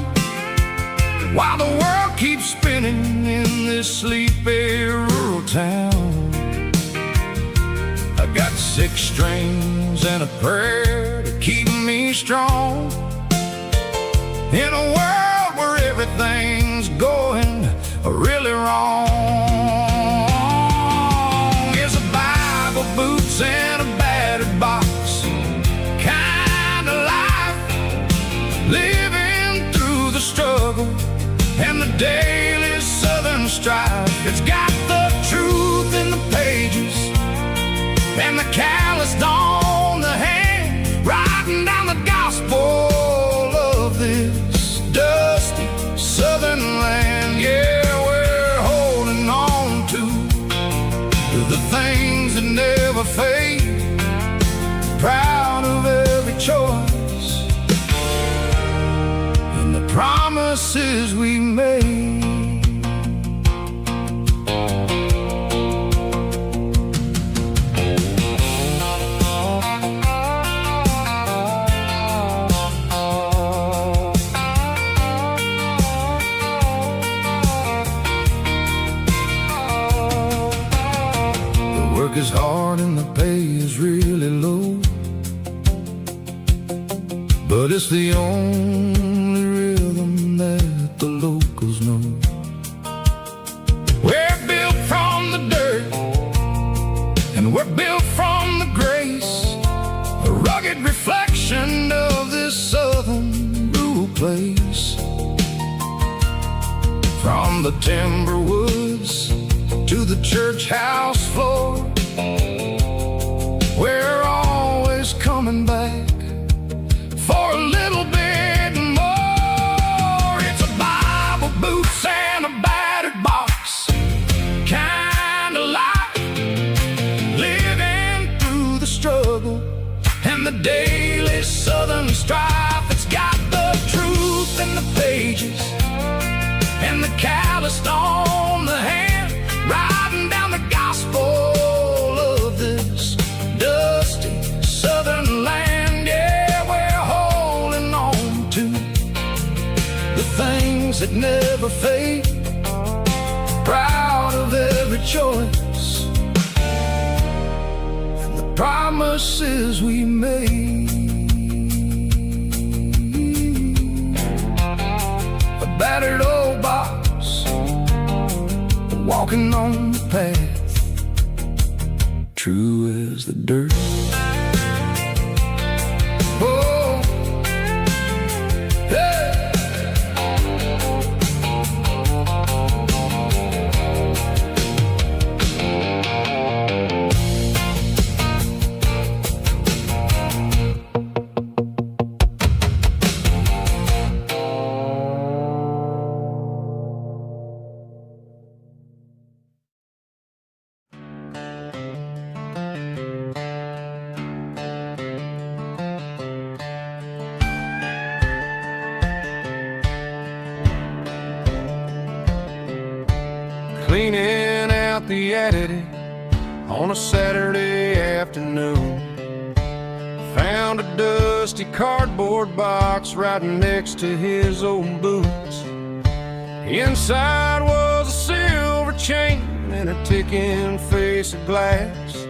while the world keeps spinning in this sleepy rural town. I got 6 strings and a prayer to keep me strong, in a world where everything's going really wrong. It's a Bible, boots, and a battered box kind of life, living through the struggle and the daily southern strife. It's got the truth in the pages and the calloused on the hand, writing down the gospel of this dusty southern land. Yeah, we're holding on to the things that never fade, proud of every choice and the promises we made. Work is hard and the pay is really low, but it's the only rhythm that the locals know. We're built from the dirt and we're built from the grace, a rugged reflection of this southern rural place. From the timber woods to the church house floor, we're always coming back for a little bit more. It's a Bible, boots, and a battered box kind of life, living through the struggle and the daily southern strife. It's got the truth in the pages and the calloused on the hand, writing down the gospel of this dusty southern land. Yeah, we're holding on to the things that never fade, proud of every choice and the promises we made. A battered old box, walking on the path, true as the dirt. Oh, hey. Cleaning out the attic on a Saturday afternoon, found a dusty cardboard box right next to his old boots. Inside was a silver chain and a ticking face of glass,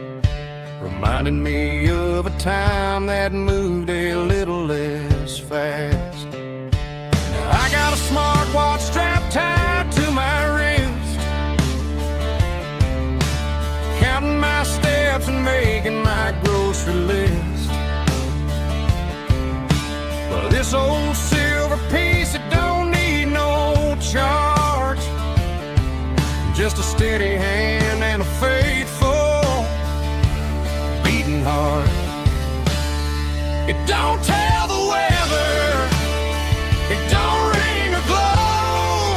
reminding me of a time that moved a little less fast. Now I got a smartwatch strapped tied to my wrist, counting my steps and making my grocery list. But this old silver piece, it don't just a steady hand and a faithful beating heart. It don't tell the weather, it don't ring or glow,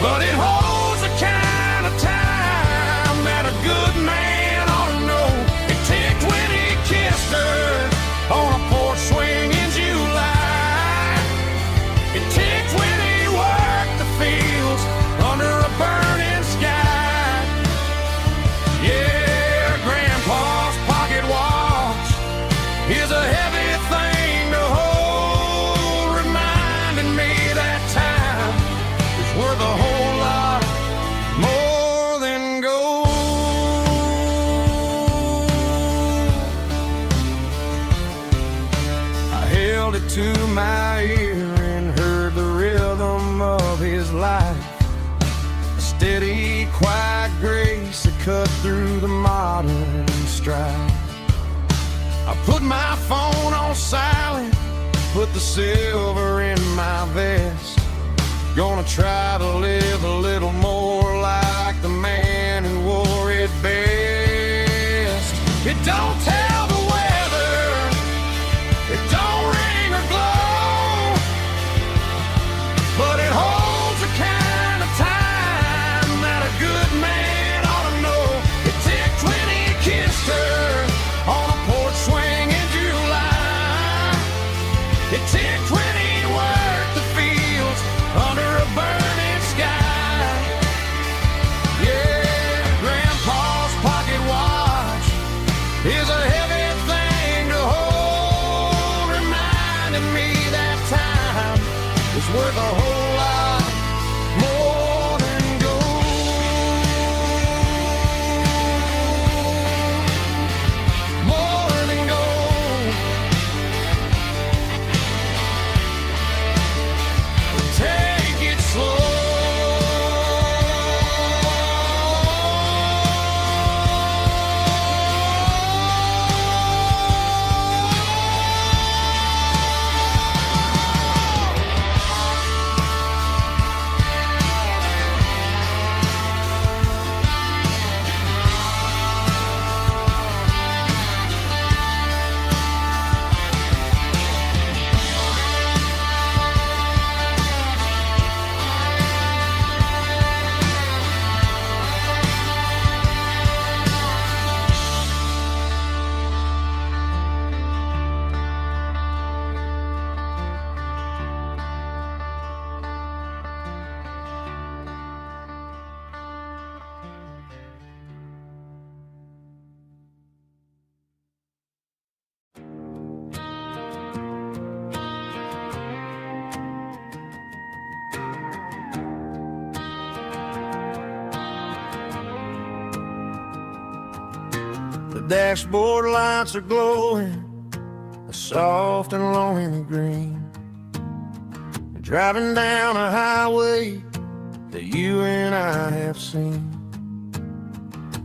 but it holds the kind of time that a good man ought to know. It ticked when he kissed her on a porch swing in July. It ticked when he worked the fields under a burning sky. Yeah, Grandpa's pocket watch is a heavy thing to hold, reminding me that time is worth a whole lot more than gold. I held it to my ear and heard the rhythm of his life, a steady, quiet grace that cut through the modern strife. I put my phone on silent, put the silver in my vest. Gonna try to live a little more like the man who wore it best. It don't tell the weather, it don't ring or glow, but it holds the kind of time that a good man ought to know. It ticked when he kissed her on a porch swing in July. It ticked when he worked the fields under a burning sky. Yeah, Grandpa's pocket watch is a heavy thing to hold, reminding me that time is worth a whole lot more than gold. More than gold. Take it slow. The dashboard lights are glowing, a soft and lonely green. Driving down a highway that you and I have seen.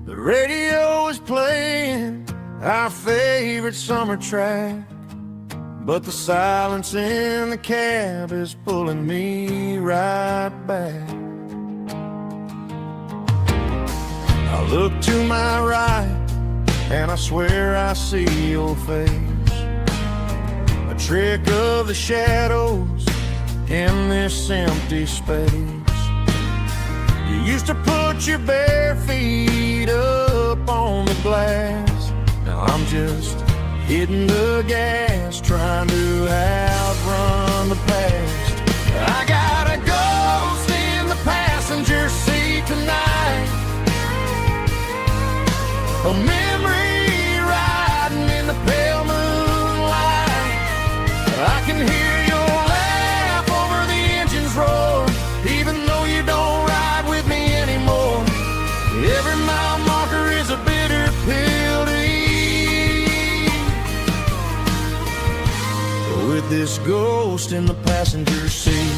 The radio is playing our favorite summer track, but the silence in the cab is pulling me right back. I look to my right and I swear I see your face, a trick of the shadows in this empty space. You used to put your bare feet up on the glass. Now I'm just hitting the gas, trying to outrun the past. I got a ghost in the passenger seat tonight, a memory riding in the pale moonlight. I can hear your laugh over the engine's roar, even though you don't ride with me anymore. Every mile marker is a bitter pill to eat, with this ghost in the passenger seat.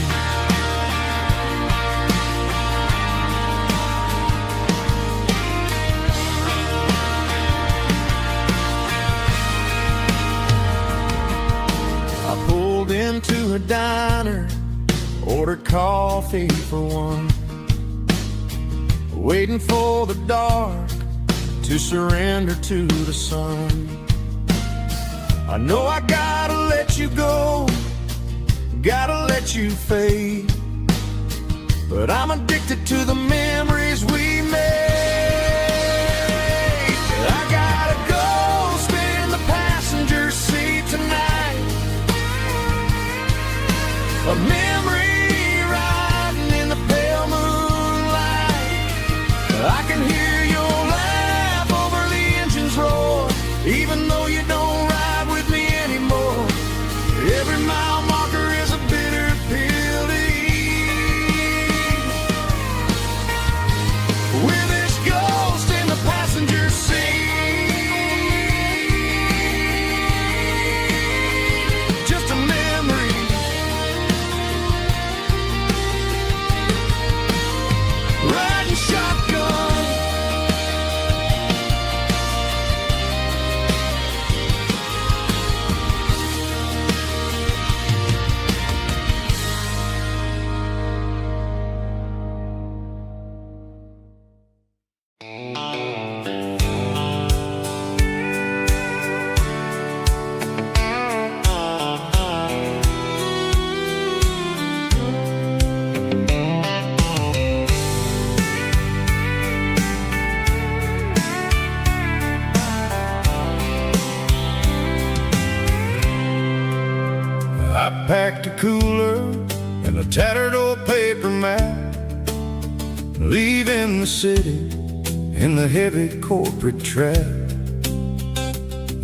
Into a diner, ordered coffee for one. waiting for the dark to surrender to the sun. I know I gotta let you go, gotta let you fade, but I'm addicted to the memories we made. I gotta go spin in the passenger seat tonight, a memory riding in the pale moonlight. I can hear your laugh over the engine's roar, even though you don't ride with me anymore. Every mile marker is a bitter pill to eat. With this ghost in the passenger seat, just a memory, riding shotgun. I packed a cooler and a tattered old paper map, leaving the city in the heavy corporate trap.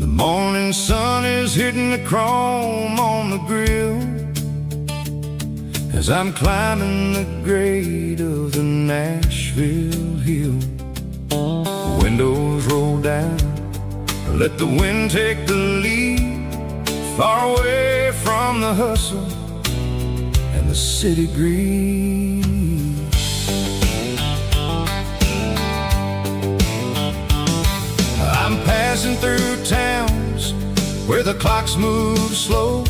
The morning sun is hitting the chrome on the grill as I'm climbing the grade of the Nashville hill. Windows roll down, let the wind take the lead, far away from the hustle and the city greed. I'm passing through towns where the clocks move slow,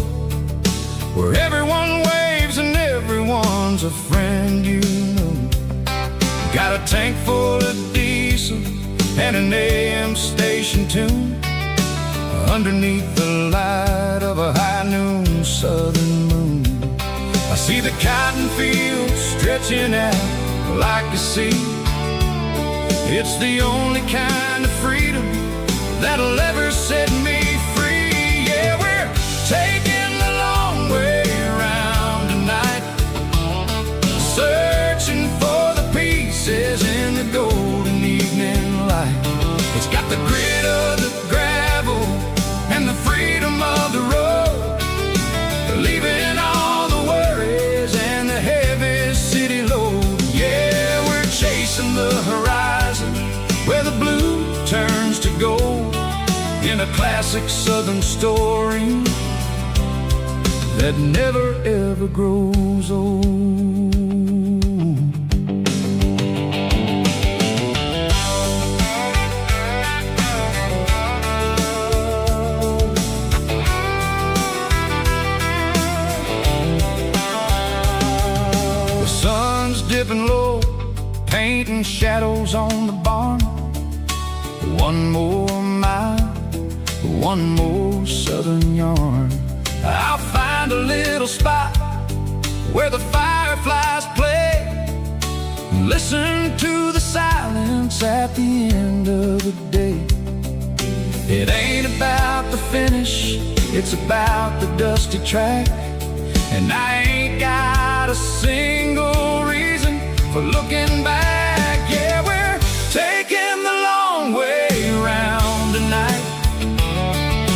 where everyone waves and everyone's a friend you know. Got a tank full of diesel and an AM station tune underneath the light of a high noon southern moon. I see the cotton fields stretching out like a sea. It's the only kind of freedom that'll ever set me free. Yeah, we're taking the long way around tonight, searching for the pieces in the golden evening light. It's got the grit of the gravel and the freedom of the road, leaving all the worries and the heavy city load. Yeah, we're chasing the horizon where the blue turns to gold, in a classic southern story that never ever grows old. Dipping low, painting shadows on the barn. One more mile, one more southern yarn. I'll find a little spot where the fireflies play, and listen to the silence at the end of the day. It ain't about the finish, it's about the dusty track, and I ain't got a single reason for looking back. Yeah, we're taking the long way around tonight,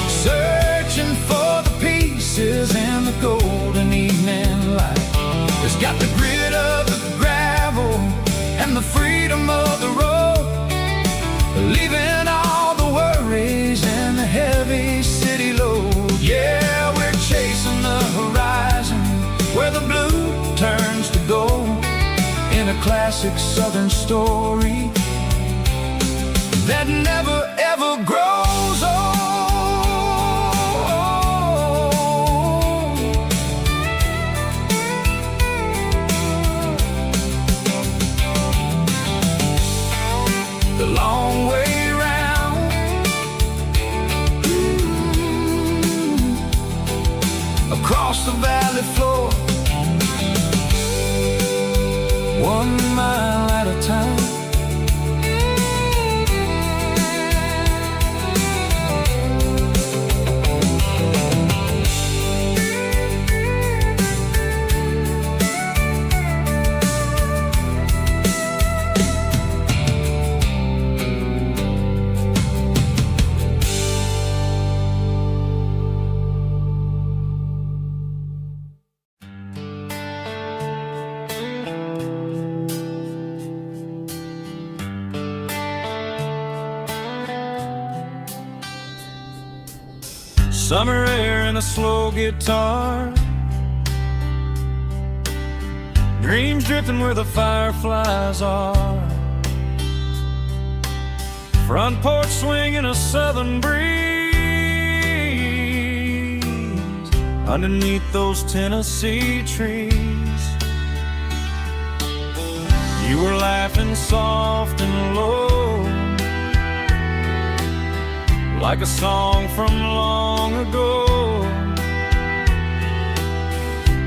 searching for the pieces in the golden evening light. It's got the grit of the gravel and the freedom of the road, leaving all the worries and the heavy city load. Yeah, we're chasing the horizon where the blue turns to gold, in a classic southern story that never ever grows old. valley floor, 1 mile at a time. Summer air and a slow guitar, dreams drifting where the fireflies are. Front porch swinging a southern breeze underneath those Tennessee trees. You were laughing soft and low, like a song from long ago.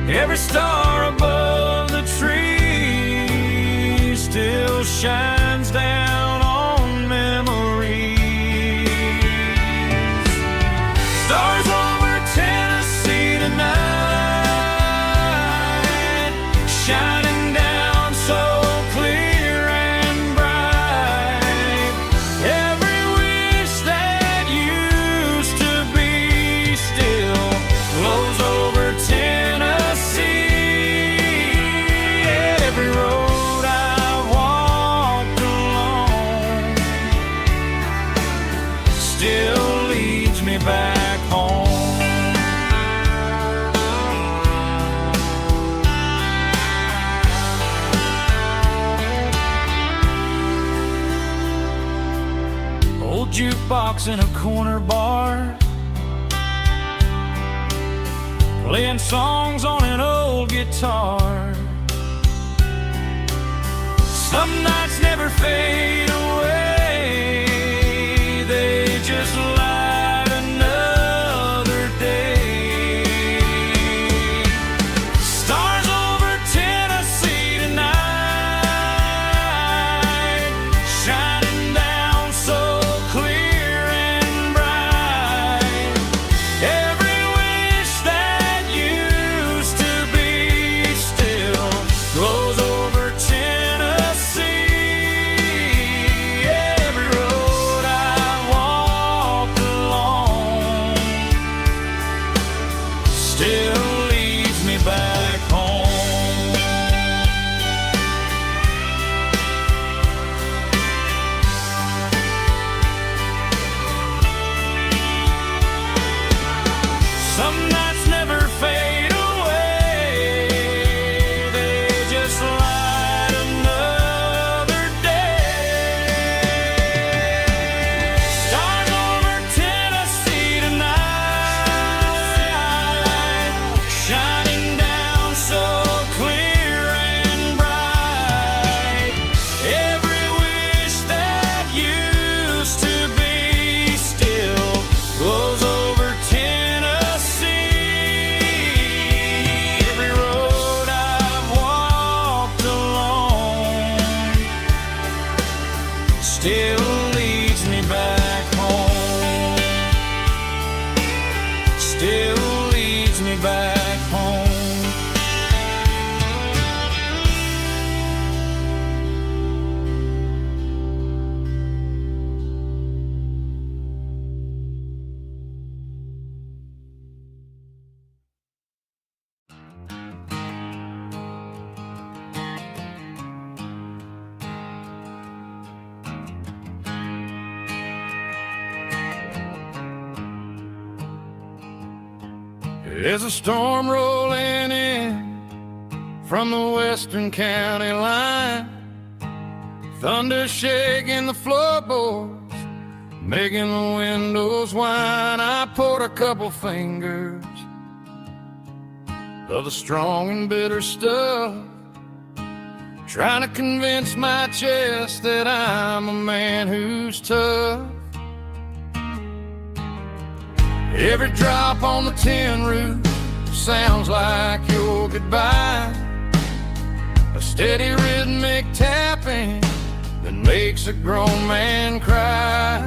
Every star above the tree still shines down on memories. Stars over Tennessee tonight, shining down so clear and bright. Every wish that used to be still glows over Tennessee. Every road I walked along still leads me back home. Old jukebox in a corner bar, playing songs on an old guitar. Some nights never fade away, they just light another day. Stars over Tennessee tonight, shining down so clear and bright. Every wish that used to be still glows over Tennessee. Every road I walked along still leads me back home. Some nights never fade away, they just light another day. Stars over Tennessee tonight, shining down so clear and bright. Every wish that used to be still glows over Tennessee. Every road I've walked along still leads me back home. Still leads me back home. There's a storm rolling in from the western county line, thunder shaking the floorboards, making the windows whine. I poured a couple fingers of the strong and bitter stuff, trying to convince my chest that I'm a man who's tough. Every drop on the tin roof sounds like your goodbye. A steady rhythmic tapping that makes a grown man cry.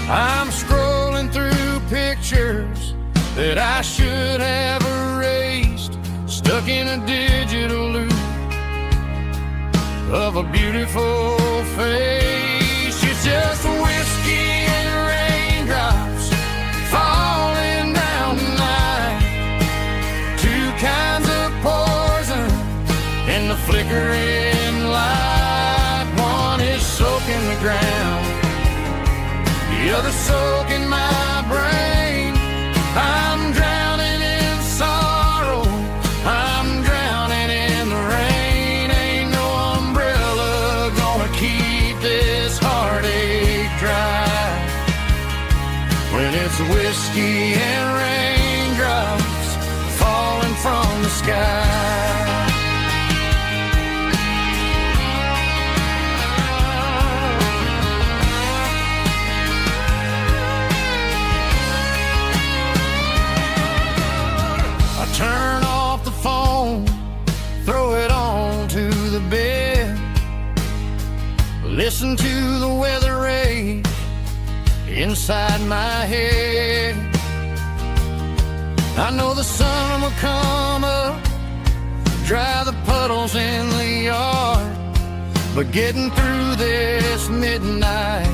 I'm scrolling through pictures that I should have erased, stuck in a digital loop of a beautiful face. It's just whiskey and raindrops falling down tonight. Two kinds of poison in the flickering light. One is soaking the ground, the other soaking my brain. I'm drowning in sorrow, I'm drowning in the rain. Ain't no umbrella gonna keep this heartache dry when it's whiskey and raindrops falling from the sky. Turn off the phone, throw it on to the bed, listen to the weather rage inside my head. I know the sun will come up, dry the puddles in the yard, but getting through this midnight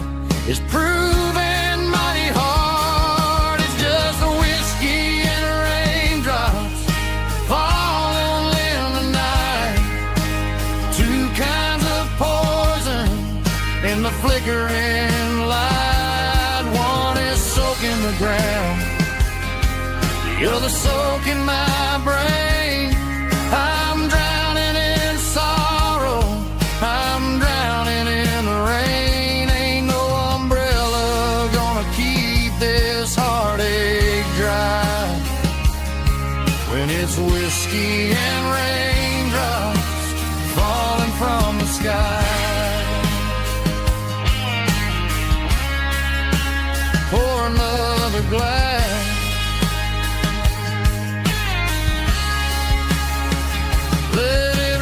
is proving mighty hard. It's just a whiskey and raindrops falling in the night. Two kinds of poison in the flickering light. One is soaking the ground, the other soaking my brain. I'm drowning in sorrow, I'm drowning in the rain. Ain't no umbrella gonna keep this heartache dry when it's whiskey and raindrops falling from the sky. Pour another glass, let it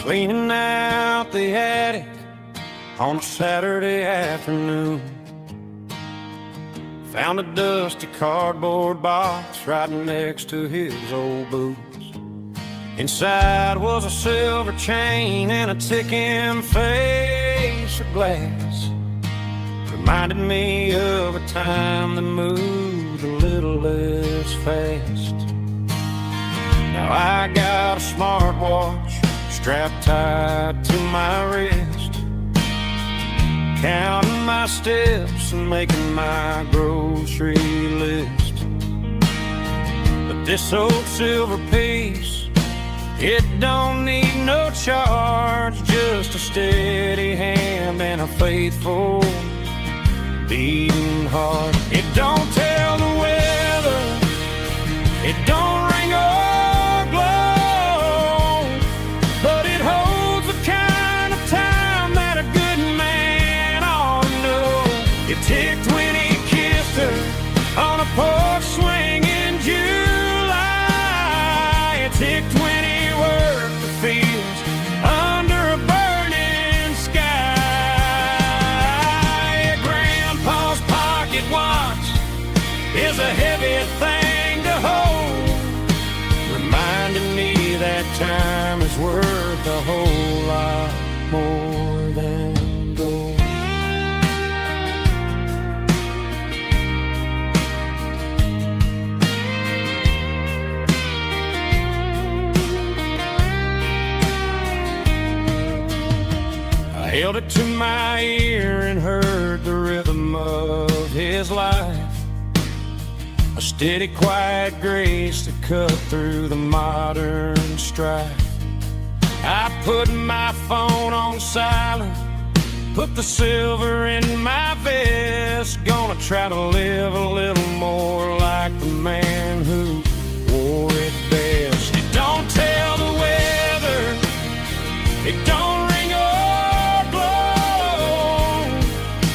cleaning out the attic on a Saturday afternoon. Found a dusty cardboard box right next to his old boots. Inside was a silver chain and a ticking face of glass. Reminded me of a time that moved a little less fast. Now I got a smartwatch strapped tight to my wrist, counting my steps and making my grocery list. But this old silver piece, it don't need no charge, just a steady hand and a faithful beating heart. It don't tell the weather, it don't ring or glow, but it holds the kind of time that a good man ought to know. It ticked when he kissed her on a porch swing in July. It ticked when he worked the fields under a burning sky. Grandpa's is a heavy thing to hold, reminding me that time is worth a whole lot more than gold. I held it to my ear and heard the rhythm of his life, a steady, quiet grace to cut through the modern strife. I put my phone on silent, put the silver in my vest, gonna try to live a little more like the man who wore it best. It don't tell the weather, it don't ring or glow,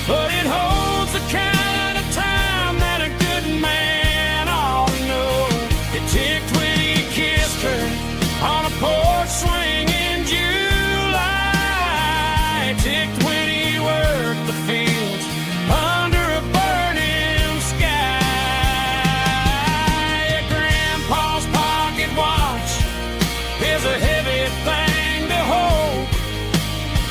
but it holds the kind of time that a good man ought to know. It ticked when he kissed her on a porch swing in July. It ticked when he worked the fields under a burning sky. Grandpa's pocket watch is a heavy thing to hold,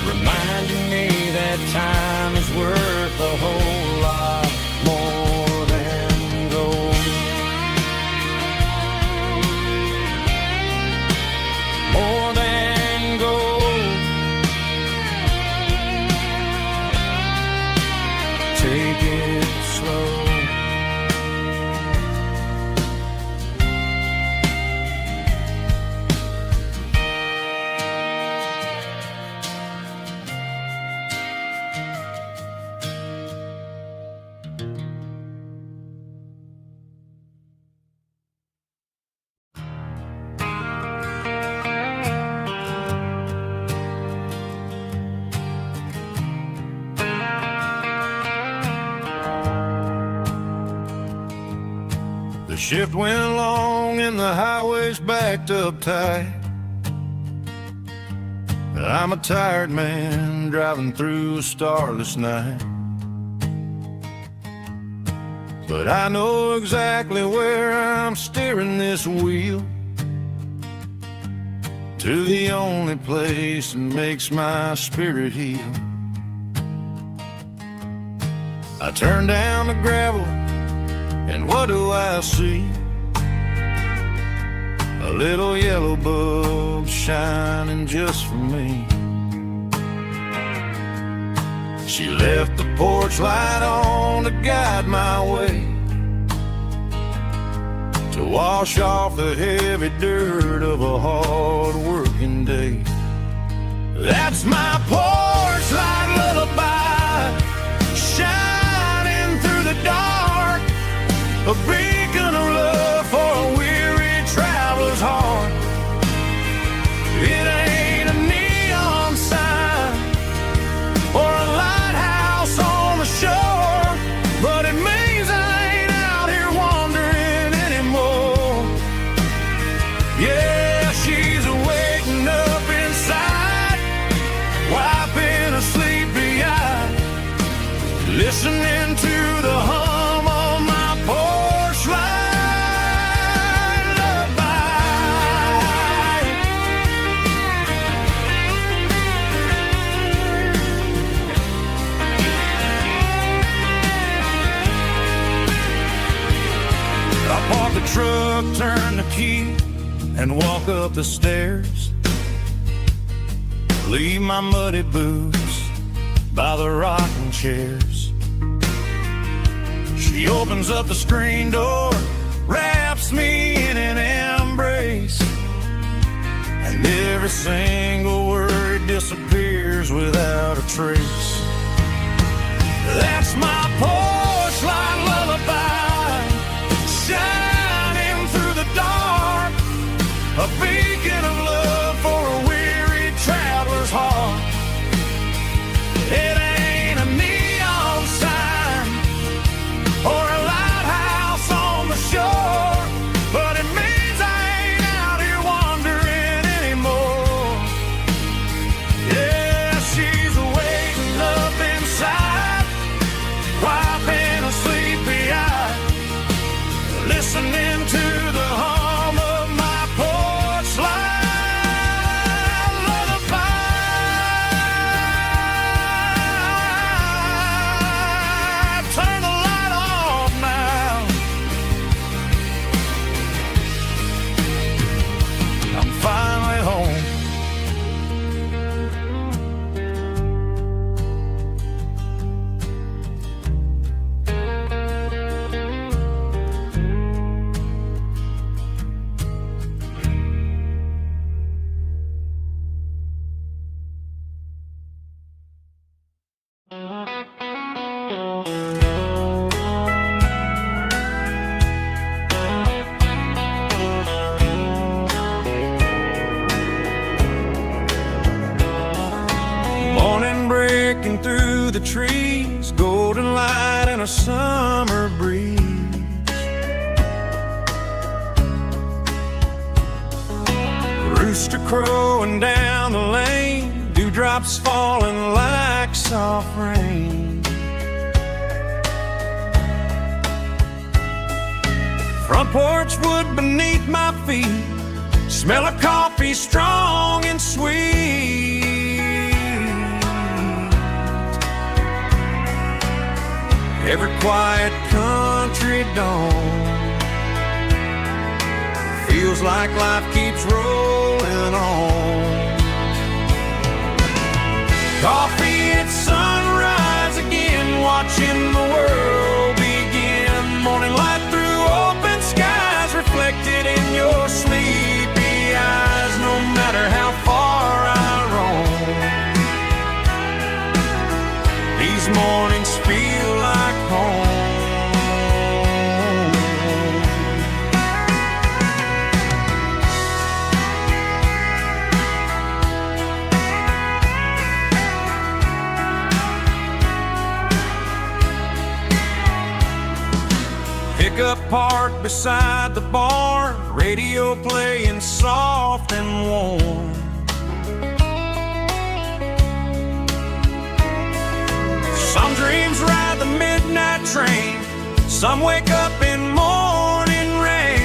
reminding me that time is worth a whole lot more than gold. More than gold. Take it slow. The shift went along and the highway's backed up tight. I'm a tired man driving through a starless night, but I know exactly where I'm steering this wheel, to the only place that makes my spirit heal. I turn down the gravel, and what do I see? A little yellow bulb shining just for me. She left the porch light on to guide my way, to wash off the heavy dirt of a hard-working day. That's my porch light lullaby, shining through the dark, a beacon of love for a weary traveler's heart. It ain't a neon sign or a lighthouse on the shore, but it means I ain't out here wandering anymore. Yeah, she's waking up inside, wiping a sleepy eye, listening to the hum of my porch light lullaby. I park the truck, turn the key, and walk up the stairs. Leave my muddy boots by the rocking chairs. She opens up the screen door, wraps me in an embrace, and every single word disappears without a trace. That's my porch light lullaby, shining through the dark, a beacon of love for a weary traveler's heart. It ain't a neon sign or a lighthouse on the shore, but it means I ain't out here wandering anymore. Yeah, she's waking up inside, wiping crowing down the lane, dewdrops falling like soft rain. Front porch wood beneath my feet, smell of coffee strong and sweet. Every quiet country dawn feels like life keeps rolling on. Coffee at sunrise again, watching the world begin. Morning light through open skies, reflected in your sleepy eyes. No matter how far I roam, these mornings feel like home. Pickup parked beside the barn, radio playing soft and warm. Some dreams ride the midnight train, some wake up in morning rain.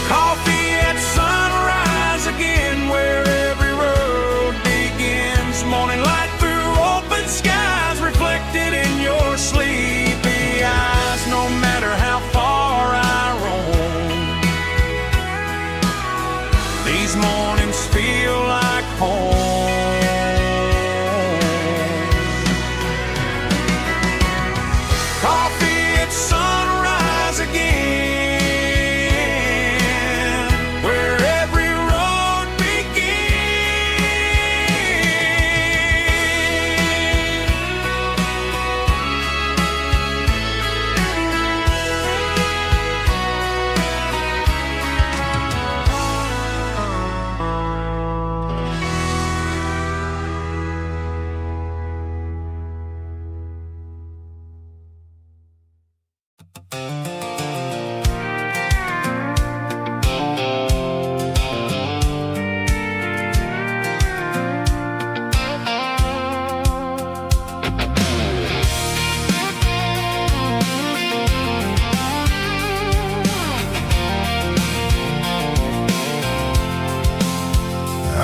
Coffee at sunrise again, where every road begins. Morning light through open skies, reflected in your sleepy eyes. No matter how far I roam, these mornings feel like home. Coffee at sunrise again, where every road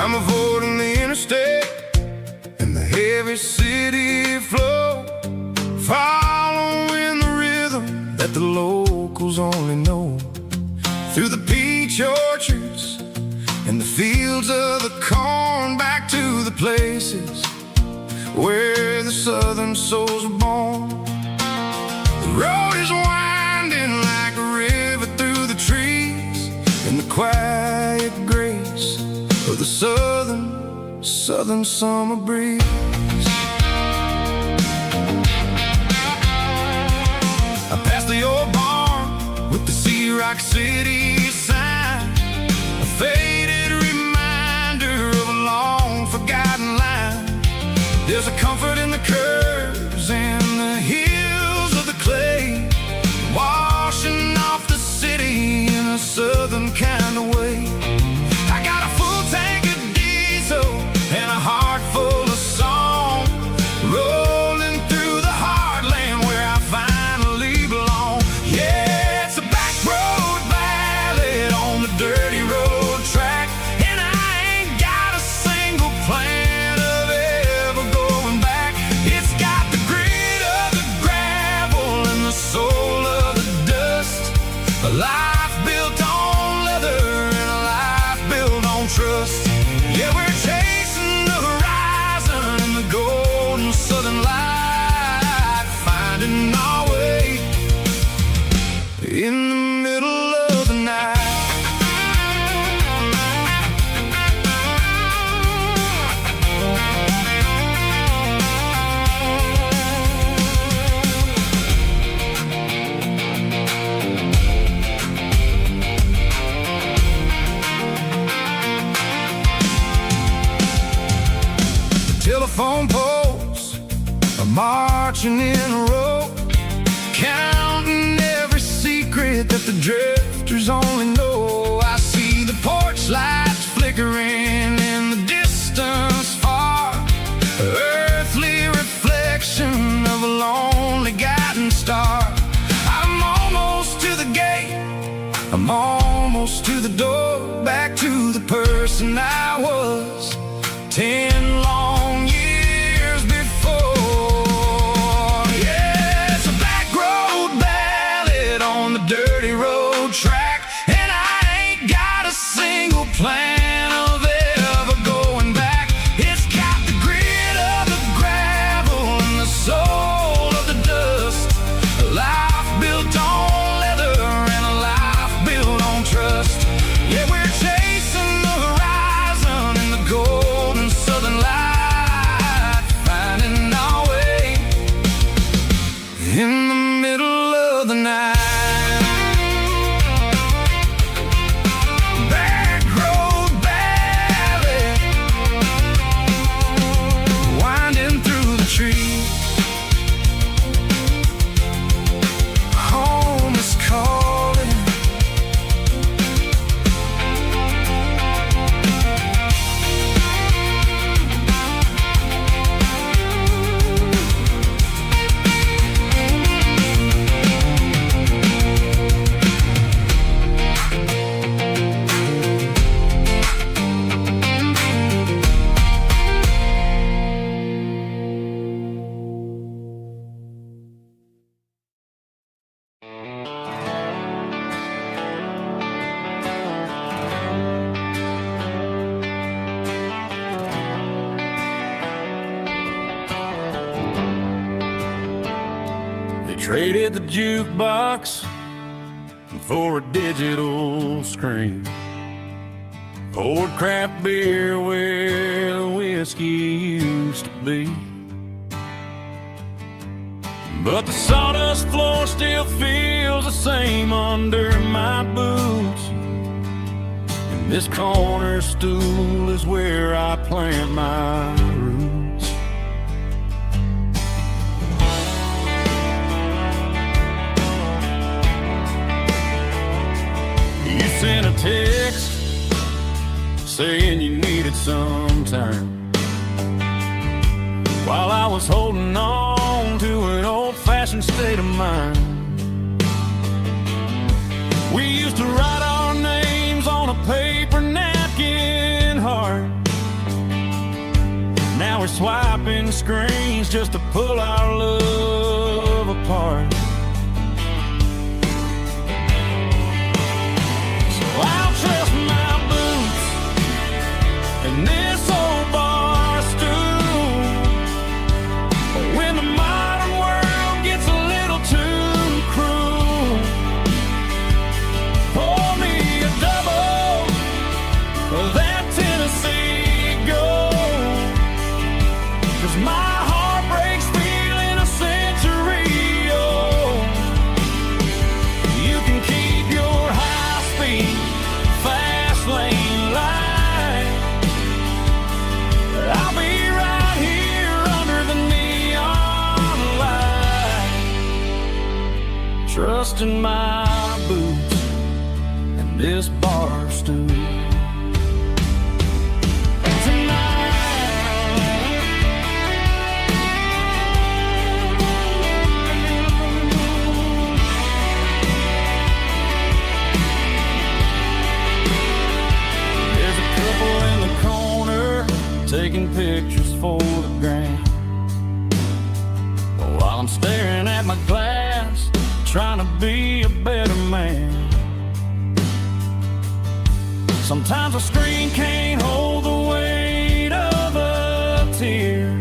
I'm avoiding the interstate and the heavy city flow, following the rhythm that the locals only know. Through the peach orchards and the fields of the corn, back to the places where the southern souls were born. The road is winding like a river through the trees, in the quiet grace of the southern summer breeze. I passed the old barn with the Sea Rock City sign, a faded reminder of a long forgotten line. There's a comfort in the curves and the hills of the clay, washing off the city in a southern kind of way. I got a full tank of diesel and a heart full of song, rolling through the heartland where I finally belong. Yeah, it's a back road ballad on the dirty road track, and I ain't got a single plan of ever going back. It's got the grit of the gravel and the soul of the dust, a life built on leather and a life built on trust. Yeah, we're chasing the horizon and the golden southern light, finding our way in the middle of the night. Telephone poles are marching in a row, counting every secret secret that the drifters only know. I see the porch lights flickering in the distance far, earthly reflection of a lonely guiding star. I'm almost to the gate, I'm almost to the door, back to the person I was 10 long years before. Yeah, it's a back road ballad on the dirty road track, and I ain't got a single plan of ever going back. It's got the grit of the gravel and the soul of the dust, a life built on leather and a life built on trust. Yeah, we're chasing the horizon in the golden southern light, finding our way in the middle of the night. Backroad ballad, winding through the trees. Home is calling. They traded the jukebox for a digital screen, poured craft beer where the whiskey used to be. But the sawdust floor still feels the same under my boots, and this corner stool is where I plant my roots. You sent a text saying you needed some time, while I was holding on to an old-fashioned state of mind. We used to write our names on a paper napkin hard. Now we're swiping screens just to pull our love apart. I'll trust my boots and this old bar stool. When the modern world gets a little too cruel, pour me a double of that Tennessee Gold, 'cause my heart breaks feeling a century old. You can keep your high-speed fast lane light, I'll be right here under the neon light, trusting my boots and this bar stool. Taking pictures for the gram, while I'm staring at my glass, trying to be a better man. Sometimes a screen can't hold the weight of a tear,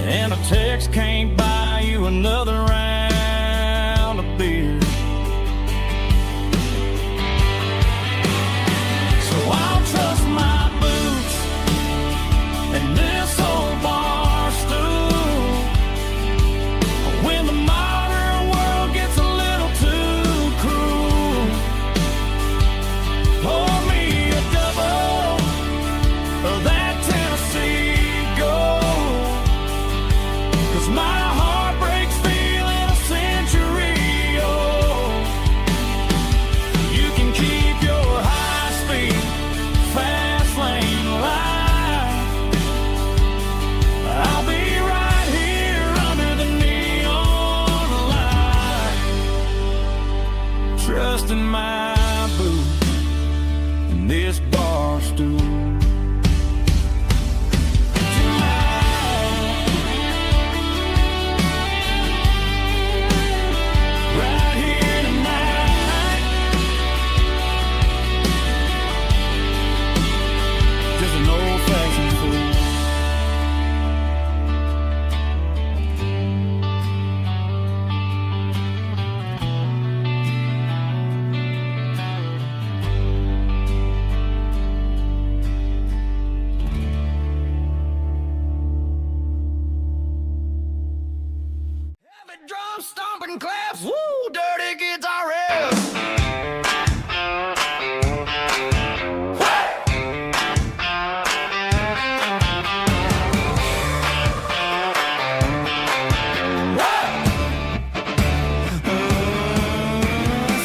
and a text can't buy you another round of beer. So I'll trust my and this old bar stool. When the modern world gets a little too cruel, pour me a double of that Tennessee Gold, 'cause my heart breaks feeling stomping claps, woo, dirty guitar riffs.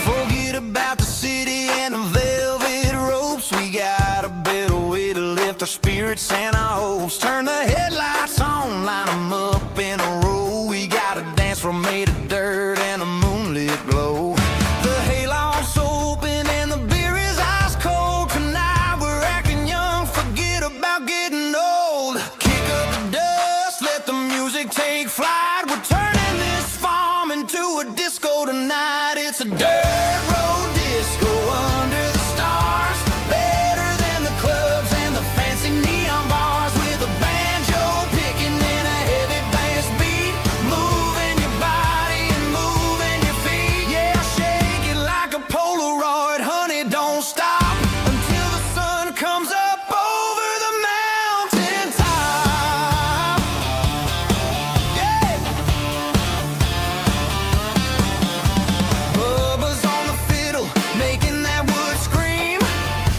Forget about the city and the velvet ropes. We got a better way to lift our spirits and our hopes. Turn the headlights on, line them up in a row. We got a dance floor made of dirt and a moonlit glow. The hayloft's open and the beer is ice cold. Tonight we're acting young, forget about getting old. Kick up the dust, let the music take flight. We're turning this farm into a disco tonight. It's a dirt road disco under the stars. Better than the clubs and the fancy neon bars. With a banjo picking and a heavy bass beat. Moving your body and moving your feet. Yeah, shake it like a Polaroid, honey, don't stop until the sun comes up over the mountain top. Yeah. Bubba's on the fiddle, making that wood scream.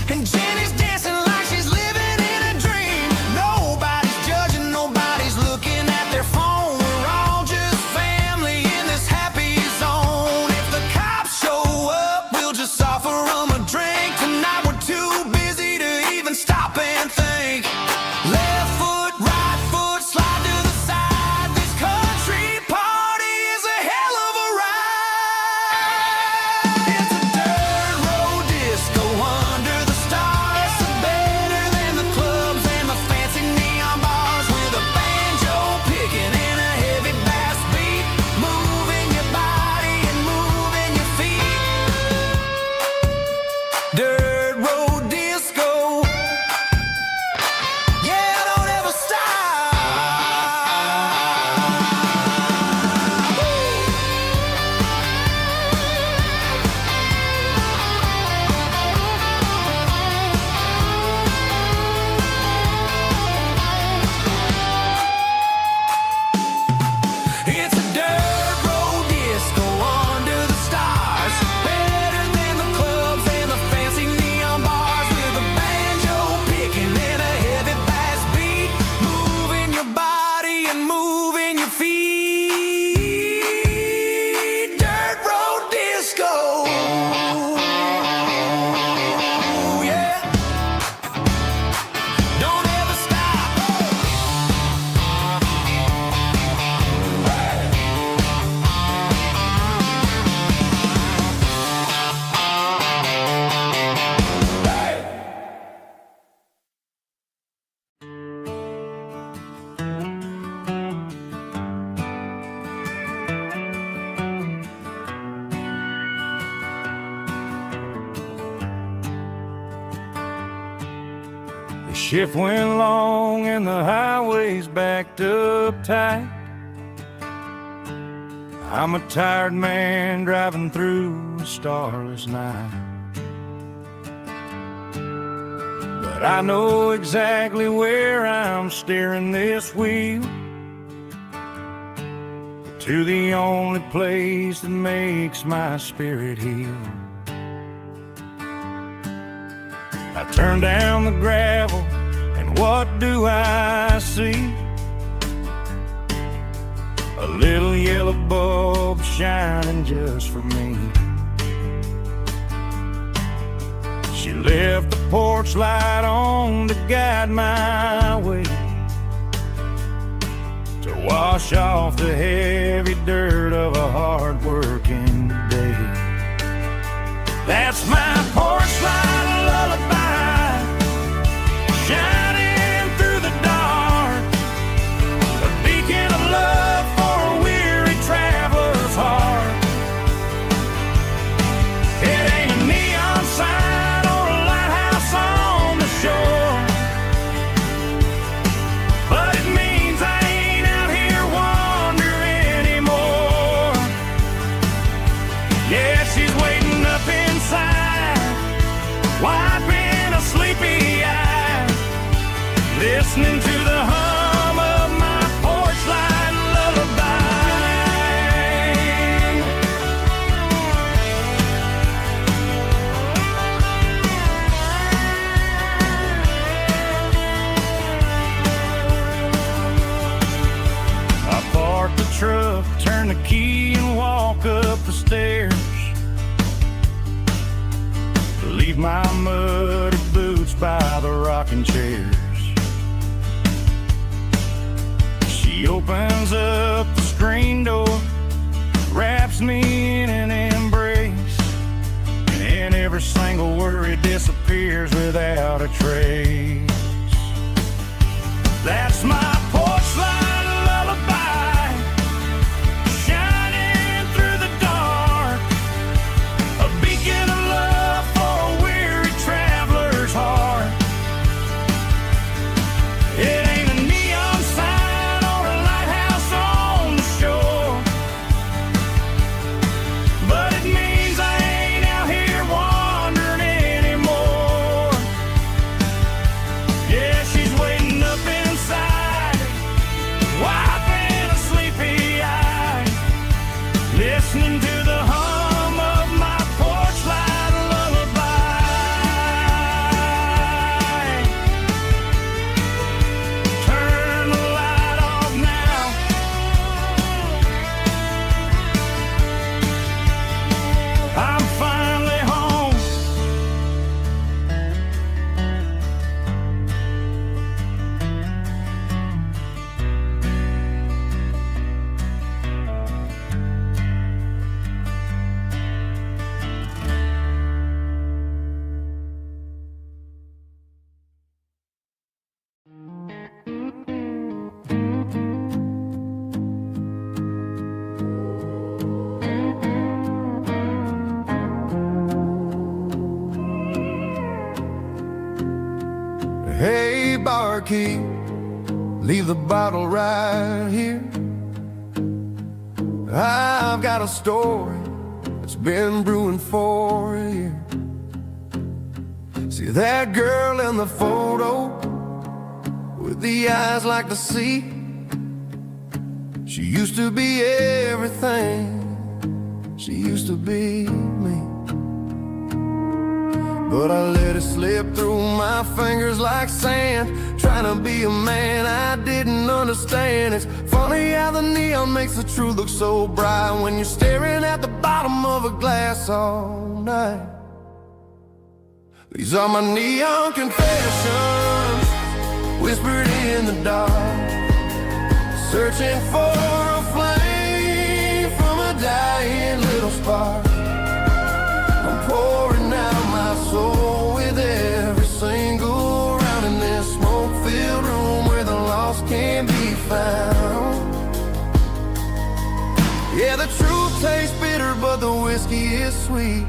And Jenny's dancing like she's living in a dream. Nobody's judging, nobody's looking at their phone. We're all just family in this happy zone. If the cops show up, we'll just offer them a drink. Tonight we're too busy to even stop and think. Left foot, right foot, slide to the side. This country party is a hell of a ride. It's a dirt road disco under the stars. Better than the clubs and the fancy neon bars. With a banjo picking and a heavy bass beat. Moving your body and moving your feet. Dirt road disco. Yeah, don't ever stop. It's a dirt road disco under the stars. Better than the clubs and the fancy neon bars. With a banjo picking and a heavy bass beat. Moving your body and moving your feet. Dirt road disco. Yeah. Don't ever stop. The shift went long and the highway's backed up tight. I'm a tired man driving through a starless night. But I know exactly where I'm steering this wheel, to the only place that makes my spirit heal. I turn down the gravel, and what do I see? A little yellow bulb shining just for me. She left the porch light on to guide my way, to wash off the heavy dirt of a hard-working day. That's my porch light lullaby, shining through the dark, a beacon of love for a weary traveler's heart. It ain't a neon sign or a lighthouse on the shore, but it means I ain't out here wandering anymore. Yeah, she's waiting up inside, wiping a sleepy eye, listening to the hum of my porch light lullaby. the key and walk up the stairs. Leave my muddy boots by the rocking chairs. She opens up the screen door, wraps me in an embrace, and every single worry disappears without a trace. That's my porch light lullaby, shining through the dark, a beacon of love for a weary traveler's heart. It ain't a neon sign or a lighthouse on the shore, but it means I ain't out here wandering anymore. Yeah, she's waiting up inside, wiping a sleepy eye, listening to the hum of my porch light lullaby. Turn the light off now. I'm finally home. Hey, barkeep, leave the bottle right here. I've got a story that's been brewing for a year. See that girl in the photo with the eyes like the sea? She used to be everything. She used to be me. But I let it slip through my fingers like sand, trying to be a man I didn't understand. It's funny how the neon makes the truth look so bright when you're staring at the bottom of a glass all night. These are my neon confessions, whispered in the dark, searching for a flame from a dying little spark. I'm pouring out my soul with every single round in this smoke-filled room where the lost can be found. Yeah, the truth tastes bitter, but the whiskey is sweet.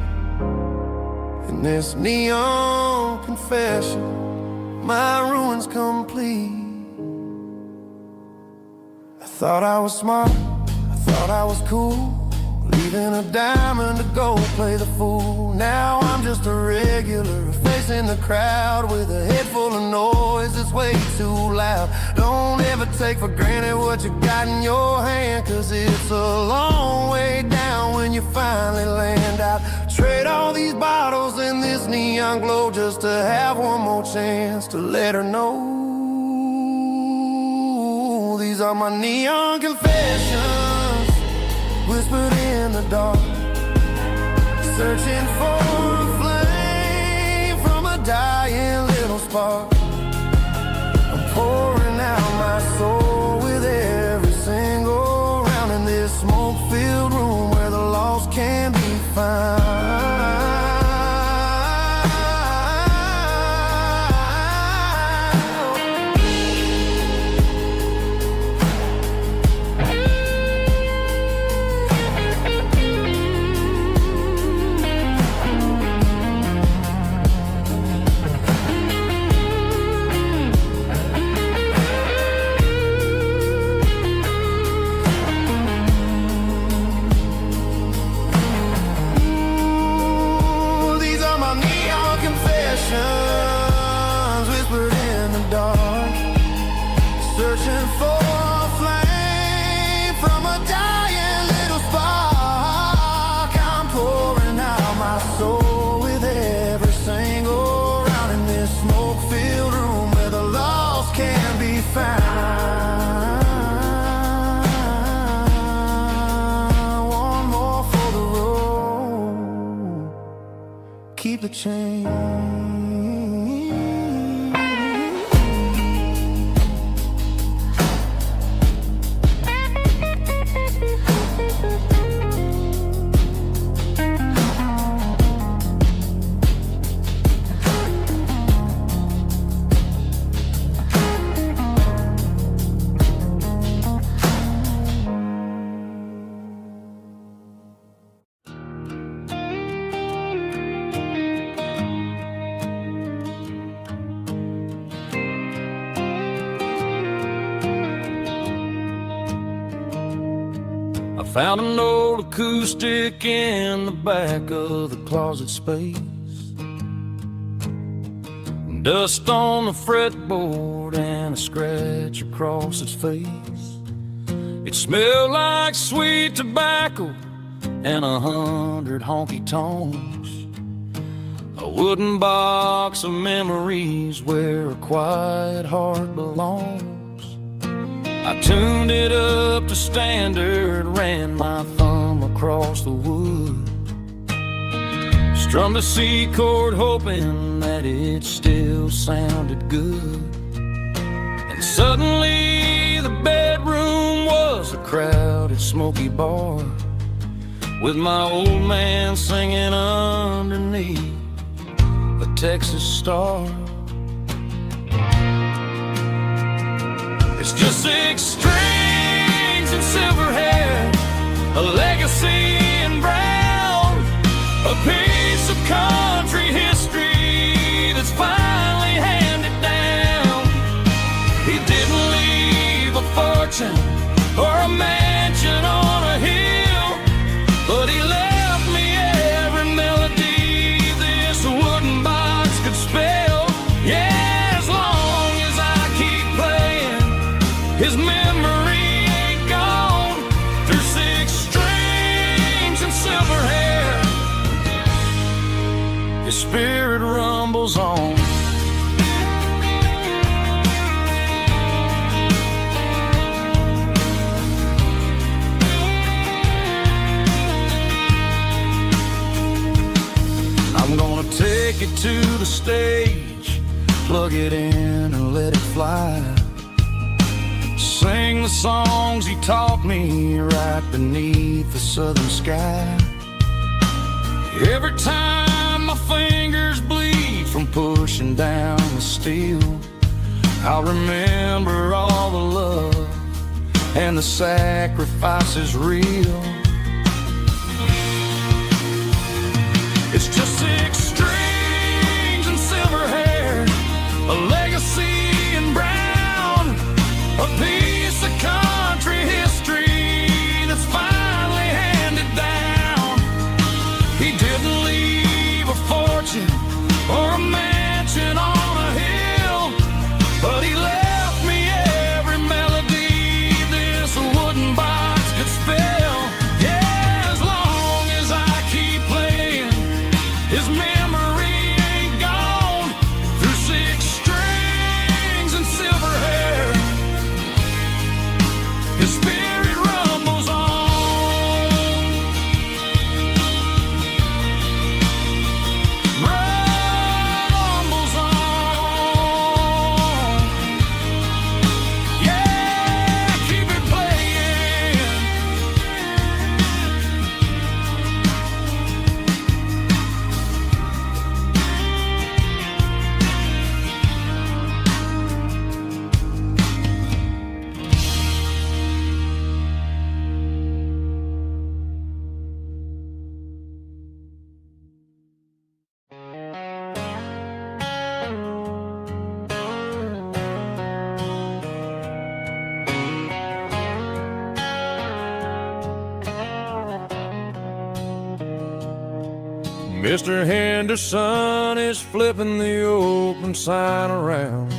In this neon confession, my ruin's complete. I thought I was smart, I thought I was cool, leaving a diamond to go play the fool. Now I'm just a regular, facing the crowd with a head full of noise that's way too loud. Don't ever take for granted what you got in your hand, cause it's a long way down when you finally land out. Trade all these bottles and this neon glow just to have one more chance to let her know. These are my neon confessions, whispered in the dark, searching for a flame from a dying little spark. I'm pouring out my soul with every single round in this smoke-filled room where the lost can be found. Found an old acoustic in the back of the closet space. Dust on the fretboard and a scratch across its face. It smelled like sweet tobacco and 100 honky tonks. A wooden box of memories where a quiet heart belongs. I tuned it up to standard, ran my thumb across the wood. Strummed a C chord hoping that it still sounded good. And suddenly the bedroom was a crowded smoky bar, with my old man singing underneath the Texas star. It's just 6 strings and silver hair, a legacy in brown, a piece of country history that's finally handed down. He didn't leave a fortune or a mansion on a hill, but he left me every melody this wooden box could spell. Yeah, as long as I keep playing, his memory ain't gone. Through 6 strings and silver hair, his spirit rumbles on. I'm gonna take it to the stage, plug it in and let it fly. Sing the songs he taught me right beneath the southern sky. Every time my fingers bleed from pushing down the steel, I'll remember all the love and the sacrifices real. It's just 6 strings and silver hair, a legacy in brown, a piece of country history that's finally handed down. He didn't leave a fortune or a mansion on a hill, but he left me every melody this wooden box could spell. Yeah, as long as I keep playing, his memory ain't gone. Through 6 strings and silver hair, his spirit rumbles on. Rumbles on. Yeah, keep it playing. Mr. Henderson is flipping the open sign around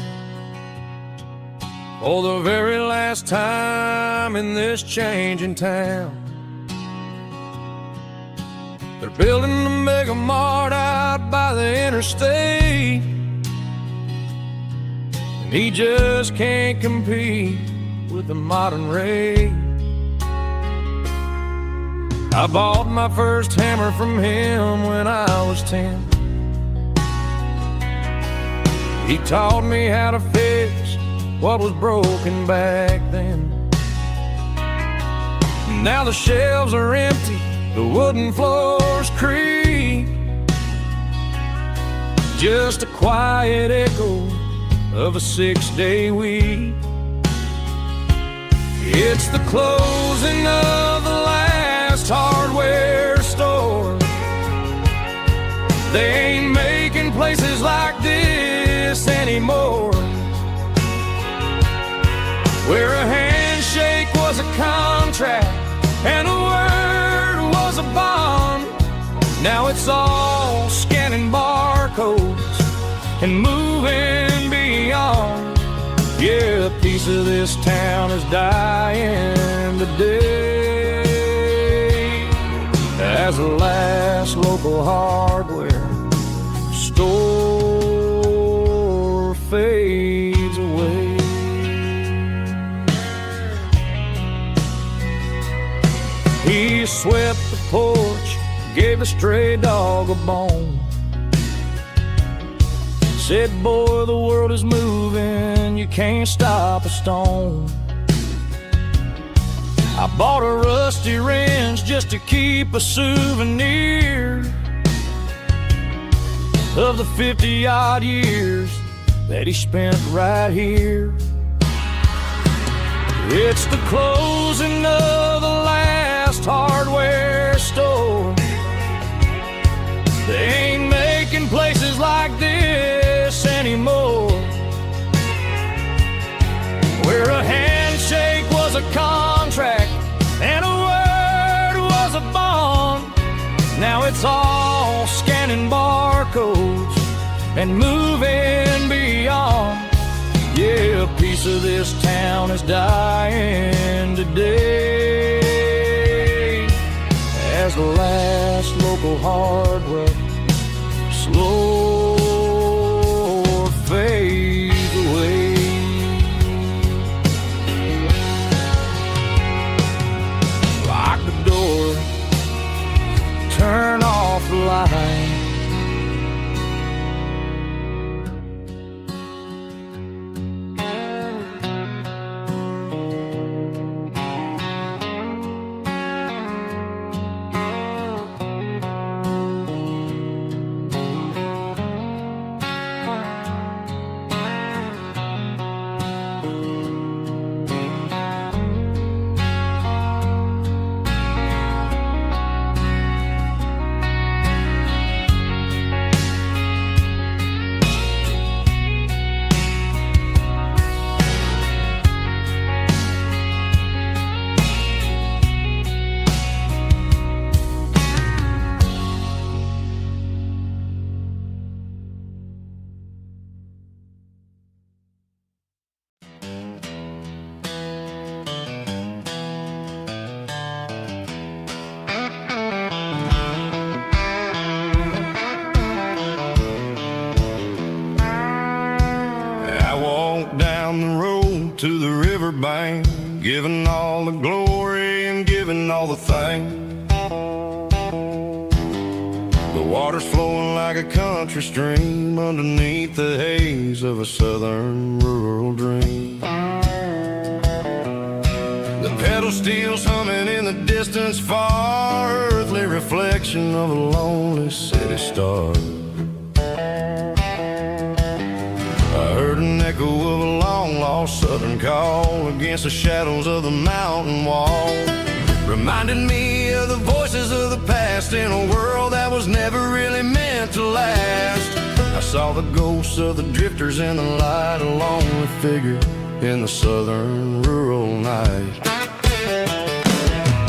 for the very last time in this changing town. They're building a mega mart out by the interstate, and he just can't compete with the modern rate. I bought my first hammer from him when I was 10. He taught me how to fix what was broken back then. Now the shelves are empty, the wooden floors creak, just a quiet echo of a 6-day week. It's the closing of the last hardware store. They ain't making places like this anymore, where a handshake was a contract and a piece of this town is dying today as the last local hardware store fades away. He swept the porch, gave the stray dog a bone, said, boy, the world is moving, you can't stop a stone. I bought a rusty wrench just to keep a souvenir of the 50-odd years that he spent right here. It's the closing of the last hardware store. They ain't making places like this anymore, where a handshake was a contract and a word was a bond. Now it's all scanning barcodes and moving beyond. Yeah, a piece of this town is dying today as the last local hardware slow fades away. Lock the door, turn off the light. To the riverbank, giving all the glory and giving all the thanks. The water's flowing like a country stream underneath the haze of a southern rural dream. The pedal steel's humming in the distance far, earthly reflection of a lonely city star. I heard an echo of a long-lost southern call against the shadows of the mountain wall, reminded me of the voices of the past in a world that was never really meant to last. I saw the ghosts of the drifters in the light, a lonely figure in the southern rural night.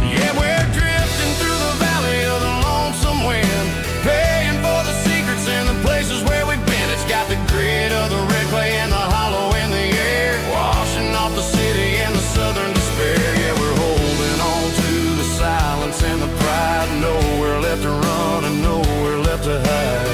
Yeah, we're drifting through the valley of the lonesome wind, paying for the secrets and the places where we've been. It's got the grit of the red clay and the hollow in the air, washing off the city and the southern despair. Yeah, we're holding on to the silence and the pride, nowhere left to run and nowhere left to hide.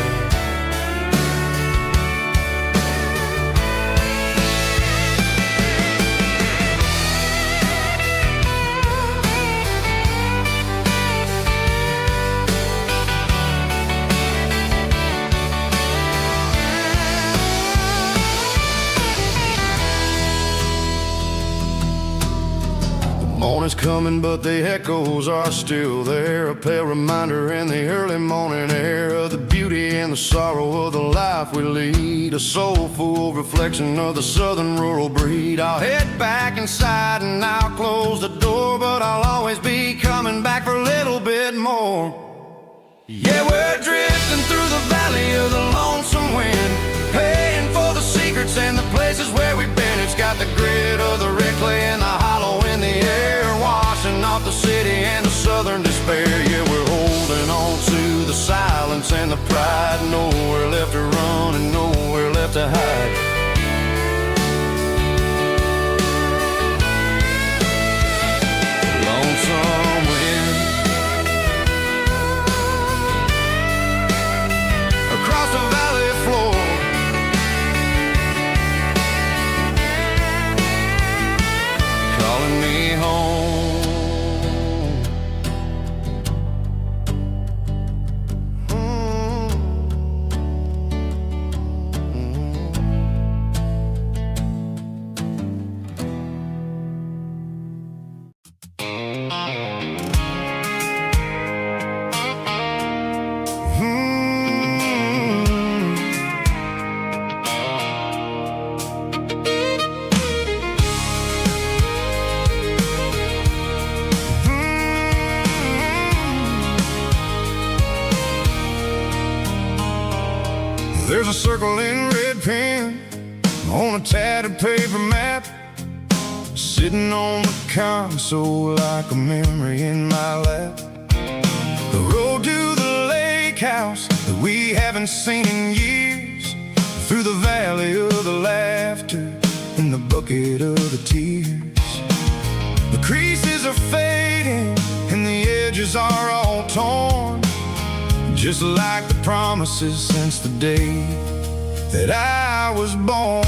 Morning's coming, but the echoes are still there, a pale reminder in the early morning air of the beauty and the sorrow of the life we lead, a soulful reflection of the southern rural breed. I'll head back inside and I'll close the door, but I'll always be coming back for a little bit more. Yeah, we're drifting through the valley of the lonesome wind, paying for the secrets and the places where we've been. It's got the grit of the red clay and the hollow in the air, washing off the city and the southern despair. Yeah, we're holding on to the silence and the pride, nowhere left to run and nowhere left to hide. There's a circle in red pen on a tattered paper map, sitting on the console like a memory in my lap. The road to the lake house that we haven't seen in years, through the valley of the laughter and the bucket of the tears. The creases are fading and the edges are all torn, just like the promises since the day that I was born.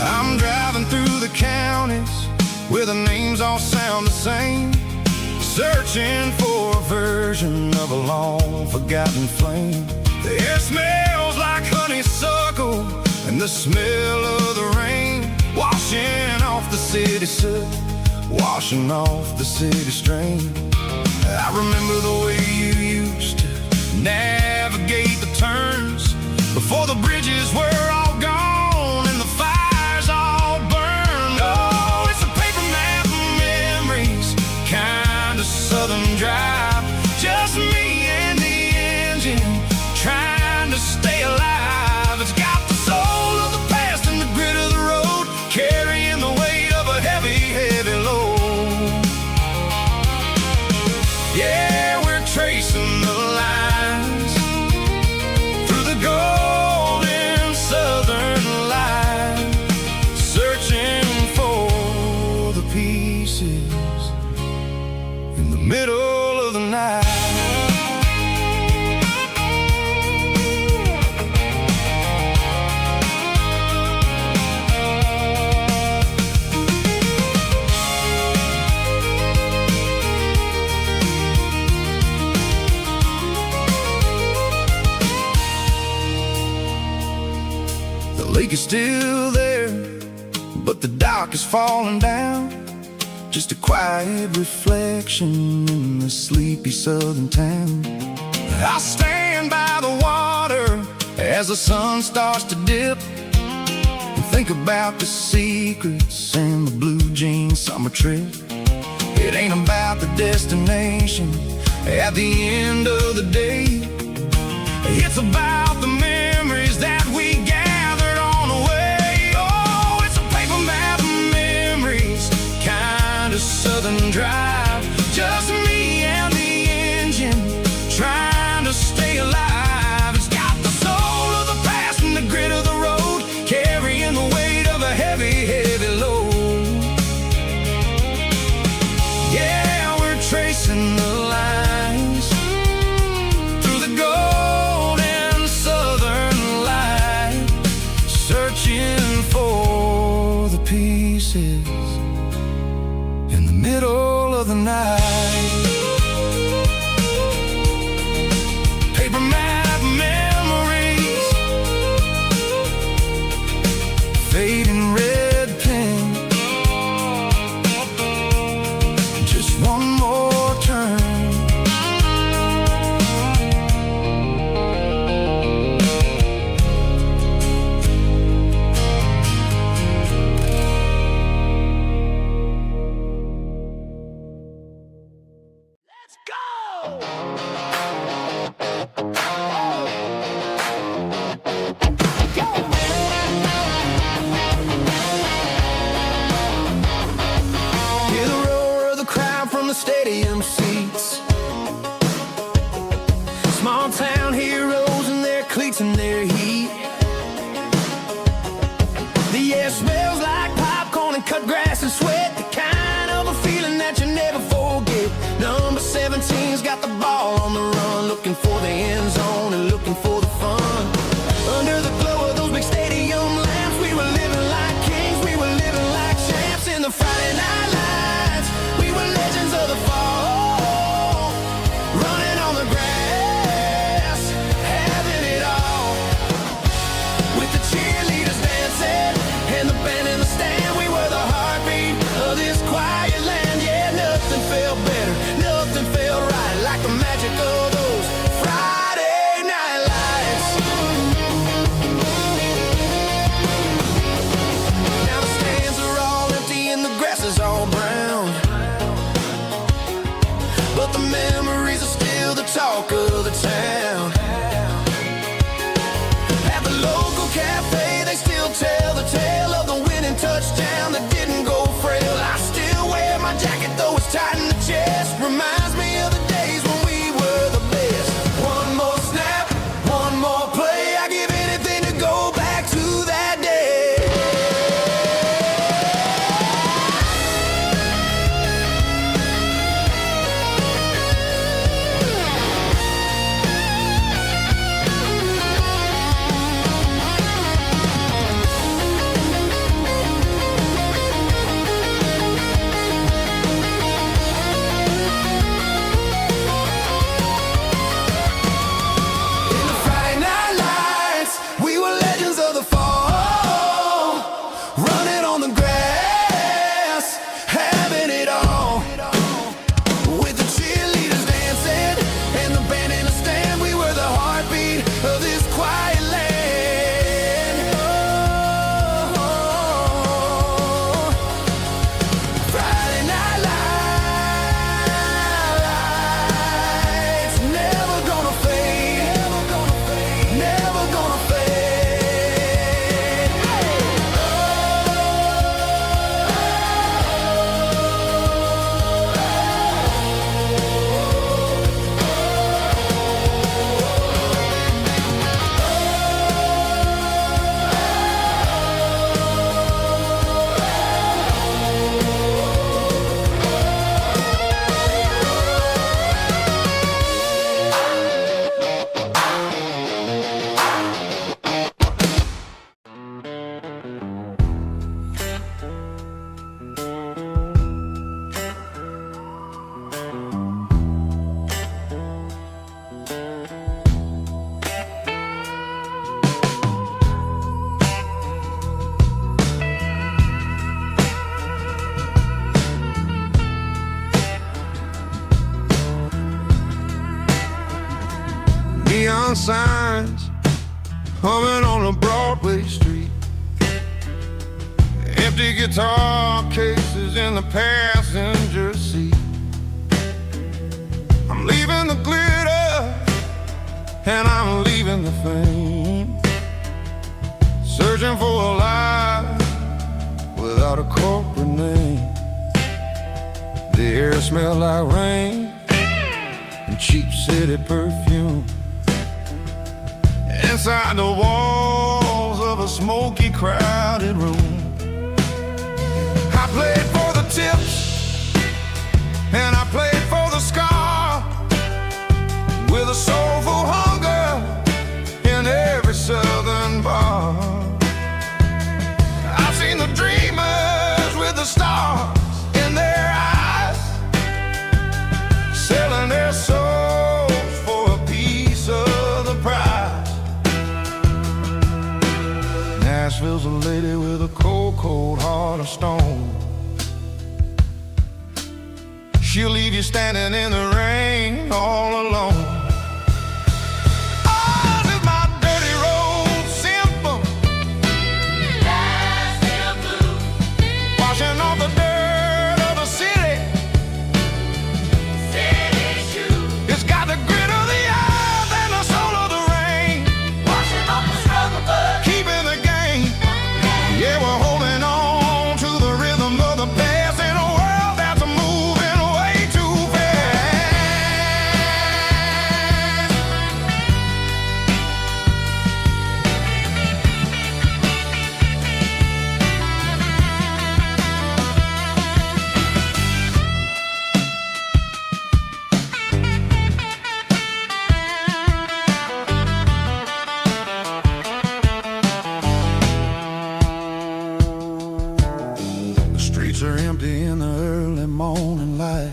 I'm driving through the counties where the names all sound the same, searching for a version of a long forgotten flame. The air smells like honeysuckle and the smell of the rain, washing off the city soot, washing off the city strain. I remember the way you used to navigate the turns before the bridges were all gone and the fires all burned. Oh, it's a paper map of memories, kind of southern drive, just me and the engine trying to stay alive. It's got the soul of the past and the grit of the road, carrying the weight of a heavy, heavy load. Yeah, we're tracing the lines through the golden southern light, searching for the pieces in the middle of the night. The lake is still there, but the dock is falling down, just a quiet reflection in the sleepy southern town. I stand by the water as the sun starts to dip, and think about the secrets and the blue jean summer trip. It ain't about the destination at the end of the day, it's about the memories that we gathered on the way. Oh, it's a paper map of memories, kind of southern drive, just me and the engine trying to stay alive. It's got the soul of the past and the grit of the road, carrying the weight of a heavy, heavy load. Yeah, we're tracing the lines through the golden southern light, searching for the pieces in the middle of the night. Paper map memories, fading red pen, just one more turn. Let's go! Hear the roar of the crowd from the stadium seats. Small town heroes in their cleats and their heat. The air smells like popcorn and cut grass and sweat, the kind of a feeling that you never forget. Number 17's got the ball on the run, looking for the end zone and looking for the fun. Under the glow of those big stadium lamps, we were living like kings, we were living like champs. In the Friday night lights, we were legends of the fall, running on the grass, having it all. With the cheerleaders dancing and the band in the stand, we were the heartbeat of this quiet land. Yeah, nothing felt better, nothing felt right like the magic of those Friday Neon signs humming on a Broadway street, empty guitar cases in the passenger seat. I'm leaving the glitter and I'm leaving the fame, searching for a life without a corporate name. The air smells like rain and cheap city perfume. Inside the walls of a smoky, crowded room, I played for the tips and I played for the scar, with a soulful hunger in every southern bar. I've seen the dreamers with the stars in their eyes, selling their souls for a piece of the prize. Nashville's a lady with a cold, cold heart of stone. She'll leave you standing in the rain all alone. Ours is my dirty road symphony, Nashville blues, washing off the dirt of the city, city shoes. It's got the grit of the earth and the soul of the rain, washing off the struggle but keeping the game. Yeah, we're holding on to the rhythm of the past in a world that's moving way too fast. The streets are empty in the early morning light,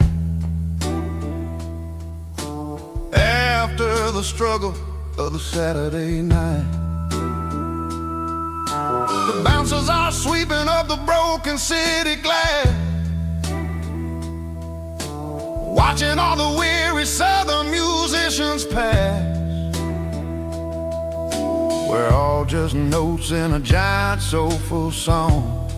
after the struggle of the Saturday night. The bouncers are sweeping up the broken city glass, watching all the weary southern musicians pass. We're all just notes in a giant soulful song,